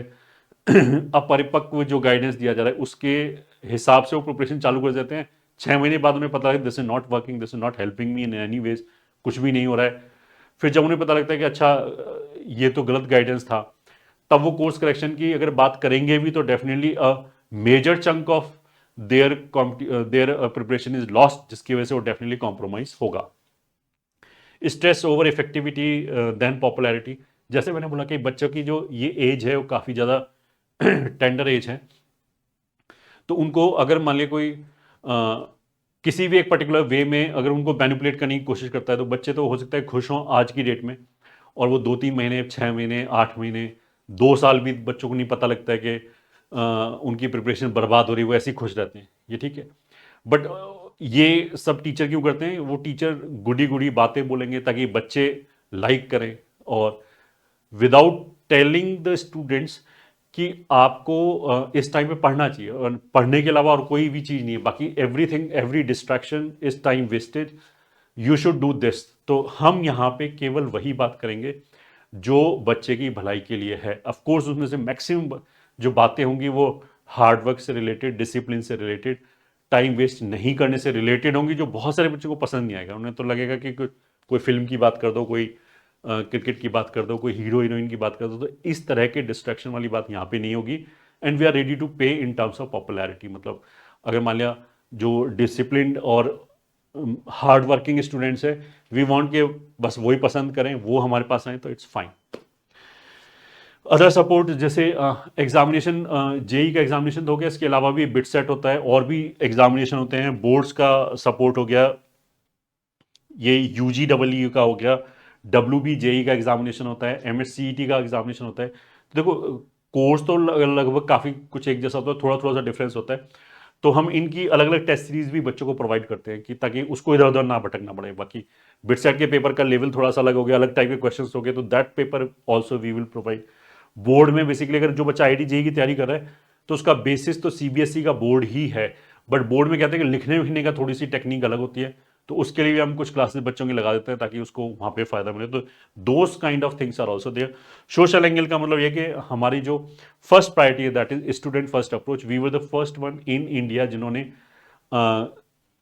Speaker 1: अपरिपक्व जो गाइडेंस दिया जा रहा है उसके हिसाब से वो प्रिपरेशन चालू कर देते हैं। 6 महीने बाद उन्हें पता है this is not working, this is not helping me in any ways, कुछ भी नहीं हो रहा है। फिर जब उन्हें पता लगता है कि अच्छा ये तो गलत गाइडेंस था, तब वो कोर्स करेक्शन की अगर बात करेंगे भी तो definitely a major chunk of their preparation is lost, जिसकी वजह से वो डेफिनेटली कॉम्प्रोमाइज होगा। Stress over effectivity than popularity, जैसे मैंने बोला कि बच्चों की जो ये एज है वो काफ़ी ज़्यादा टेंडर एज है, तो उनको अगर मान लिया कोई किसी भी एक पर्टिकुलर वे में अगर उनको मैनिपुलेट करने की कोशिश करता है, तो बच्चे तो हो सकता है खुश हों आज की डेट में, और वो 2-3 महीने, 6 महीने, 8 महीने, 2 साल भी बच्चों को नहीं पता लगता है कि उनकी प्रिपरेशन बर्बाद हो रही है, वो ऐसे ही खुश रहते हैं, ये ठीक है। बट ये सब टीचर क्यों करते हैं? वो टीचर गुडी गुडी बातें बोलेंगे ताकि बच्चे लाइक करें, और विदाउट टेलिंग द स्टूडेंट्स कि आपको इस टाइम पे पढ़ना चाहिए, और पढ़ने के अलावा और कोई भी चीज़ नहीं है, बाकी everything, every distraction is time wastage, you should do this. तो हम यहाँ पे केवल वही बात करेंगे जो बच्चे की भलाई के लिए है। ऑफ कोर्स उसमें से मैक्सिमम जो बातें होंगी वो हार्डवर्क से रिलेटेड, डिसिप्लिन से रिलेटेड, टाइम वेस्ट नहीं करने से रिलेटेड होंगी, जो बहुत सारे बच्चों को पसंद नहीं आएगा। उन्हें तो लगेगा कि कोई फिल्म की बात कर दो, कोई क्रिकेट की बात कर दो, कोई हीरो हीरोइन की बात कर दो, तो इस तरह के डिस्ट्रैक्शन वाली बात यहाँ पे नहीं होगी। And we are ready to pay in terms of popularity. मतलब अगर मान लिया जो डिसिप्लिन और हार्ड वर्किंग स्टूडेंट्स है, वी वांट के बस वही पसंद करें, वो हमारे पास आए तो इट्स फाइन। अदर सपोर्ट जैसे एग्जामिनेशन, जेई का एग्जामिनेशन तो हो गया, इसके अलावा भी बिट सेट होता है, और भी एग्जामिनेशन होते हैं, बोर्ड्स का सपोर्ट हो गया, ये UGEE का हो गया, WBJE का एग्जामिनेशन होता है, MSCET का एग्जामिनेशन होता है। तो देखो कोर्स तो लगभग काफ़ी कुछ एक जैसा होता है, थोड़ा थोड़ा सा डिफरेंस होता है। तो हम इनकी अलग अलग टेस्ट सीरीज भी बच्चों को प्रोवाइड करते हैं कि ताकि उसको इधर उधर ना भटकना पड़े। बाकी बिट सेट के पेपर का लेवल थोड़ा सा अलग हो गया, अलग टाइप के क्वेश्चंस हो गए, तो that paper also we will provide. Board में बेसिकली अगर जो बच्चा IIT JEE की तैयारी कर रहा है तो उसका बेसिस तो CBSE का बोर्ड ही है, बट बोर्ड में कहते हैं कि लिखने विखने का थोड़ी सी टेक्निक अलग होती है, तो उसके लिए भी हम कुछ क्लासेस बच्चों की लगा देते हैं ताकि उसको वहाँ पे फायदा मिले। तो those kind of things are also there. Social angle का मतलब ये कि हमारी जो फर्स्ट प्रायोरिटी है that is student first approach. We were the first one in India जिन्होंने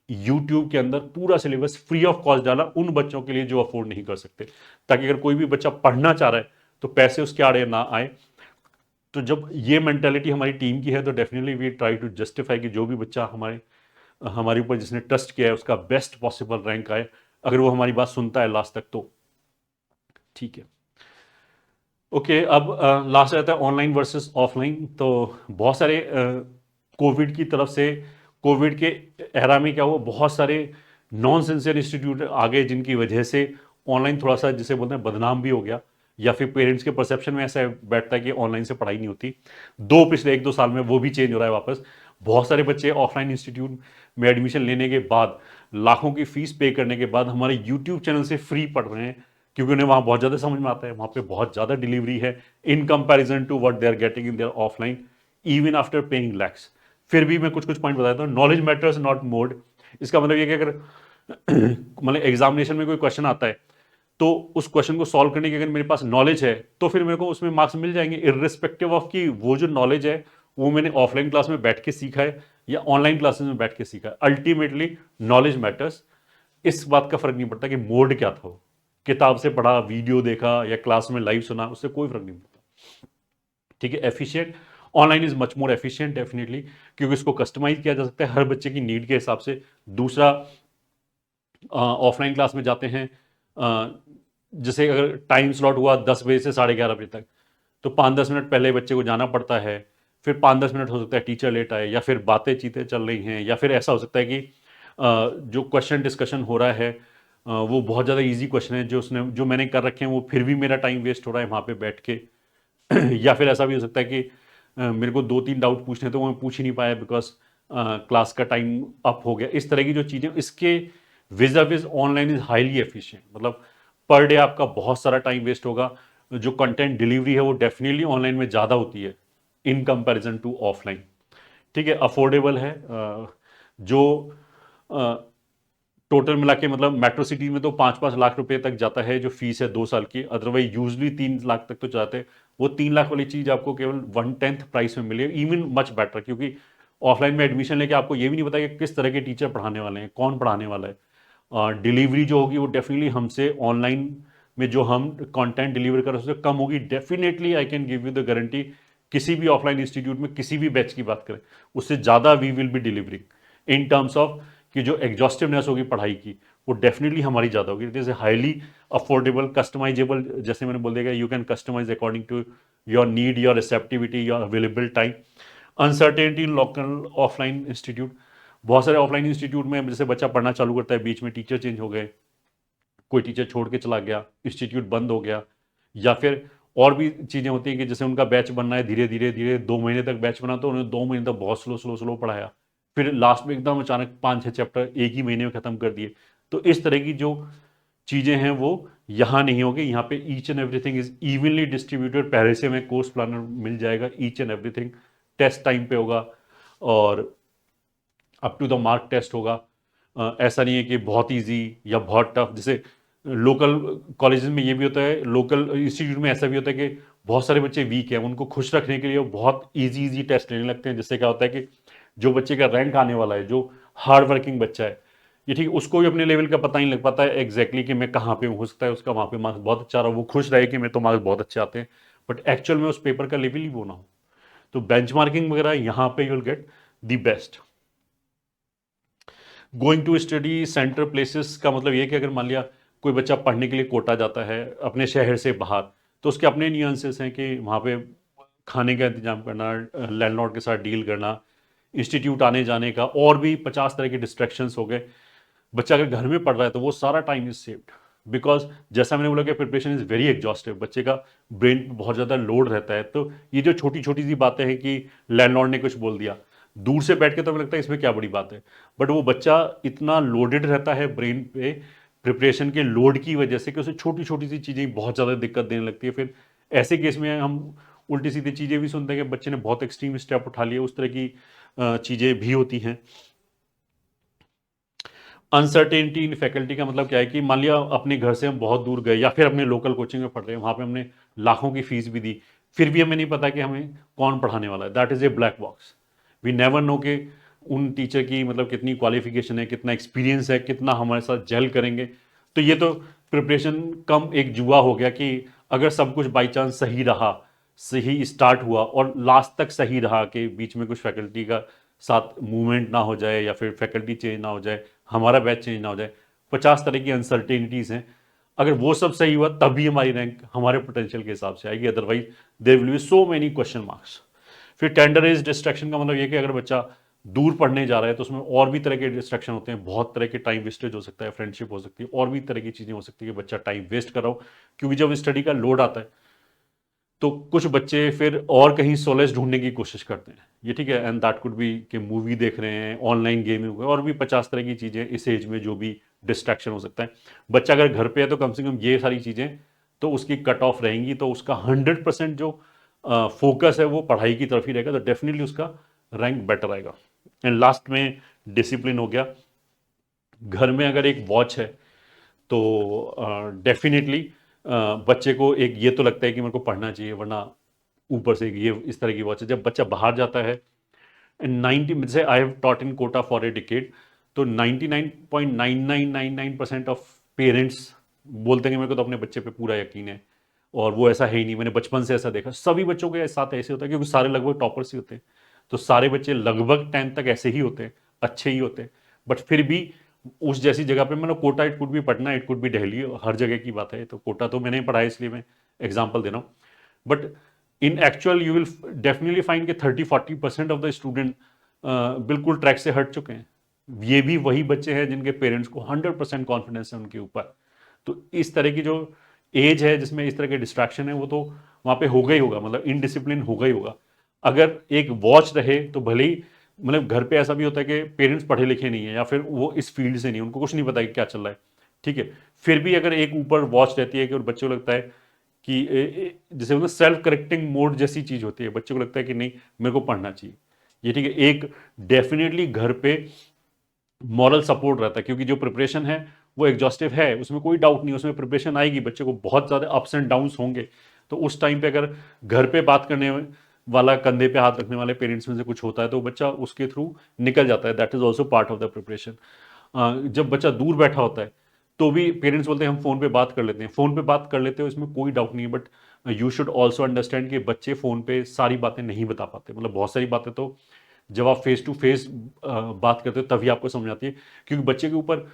Speaker 1: यूट्यूब के अंदर पूरा सिलेबस फ्री ऑफ कॉस्ट डाला उन बच्चों के लिए जो अफोर्ड नहीं कर सकते, ताकि अगर कोई भी बच्चा पढ़ना चाह रहा है तो पैसे उसके आड़े ना आए। तो जब ये मेंटालिटी हमारी टीम की है तो definitely we try to justify कि जो भी बच्चा हमारे ऊपर जिसने ट्रस्ट किया है उसका बेस्ट पॉसिबल रैंक आए। अगर वो हमारी बात सुनता है लास्ट तक तो ठीक है। ओके, अब लास्ट रहता है ऑनलाइन वर्सेस ऑफलाइन। तो बहुत सारे कोविड की तरफ से, कोविड के एरा में क्या हुआ, बहुत सारे नॉन सिंसियर इंस्टीट्यूट आ गए जिनकी वजह से ऑनलाइन थोड़ा सा जिसे बोलते हैं बदनाम भी हो गया, या फिर पेरेंट्स के परसेप्शन में ऐसा बैठता है कि ऑनलाइन से पढ़ाई नहीं होती। पिछले 1-2 साल में वो भी चेंज हो रहा है वापस। बहुत सारे बच्चे ऑफलाइन इंस्टीट्यूट में एडमिशन लेने के बाद, लाखों की फीस पे करने के बाद हमारे यूट्यूब चैनल से फ्री पढ़ रहे हैं, क्योंकि उन्हें वहां बहुत ज़्यादा समझ में आता है, वहां पे बहुत ज़्यादा डिलीवरी है in comparison to what they are getting in their offline, even after paying lakhs. फिर भी मैं कुछ कुछ पॉइंट बताता हूँ। Knowledge matters not mode. इसका मतलब ये कि अगर मतलब एग्जामिनेशन में कोई क्वेश्चन आता है तो उस क्वेश्चन को सॉल्व करने की अगर मेरे पास नॉलेज है तो फिर मेरे को उसमें मार्क्स मिल जाएंगे, इर्रिस्पेक्टिव ऑफ कि वो जो नॉलेज है वो मैंने ऑफलाइन क्लास में बैठ के सीखा है या ऑनलाइन क्लासेस में बैठ के सीखा है। Ultimately knowledge matters. इस बात का फर्क नहीं पड़ता कि मोड क्या था, वो किताब से पढ़ा, वीडियो देखा या क्लास में लाइव सुना, उससे कोई फर्क नहीं पड़ता। ठीक है, efficient online is much more efficient definitely, क्योंकि इसको कस्टमाइज किया जा सकता है हर बच्चे की नीड के हिसाब से। दूसरा, ऑफलाइन क्लास में जाते हैं, जैसे अगर टाइम स्लॉट हुआ 10 बजे से 11:30 बजे तक, तो 5-10 मिनट पहले बच्चे को जाना पड़ता है। फिर 5-10 मिनट हो सकता है टीचर लेट आए, या फिर बातें चीतें चल रही हैं, या फिर ऐसा हो सकता है कि जो क्वेश्चन डिस्कशन हो रहा है वो बहुत ज़्यादा इजी क्वेश्चन है जो मैंने कर रखे हैं, वो फिर भी मेरा टाइम वेस्ट हो रहा है वहाँ पे बैठ के। या फिर ऐसा भी हो सकता है कि मेरे को 2-3 डाउट पूछने तो मैं पूछ ही नहीं पाया बिकॉज क्लास का टाइम अप हो गया। इस तरह की जो चीज़ें, इसके विज ऑनलाइन इज हाईली एफिशिएंट। मतलब पर डे आपका बहुत सारा टाइम वेस्ट होगा। जो कंटेंट डिलीवरी है वो डेफिनेटली ऑनलाइन में ज़्यादा होती है इन कंपैरिजन टू ऑफलाइन। ठीक है, अफोर्डेबल है। जो टोटल मिला के मतलब मेट्रो सिटी में तो 5-5 लाख रुपए तक जाता है जो फीस है 2 साल की, अदरवाइज यूजली 3 लाख तक तो जाते हैं। वो 3 लाख वाली चीज आपको केवल 1/10 प्राइस में मिले, इवन मच बेटर, क्योंकि ऑफलाइन में एडमिशन लेके आपको ये भी नहीं पता कि किस तरह के टीचर पढ़ाने वाले हैं, कौन पढ़ाने वाला है। डिलीवरी जो होगी वो डेफिनेटली हमसे ऑनलाइन में जो हम कंटेंट डिलीवर कर उससे कम होगी definitely. I can give you the guarantee, किसी भी ऑफलाइन इंस्टीट्यूट में किसी भी बैच की बात करें उससे ज़्यादा we will be delivering in terms of कि जो एग्जॉस्टिवनेस होगी पढ़ाई की वो डेफिनेटली हमारी ज़्यादा होगी। It is highly affordable, customizable, जैसे मैंने बोल दिया you can customize according to your need, your receptivity, your available time. Uncertainty in local offline institute. बहुत सारे ऑफलाइन इंस्टीट्यूट में जैसे बच्चा पढ़ना चालू करता है, बीच में टीचर चेंज हो गए, कोई टीचर छोड़ के चला गया, इंस्टीट्यूट बंद हो गया, या फिर और भी चीज़ें होती हैं कि जैसे उनका बैच बनना है, धीरे धीरे धीरे 2 महीने तक बैच बना तो उन्होंने 2 महीने तक बहुत स्लो स्लो स्लो पढ़ाया, फिर लास्ट में एकदम अचानक 5-6 चैप्टर एक ही महीने में ख़त्म कर दिए। तो इस तरह की जो चीज़ें हैं वो यहाँ नहीं होगी। यहाँ पे each and everything is evenly distributed. पहले से हमें कोर्स प्लानर मिल जाएगा, each and everything test time पे होगा और up to the mark test होगा। ऐसा नहीं है कि बहुत इजी या बहुत टफ। जैसे लोकल कॉलेजेस में ये भी होता है, लोकल इंस्टीट्यूट में ऐसा भी होता है कि बहुत सारे बच्चे वीक हैं, उनको खुश रखने के लिए वो बहुत इजी इजी टेस्ट लेने लगते हैं, जिससे क्या होता है कि जो बच्चे का रैंक आने वाला है, जो हार्ड वर्किंग बच्चा है, ये ठीक, उसको भी अपने लेवल का पता नहीं लग पाता है एग्जैक्टली कि मैं कहाँ पे हूँ। हो सकता है उसका वहाँ पे मार्क्स बहुत अच्छा रहा, वो खुश रहे कि मैं तो मार्क्स बहुत अच्छे आते हैं, बट एक्चुअल में उस पेपर का लेवल ही वो ना हो। तो बेंचमार्किंग वगैरह यहाँ पे you will get the best. Going to study centre places का मतलब ये कि अगर मान लिया कोई बच्चा पढ़ने के लिए कोटा जाता है अपने शहर से बाहर, तो उसके अपने न्यूएंसेस हैं कि वहाँ पे खाने का इंतजाम करना, लैंडलॉर्ड के साथ डील करना, इंस्टीट्यूट आने जाने का, और भी 50 तरह के डिस्ट्रैक्शंस हो गए। बच्चा अगर घर में पढ़ रहा है तो वो सारा टाइम इज सेव्ड, बिकॉज जैसा मैंने बोला कि प्रिपरेशन इज़ वेरी एग्जॉस्टिव, बच्चे का ब्रेन पे बहुत ज़्यादा लोड रहता है। तो ये जो छोटी छोटी सी बातें हैं कि लैंडलॉर्ड ने कुछ बोल दिया, दूर से बैठ के तो हमें लगता है इसमें क्या बड़ी बात है, बट वो बच्चा इतना लोडेड रहता है ब्रेन पे प्रिपरेशन के लोड की वजह से कि उसे छोटी छोटी सी चीज़ें बहुत ज़्यादा दिक्कत देने लगती है। फिर ऐसे केस में हम उल्टी सीधी चीज़ें भी सुनते हैं कि बच्चे ने बहुत एक्सट्रीम स्टेप उठा लिए, उस तरह की चीज़ें भी होती हैं। अनसर्टेनिटी इन फैकल्टी का मतलब क्या है कि मान लिया अपने घर से हम बहुत दूर गए या फिर अपने लोकल कोचिंग में पढ़ रहे हैं, वहाँ पे हमने लाखों की फीस भी दी, फिर भी हमें नहीं पता कि हमें कौन पढ़ाने वाला है। That is a black box. We never know कि उन टीचर की मतलब कितनी क्वालिफिकेशन है, कितना एक्सपीरियंस है, कितना हमारे साथ जेल करेंगे। तो ये तो प्रिपरेशन कम एक जुआ हो गया कि अगर सब कुछ बाई चांस सही रहा सही स्टार्ट हुआ और लास्ट तक सही रहा, कि बीच में कुछ फैकल्टी का साथ मूवमेंट ना हो जाए या फिर फैकल्टी चेंज ना हो जाए, हमारा बैच चेंज ना हो जाए, 50 तरह की अनसर्टेनिटीज़ हैं। अगर वो सब सही हुआ तभी हमारी रैंक हमारे पोटेंशियल के हिसाब से आएगी, otherwise there will be so many question marks. फिर टेंडर एज डिस्ट्रैक्शन का मतलब ये कि अगर बच्चा दूर पढ़ने जा रहा है तो उसमें और भी तरह के डिस्ट्रैक्शन होते हैं, बहुत तरह के टाइम वेस्टेज हो सकता है, फ्रेंडशिप हो सकती है, और भी तरह की चीज़ें हो सकती है कि बच्चा टाइम वेस्ट कर रहा हो, क्योंकि जब स्टडी का लोड आता है तो कुछ बच्चे फिर और कहीं सोलेस ढूंढने की कोशिश करते हैं, ये ठीक है, एंड दैट कुड बी कि मूवी देख रहे हैं, ऑनलाइन गेमिंग और भी 50 तरह की चीज़ें इस एज में जो भी डिस्ट्रैक्शन हो सकता है। बच्चा अगर घर पे है तो कम से कम ये सारी चीज़ें तो उसकी कट ऑफ रहेंगी, तो उसका 100% जो फोकस है वो पढ़ाई की तरफ ही रहेगा, तो डेफिनेटली उसका रैंक बेटर आएगा। एंड लास्ट में डिसिप्लिन हो गया। घर में अगर एक वॉच है तो डेफिनेटली बच्चे को एक ये तो लगता है कि मेरे को पढ़ना चाहिए, वरना ऊपर से ये इस तरह की वॉच है। जब बच्चा बाहर जाता है, 90 से I have taught in Kota for a decade, तो 99.9999% ऑफ पेरेंट्स बोलते हैं कि मेरे को तो अपने बच्चे पे पूरा यकीन है, और वो ऐसा है ही नहीं, मैंने बचपन से ऐसा देखा। सभी बच्चों के साथ ऐसे होता है क्योंकि सारे लगभग टॉपर्स ही होते हैं, तो सारे बच्चे लगभग 10 तक ऐसे ही होते हैं, अच्छे ही होते हैं। बट फिर भी उस जैसी जगह पे, मैंने कोटा, इट कुड भी पटना, इट कुड भी दिल्ली, हर जगह की बात है, तो कोटा तो मैंने पढ़ा है इसलिए मैं एग्जाम्पल दे रहा हूँ। But in actual you will definitely find के 30-40% ऑफ द स्टूडेंट बिल्कुल ट्रैक से हट चुके हैं। ये भी वही बच्चे हैं जिनके पेरेंट्स को 100% कॉन्फिडेंस है उनके ऊपर। तो इस तरह की जो एज है जिसमें इस तरह के डिस्ट्रैक्शन है, वो तो वहाँ पे होगा ही होगा, मतलब इनडिसिप्लिन होगा ही होगा। अगर एक वॉच रहे तो भले ही, मतलब घर पे ऐसा भी होता है कि पेरेंट्स पढ़े लिखे नहीं है या फिर वो इस फील्ड से नहीं, उनको कुछ नहीं पता कि क्या चल रहा है, ठीक है, फिर भी अगर एक ऊपर वॉच रहती है कि, और बच्चों को लगता है कि जैसे मतलब सेल्फ करेक्टिंग मोड जैसी चीज होती है, बच्चों को लगता है कि नहीं मेरे को पढ़ना चाहिए, ये ठीक है, एक डेफिनेटली घर पे मॉरल सपोर्ट रहता है, क्योंकि जो प्रिपरेशन है वो एग्जॉस्टिव है, उसमें कोई डाउट नहीं, उसमें प्रिपरेशन आएगी, बच्चे को बहुत ज़्यादा अप्स एंड डाउन्स होंगे। तो उस टाइम पे अगर घर पे बात करने वाला, कंधे पे हाथ रखने वाले पेरेंट्स में से कुछ होता है तो बच्चा उसके थ्रू निकल जाता है, that is also part of the preparation. जब बच्चा दूर बैठा होता है तो भी पेरेंट्स बोलते हैं हम फ़ोन पे बात कर लेते हैं, फ़ोन पे बात कर लेते हो, इसमें कोई डाउट नहीं है, but you should also understand कि बच्चे फ़ोन पे सारी बातें नहीं बता पाते, मतलब बहुत सारी बातें तो जब आप फेस टू फेस बात करते हो तभी आपको समझ आती है, क्योंकि बच्चे के ऊपर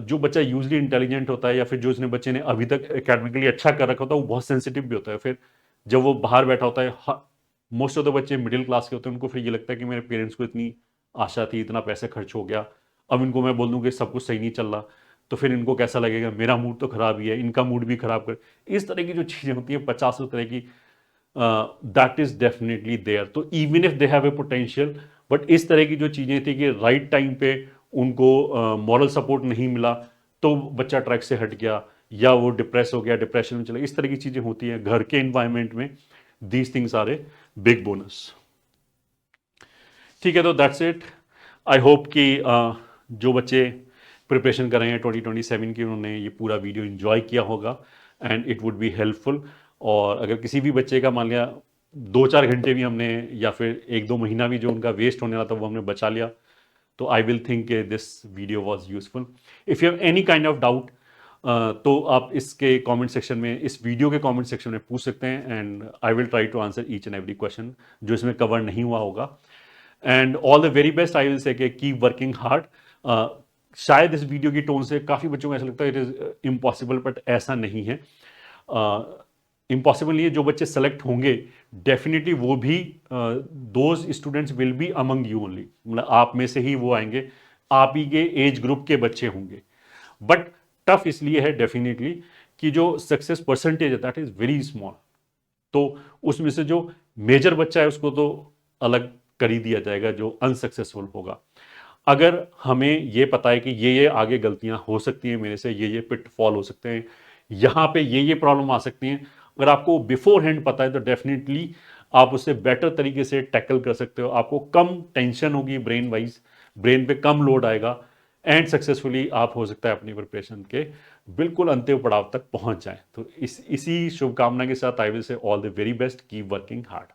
Speaker 1: जो बच्चा यूजली इंटेलिजेंट होता है या फिर जो उसने बच्चे ने अभी तक एकेडमिकली अच्छा कर रखा होता है वो बहुत सेंसिटिव भी होता है। फिर जब वो बाहर बैठा होता है, मोस्ट ऑफ द बच्चे मिडिल क्लास के होते हैं, उनको फिर ये लगता है कि मेरे पेरेंट्स को इतनी आशा थी, इतना पैसे खर्च हो गया, अब इनको मैं बोल दूँ कि सब कुछ सही नहीं चल रहा तो फिर इनको कैसा लगेगा, मेरा मूड तो खराब ही है, इनका मूड भी खराब कर, इस तरह की जो चीज़ें होती है 50 तरह की, दैट इज डेफिनेटली देयर। तो even if they have a potential, but इस तरह की जो चीज़ें थी कि राइट टाइम पे उनको मॉरल सपोर्ट नहीं मिला तो बच्चा ट्रैक से हट गया या वो डिप्रेस हो गया, डिप्रेशन में चला, इस तरह की चीज़ें होती हैं घर के इन्वायरमेंट में। These things are a big bonus. ठीक है, तो दैट्स इट। आई होप कि जो बच्चे प्रिपरेशन कर रहे हैं 2027 की, उन्होंने ये पूरा वीडियो इन्जॉय किया होगा and it would be helpful. और अगर किसी भी बच्चे का मान लिया 2-4 घंटे भी हमने या फिर 1-2 महीना भी जो उनका वेस्ट होने वाला था वो हमने बचा लिया, तो I will think this video was useful. If you have any kind of doubt तो आप इसके कमेंट सेक्शन में, इस वीडियो के कमेंट सेक्शन में पूछ सकते हैं, and I will try to answer each and every question जो इसमें कवर नहीं हुआ होगा। And all the very best, I will say keep working hard. शायद इस वीडियो की टोन से काफ़ी बच्चों को ऐसा लगता है इट इज़ इम्पॉसिबल, बट ऐसा नहीं है। इम्पॉसिबल नहीं है, जो बच्चे सेलेक्ट होंगे डेफिनेटली वो भी those students will be among you only, मतलब आप में से ही वो आएंगे, आप ही के एज ग्रुप के बच्चे होंगे। बट टफ इसलिए है डेफिनेटली कि जो सक्सेस परसेंटेज है दैट इज वेरी स्मॉल, तो उसमें से जो मेजर बच्चा है उसको तो अलग कर ही दिया जाएगा जो अनसक्सेसफुल होगा। अगर हमें ये पता है कि ये आगे गलतियां हो सकती हैं मेरे से, ये पिटफॉल हो सकते हैं, यहाँ पे ये प्रॉब्लम आ सकती हैं, अगर आपको बिफोर हैंड पता है तो डेफिनेटली आप उससे बेटर तरीके से टैकल कर सकते हो, आपको कम टेंशन होगी ब्रेन वाइज, ब्रेन पे कम लोड आएगा, एंड सक्सेसफुली आप हो सकता है अपनी प्रिपरेशन के बिल्कुल अंतिम पड़ाव तक पहुंच जाएं। तो इसी शुभकामना के साथ आई विल से all the very best, keep working hard.